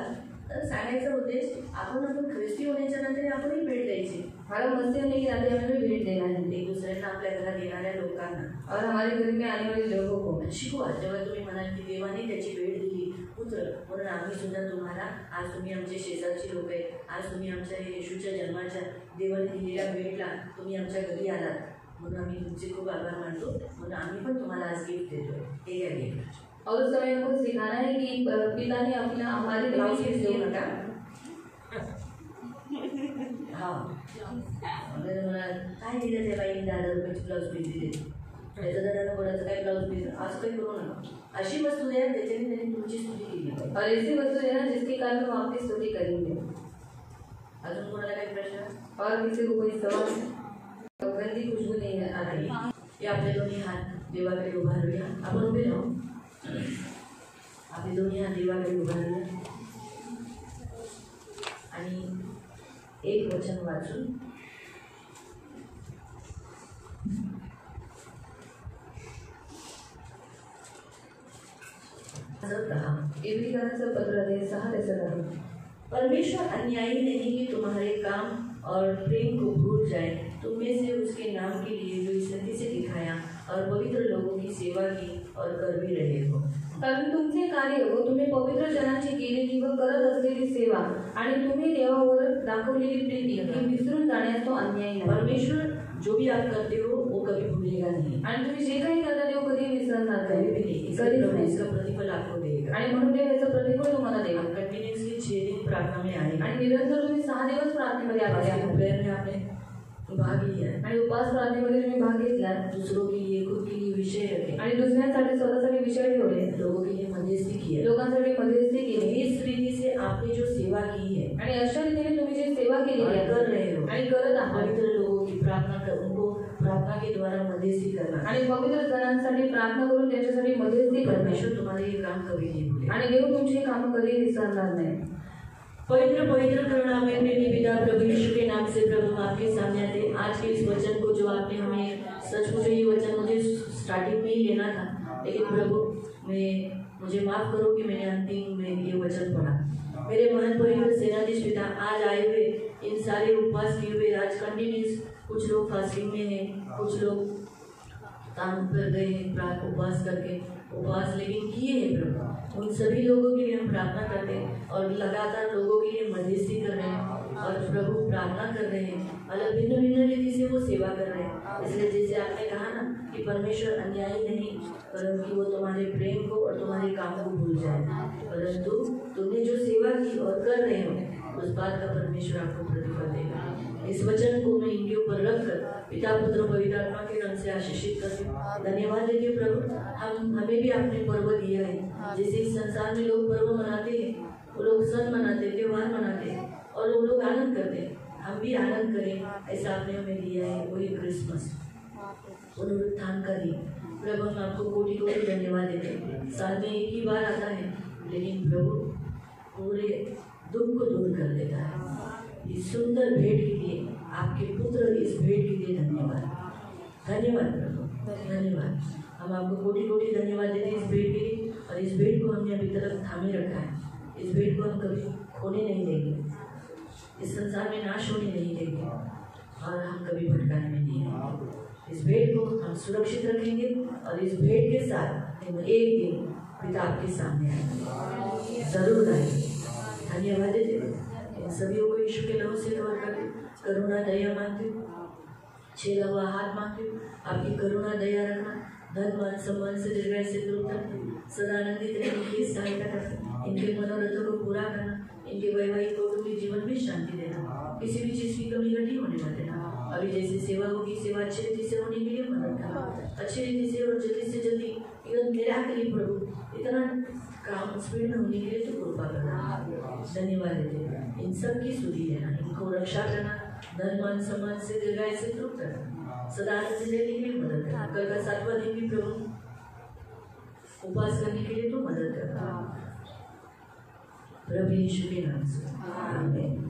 तर सांगायचा उद्देश आपण ख्रिस्ती होण्याच्या नंतर आपणही भेट द्यायची. हमारा मसीह होने के नाते हमें भेंट देना है एक दुसऱ्यांना आपल्या घरात येणाऱ्या लोकांना और हमारे घर में आने वाले लोगों को शिकवा. जेव्हा तुम्ही म्हणाल की देवाने त्याची भेट दिली पुत्र म्हणून आम्ही सुद्धा तुम्हाला, आज तुम्ही आमचे शेजारचे लोक आहेत, आज तुम्ही आमच्या येशूच्या जन्माच्या देवाने दिलेल्या भेटला तुम्ही आमच्या घरी आलात, म्हणून आम्ही तुमचे खूप आभार मानतो. म्हणून आम्ही पण तुम्हाला आज गिफ्ट देतोय. हे घ्या गिफ्ट. और उस समय उनको सिखाना है कि पिता ने अपना हमारे लिए ब्लाउज देऊ नका. हां काय दिलं ते बाई 10,000 रुपयाची ब्लाऊज पीस दिली, त्याचं जरा कोणाचं काय ब्लाऊज पीस असं काही करू नका. अशी वस्तू द्या त्याच्याने त्यांनी तुमची स्तुती केली. और ऐसी वस्तु देना जिसके कारण हम आपकी स्तुति करेंगे. अजून कोणाला काही प्रश्न? और किसी को कोई सवाल? गंदी खुशबू नहीं आती. हे आपले दोन्ही हात देवाकडे उभारूया. आपण उभे राहू. आपले दोन्ही हात देवाकडे उभारूया आणि एक वचन वाचून इब्रियकांचं पत्र 6:10. परमेश्वर अन्यायी नहीं कि तुम्हारे काम और प्रेम को भूल जाए, तुम में से उसके नाम के लिए जो सती से दिखाया और पवित्र लोगों की सेवा की और कर भी रहे हो. कारण तुमचे कार्य व तुम्ही पवित्र जनांची केलेली व करत असलेली सेवा आणि तुम्ही देवावर दाखवलेली प्रीती ही विसरून जाण्यास तो अन्याय नाही. परमेश्वर जो भी आप करते हो वो कभी भूलेगा नहीं. आणि तुम्ही जे काही करता ते कधी विसरणार कभी भी नाही. नहीं. कधीच नाही. इसका प्रतिफल आपको देगा. आणि म्हणून ते याचं प्रतिफल तुम्हाला देईल. कंटिन्यूअसली 6 दिन प्रार्थना में आए आणि निरंतर तुम्ही 6 दिवस प्रार्थनेमध्ये आले आहात. प्रेयर में आपने भाग लिया आणि उपवास प्रार्थनेमध्ये तुम्ही भाग घेतला. दूसरों के लिए खुद के लिए विषय रखे आणि दुसऱ्यांसाठी स्वतःसाठी विषय ठेवले. लोगों के लिए मध्यस्थी की है. लोकांसाठी मध्यस्थी केली. इस रीति से आपने जो सेवा की है आणि अशा रीतीने तुम्ही जे सेवा केली आहे कर रहे हो आणि करत आहात. पवित्र लोगों की प्रार्थना कर, उनको प्रार्थना के द्वारा मध्यस्थी करना आणि पवित्र जनांसाठी प्रार्थना करून त्यांच्यासाठी मध्यस्थी करणे. परमेश्वर तुम्हारे ये काम कभी नहीं भूलेगा. आणि देव तुमची कामं कधी विसरणार नाही. पवित्र पवित्र करुणामय प्रेमी पिता प्रभु यीशु के नाम से प्रभु हम आपके सामने आते हैं. आज के इस वचन को जो आपने हमें, सचमुच ये वचन मुझे स्टार्टिंग में ही लेना था, लेकिन प्रभु मुझे माफ करो कि मैंने अंतिम में ये वचन पढ़ा. मेरे महान पवित्र सेनाधीश पिता, आज आए हुए इन सारे उपवास किए हुए आज कंटिन्यूस, कुछ लोग फास्टिंग में हैं, कुछ लोग तान पर गए हैं उपवास करके, उपवास लेकिन किए हैं प्रभु। उन सभी लोगों के लिए हम प्रार्थना करते हैं और लगातार लोगों के लिए मध्यस्थी कर रहे हैं और प्रभु प्रार्थना कर रहे हैं, अलग भिन्न भिन्न रीति से वो सेवा कर रहे हैं। इसलिए जैसे आपने कहा ना कि परमेश्वर अन्यायी नहीं, परंतु वो तुम्हारे प्रेम को और तुम्हारे काम को भूल जाए, परंतु तुमने जो सेवा की और कर रहे हो उस बात का परमेश्वर आपको प्रतिफल देगा। इस वचन को मैं इनके ऊपर रखकर पिता पुत्र पवित्र आत्मा के नाम से आशीषित करती हूँ। धन्यवाद देती हूँ प्रभु, हमें भी आपने पर्व दिया है। जैसे इस संसार में लोग पर्व मनाते हैं, वो लोग सन मनाते, त्योहार मनाते हैं और वो लोग आनंद करते हैं, हम भी आनंद करें ऐसा आपने हमें दिया है। वही क्रिसमस पुनरुत्थान का दिन प्रभु, हम आपको कोटि कोटि धन्यवाद देते हैं। साल में एक ही बार आता है, लेकिन प्रभु पूरे दुख को दूर कर देता है। इस सुंदर भेंट के लिए, आपके पुत्र इस भेंट के लिए धन्यवाद, धन्यवाद प्रभु, धन्यवाद। हम आपको कोटि कोटि धन्यवाद देते हैं इस भेंट के लिए, और इस भेंट को हमने अभी तक थामे रखा है। इस भेंट को हम कभी खोने नहीं देंगे, इस संसार में नाश होने नहीं देंगे और हम कभी भटकाने में नहीं आएंगे। इस भेंट को हम सुरक्षित रखेंगे और इस भेंट के साथ हम एक दिन पिता के सामने आएंगे, जरूर आएंगे। धन्यवाद देते इन सभी को यीशु के नाम से कवर करते, करुणा दया मांगते, छेला हुआ हाथ मांगते, आपकी करुणा दया रखना, धन मान सम्मान से दीर्घायु से तृप्त, सदा आनंदित रहने की सहायता करना, इनके मनोरथों को पूरा करना, इनके वैवाहिक कौटुंबिक जीवन में शांति देना, किसी भी चीज की कमी घटी होने मत देना। अभी जैसे सेवा होगी, सेवा अच्छी रीति से होने के लिए मदद करना, अच्छी रीति से और जल्दी से जल्दी एकदम मेरा के लिए प्रभु इतना काम स्पीड में होने के लिए तो कृपा करना। धन्यवाद देते इन सब की सुधि लेना, इनको रक्षा करना, धन मान सम्मान से दीर्घायु से तृप्त करना, सदा आनंद से रहने के लिए मदद करना। कल का 7वां दिन भी प्रभु उपवास करने के लिए तो मदद करना, प्रभु यीशु के नाम से आमीन।